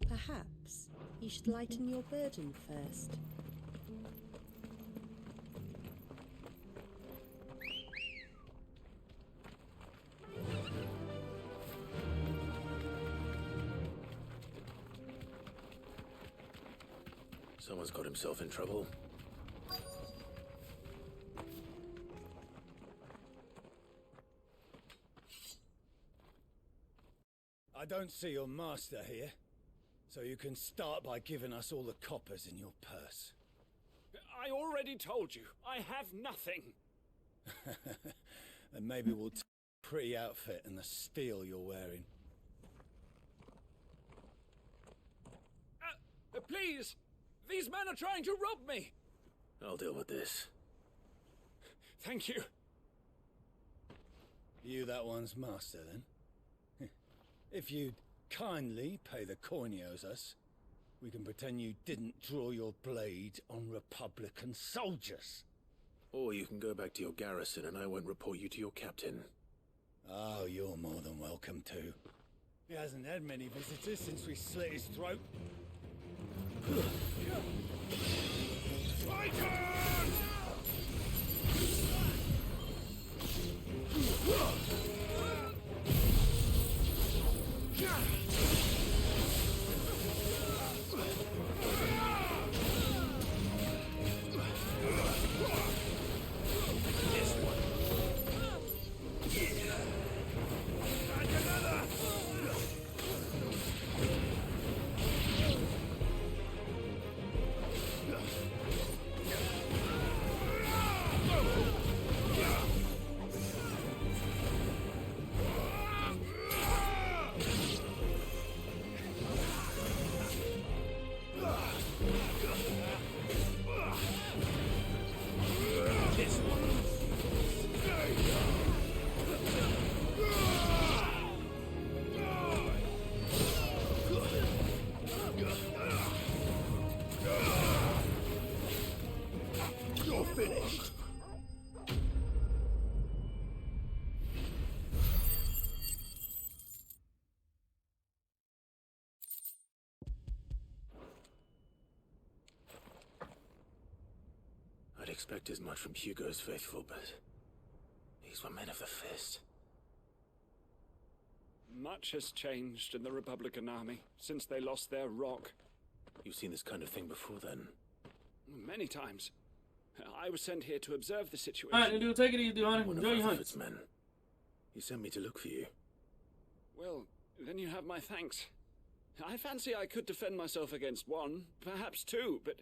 Perhaps you should lighten your burden first. Someone's got himself in trouble. I don't see your master here, so you can start by giving us all the coppers in your purse. I already told you, I have nothing. Then maybe we'll take the pretty outfit and the steel you're wearing. Please! These men are trying to rob me! I'll deal with this. Thank you. You that one's master, then? If you'd kindly pay the coin he owes us, we can pretend you didn't draw your blade on Republican soldiers. Or you can go back to your garrison and I won't report you to your captain. Oh, you're more than welcome to. He hasn't had many visitors since we slit his throat. I'd expect as much from Hugo's faithful, but these were men of the fist. Much has changed in the Republican army since they lost their rock. You've seen this kind of thing before, then? Many times. I was sent here to observe the situation. Alright, dude, take it easy, Honor. One Enjoy of your hunt. Rutherford's men. He sent me to look for you. Well, then you have my thanks. I fancy I could defend myself against one, perhaps two, but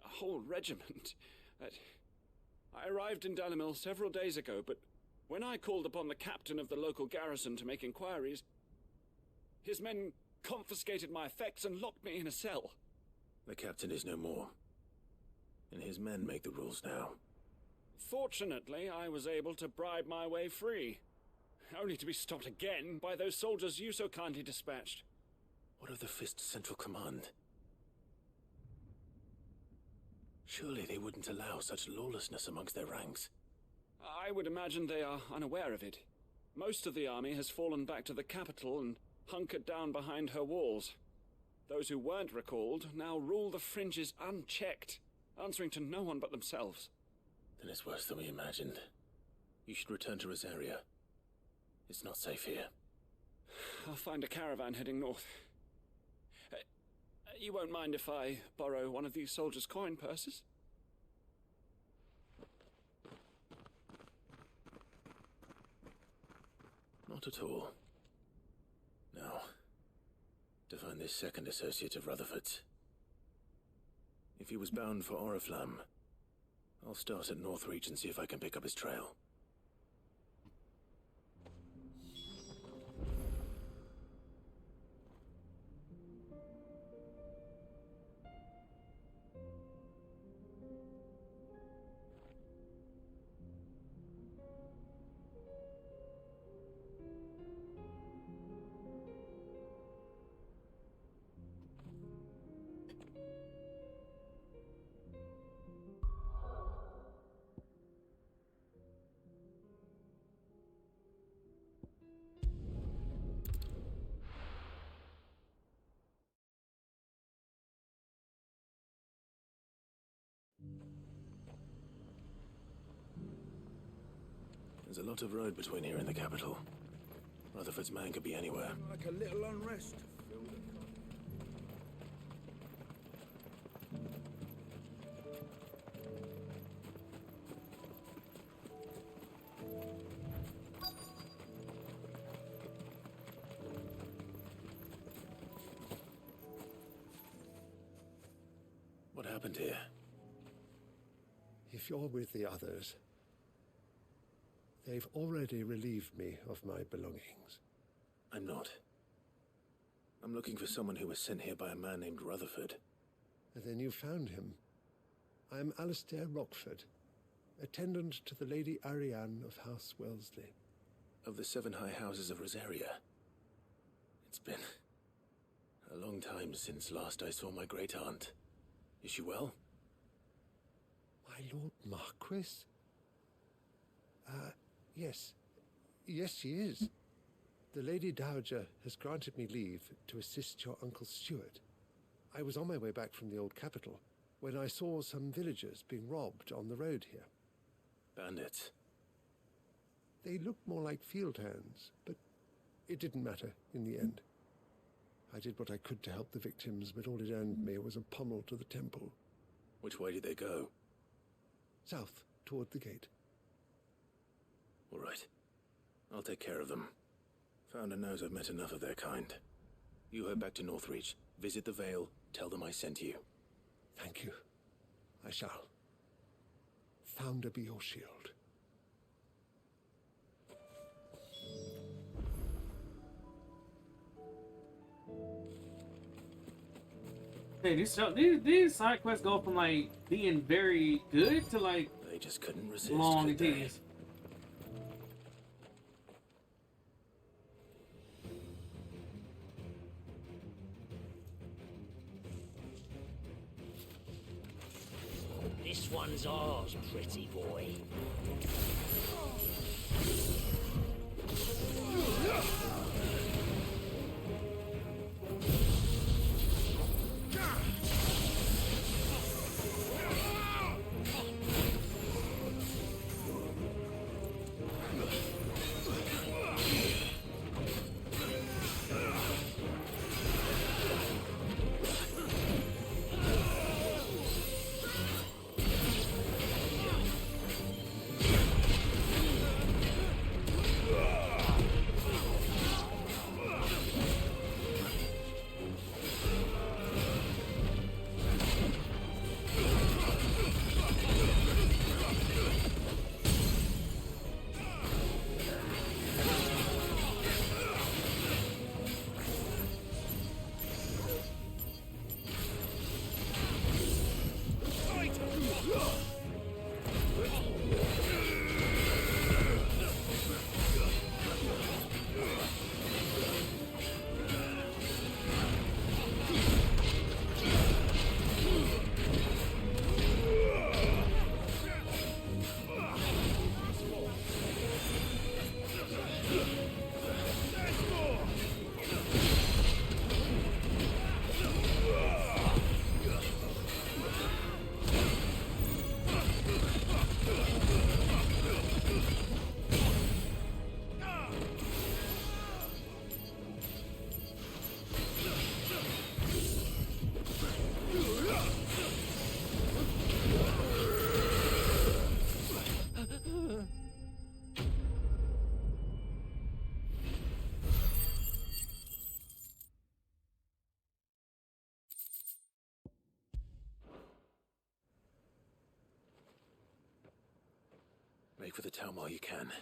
a whole regiment. I arrived in Dalimil several days ago, but when I called upon the captain of the local garrison to make inquiries, his men confiscated my effects and locked me in a cell. The captain is no more, and his men make the rules now. Fortunately, I was able to bribe my way free, only to be stopped again by those soldiers you so kindly dispatched. What of the Fist's central command? Surely they wouldn't allow such lawlessness amongst their ranks. I would imagine they are unaware of it. Most of the army has fallen back to the capital and hunkered down behind her walls. Those who weren't recalled now rule the fringes unchecked, answering to no one but themselves. Then it's worse than we imagined. You should return to Rosaria. It's not safe here. I'll find a caravan heading north. You won't mind if I borrow one of these soldiers' coin purses? Not at all. Now, to find this second associate of Rutherford's. If he was bound for Oriflamme, I'll start at Northreach and see if I can pick up his trail. There's a lot of road between here and the capital. Rutherford's man could be anywhere. Like a little unrest. What happened here? If you're with the others, they've already relieved me of my belongings. I'm not. I'm looking for someone who was sent here by a man named Rutherford. And then you found him. I'm Alistair Rockford, attendant to the Lady Ariane of House Wellesley. Of the 7 high houses of Rosaria. It's been a long time since last I saw my great-aunt. Is she well? My Lord Marquis? Yes. Yes, she is. The Lady Dowager has granted me leave to assist your Uncle Stuart. I was on my way back from the old capital when I saw some villagers being robbed on the road here. Bandits? They looked more like field hands, but it didn't matter in the end. I did what I could to help the victims, but all it earned me was a pommel to the temple. Which way did they go? South, toward the gate. All right. I'll take care of them. Founder knows I've met enough of their kind. You head back to Northreach, visit the Vale, tell them I sent you. Thank you. I shall. Founder be your shield. Hey, these side quests go from like being very good to like they just couldn't resist. Long and tedious. This one's ours, pretty boy. Break for the town while you can.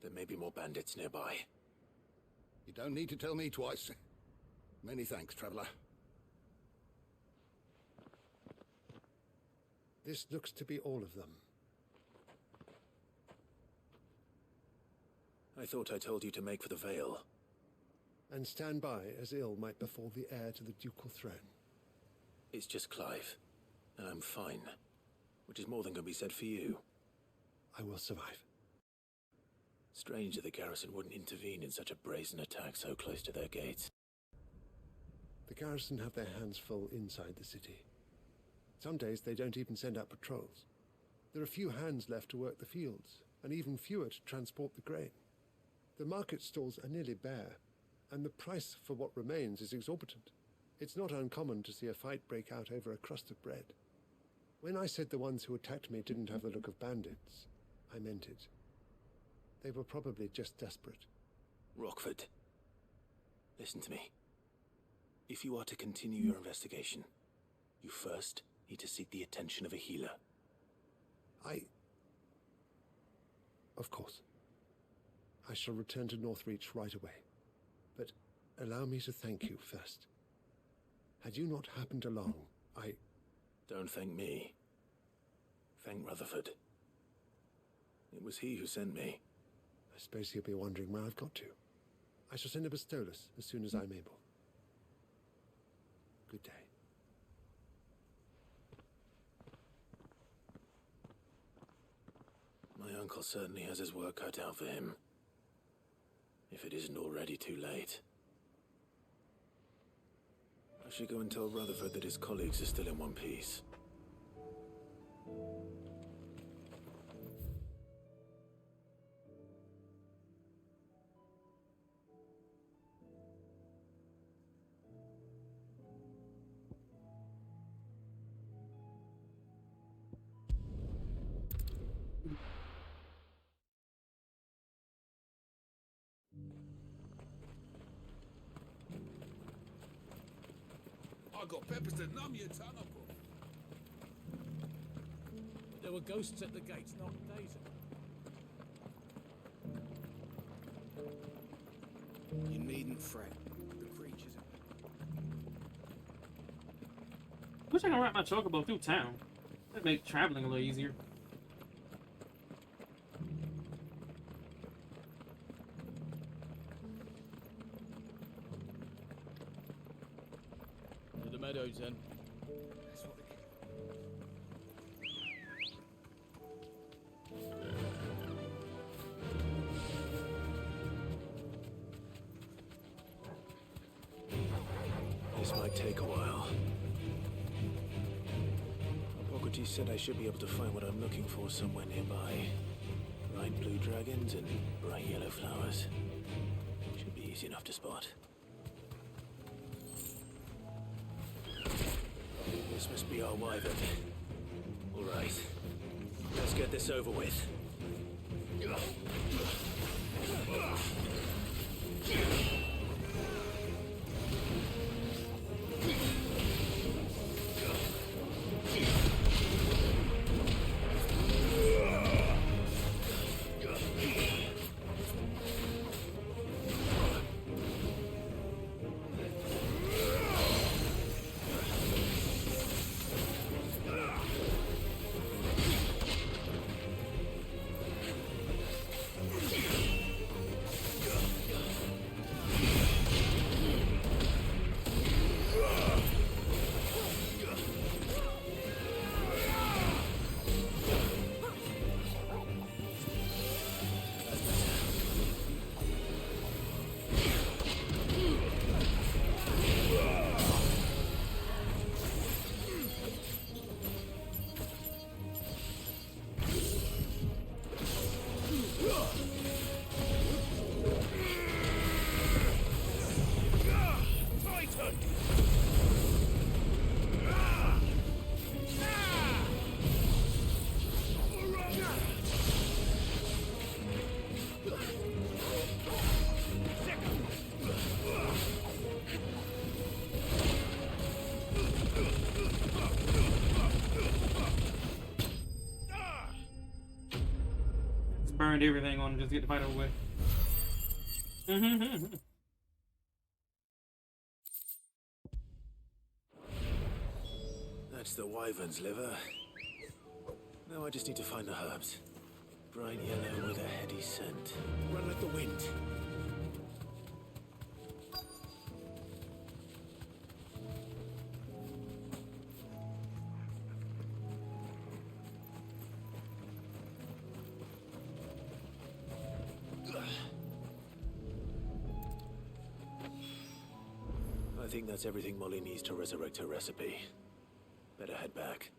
There may be more bandits nearby. You don't need to tell me twice. Many thanks, traveler. This looks to be all of them. I thought I told you to make for the Vale. And stand by as ill might befall the heir to the ducal throne. It's just Clive, and I'm fine. Which is more than can be said for you. I will survive. Strange that the garrison wouldn't intervene in such a brazen attack so close to their gates. The garrison have their hands full inside the city. Some days they don't even send out patrols. There are few hands left to work the fields, and even fewer to transport the grain. The market stalls are nearly bare, and the price for what remains is exorbitant. It's not uncommon to see a fight break out over a crust of bread. When I said the ones who attacked me didn't have the look of bandits, I meant it. They were probably just desperate. Rockford, listen to me. If you are to continue your investigation, you first need to seek the attention of a healer. Of course. I shall return to Northreach right away. But allow me to thank you first. Had you not happened along, Don't thank me. Thank Rutherford. It was he who sent me. I suppose he'll be wondering where I've got to. I shall send a Bastolus as soon as I'm able. Good day. My uncle certainly has his work cut out for him. If it isn't already too late. I should go and tell Rutherford that his colleagues are still in one piece. I got peppers to numb your tongue up. There were ghosts at the gates not days ago. You needn't fret. The creatures Wish I could ride my chocobo through town. That'd make traveling a little easier. To the meadows then. That's what they This might take a while. Boggarty said I should be able to find what I'm looking for somewhere nearby. Bright blue dragons and bright yellow flowers. Should be easy enough to spot. This must be our wyvern. All right. Let's get this over with. burned everything on him just to get the fight over with. That's the wyvern's liver. Now I just need to find the herbs. Bright yellow with a heady scent. Run like the wind. I think that's everything Molly needs to resurrect her recipe. Better head back.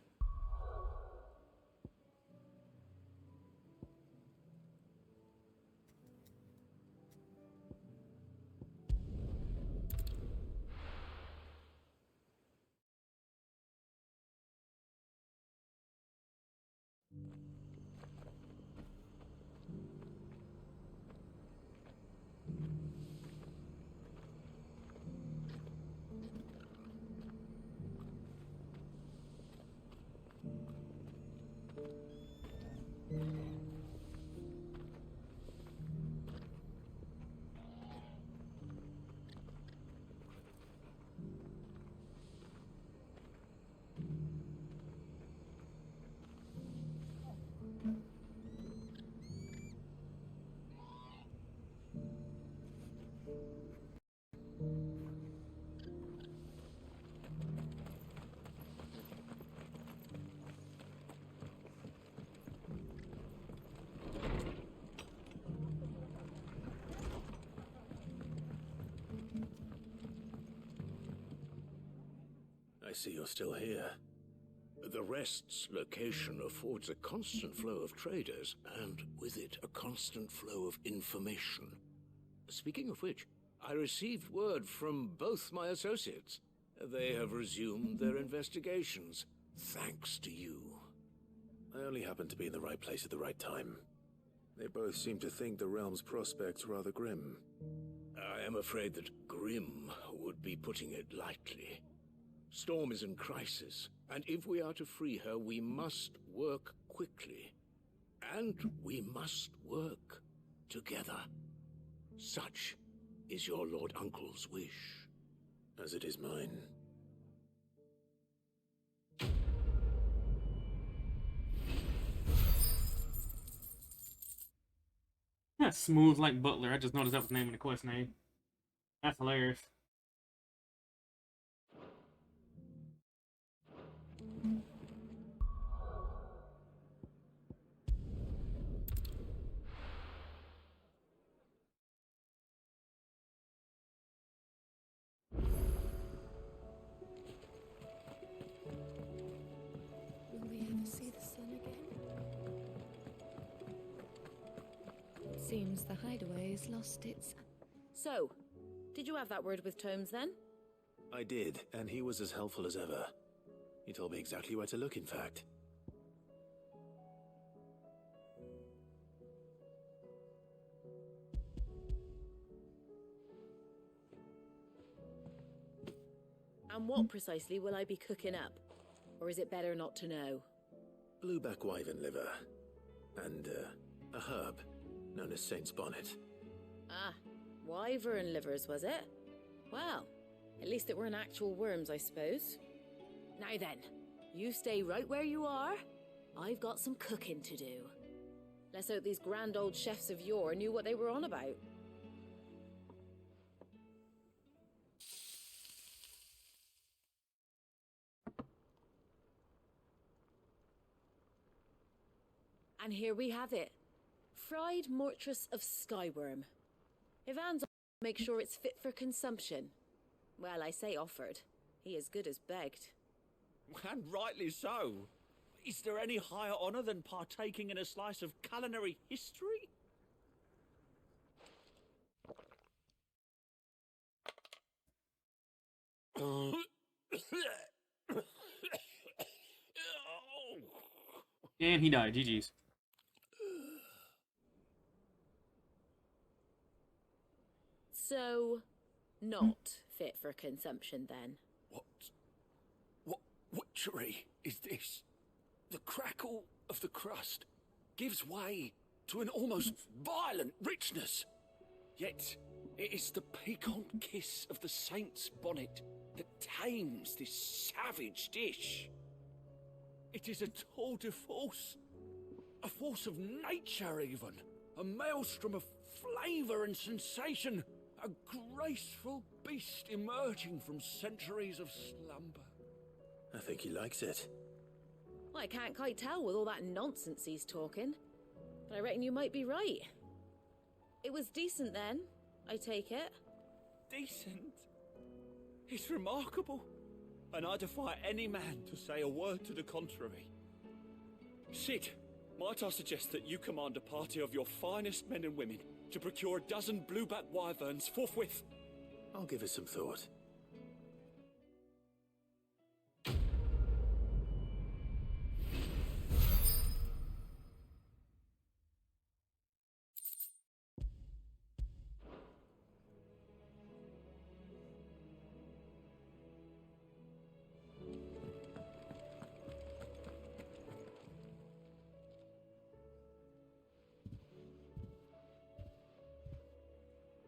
I see you're still here. The Rest's location affords a constant flow of traders, and with it, a constant flow of information. Speaking of which, I received word from both my associates. They have resumed their investigations, thanks to you. I only happened to be in the right place at the right time. They both seem to think the realm's prospects rather grim. I am afraid that grim would be putting it lightly. Storm is in crisis, and if we are to free her, we must work quickly. And we must work together. Such is your Lord Uncle's wish. As it is mine. That's smooth like Butler. I just noticed that was the name of the quest name. That's hilarious. Will we ever see the sun again? It seems the hideaway's lost its... So, did you have that word with Tomes then? I did, and he was as helpful as ever. He told me exactly where to look, in fact. And what precisely will I be cooking up? Or is it better not to know? Blueback wyvern liver. And, a herb known as Saint's Bonnet. Ah, wyvern livers, was it? Well, at least it weren't actual worms, I suppose. Now then, you stay right where you are. I've got some cooking to do. Let's hope these grand old chefs of yore knew what they were on about. And here we have it. Fried mortress of skyworm. If Anne's make sure it's fit for consumption. Well, I say offered. He as good as begged. And rightly so. Is there any higher honor than partaking in a slice of culinary history? And he died. GG's. So, not fit for consumption then? What witchery is this? The crackle of the crust gives way to an almost violent richness. Yet, it is the piquant kiss of the saint's bonnet that tames this savage dish. It is a tour de force, a force of nature even, a maelstrom of flavour and sensation, a graceful beast emerging from centuries of slumber. I think he likes it. Well, I can't quite tell with all that nonsense he's talking, but I reckon you might be right. It was decent then, I take it. Decent? It's remarkable, and I defy any man to say a word to the contrary. Sid, might I suggest that you command a party of your finest men and women to procure a dozen blueback wyverns forthwith? I'll give it some thought.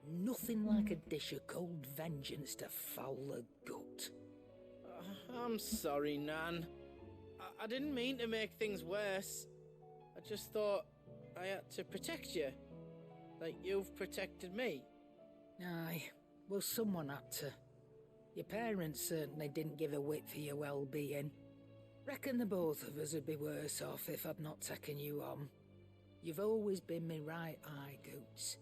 Nothing like a dish of cold vengeance to foul the gut. I'm sorry, Nan. I didn't mean to make things worse. I just thought I had to protect you. Like you've protected me. Aye, well, someone had to. Your parents certainly didn't give a whit for your well-being. Reckon the both of us would be worse off if I'd not taken you on. You've always been me right eye, Goots.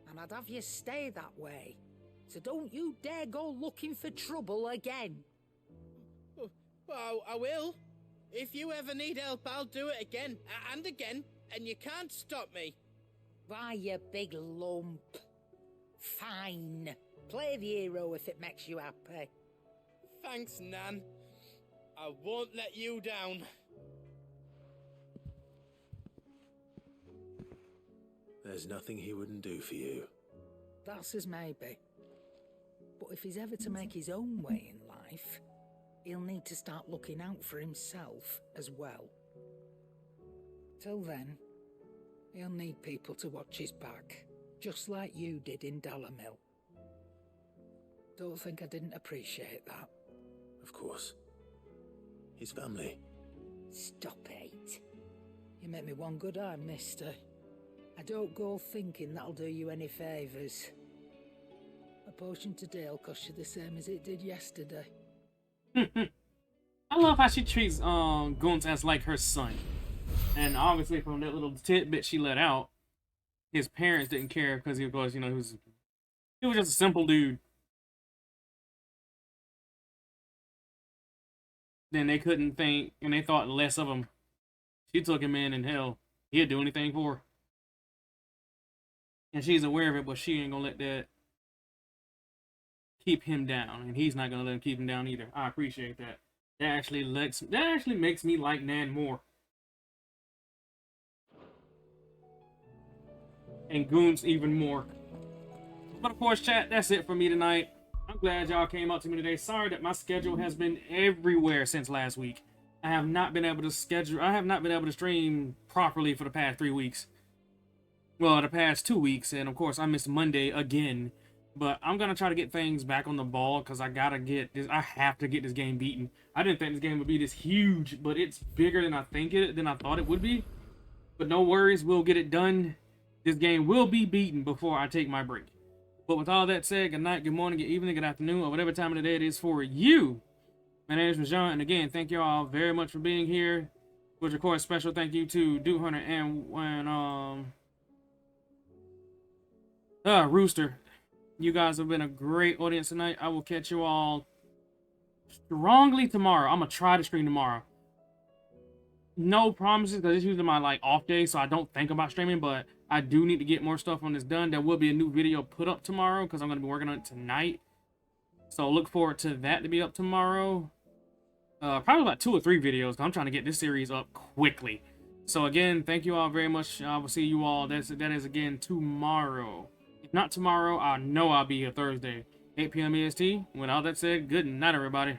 And I'd have you stay that way. So don't you dare go looking for trouble again. Well, I will. If you ever need help, I'll do it again and again, and you can't stop me. Why, you big lump. Fine. Play the hero if it makes you happy. Thanks, Nan. I won't let you down. There's nothing he wouldn't do for you. That's as maybe. But if he's ever to make his own way in life, he'll need to start looking out for himself as well. Till then, he'll need people to watch his back, just like you did in Dalamil. Don't think I didn't appreciate that. Of course. His family. Stop it. You make me one good eye, mister. I don't go thinking that'll do you any favours. A potion today will cost you the same as it did yesterday. I love how she treats Guntz as like her son. And obviously from that little tidbit she let out, his parents didn't care because he was, you know, he was just a simple dude. Then they couldn't think, and they thought less of him. She took him in, and hell, he'd do anything for her. And she's aware of it, but she ain't gonna let that keep him down, and he's not gonna let him keep him down either. I appreciate that. That actually makes me like Nan more. And Goons even more. But of course, chat, that's it for me tonight. I'm glad y'all came out to me today. Sorry that my schedule has been everywhere since last week. I have not been able to stream properly for the past 3 weeks. Well, the past 2 weeks, and of course I missed Monday again. But I'm gonna try to get things back on the ball because I have to get this game beaten. I didn't think this game would be this huge, but it's bigger than I thought it would be. But no worries, we'll get it done. This game will be beaten before I take my break. But with all that said, good night, good morning, good evening, good afternoon, or whatever time of the day it is for you. My name is Rajan, and again, thank you all very much for being here. Which, of course, special thank you to Dude Hunter and Rooster. You guys have been a great audience tonight. I will catch you all strongly tomorrow. I'm gonna try to stream tomorrow. No promises, because it's usually my off day, so I don't think about streaming, but I do need to get more stuff on this done. There will be a new video put up tomorrow because I'm going to be working on it tonight. So look forward to that to be up tomorrow. Probably about 2 or 3 videos. I'm trying to get this series up quickly. So again, thank you all very much. I will see you all. That is again tomorrow. If not tomorrow, I know I'll be here Thursday, 8 p.m. EST. With all that said, good night, everybody.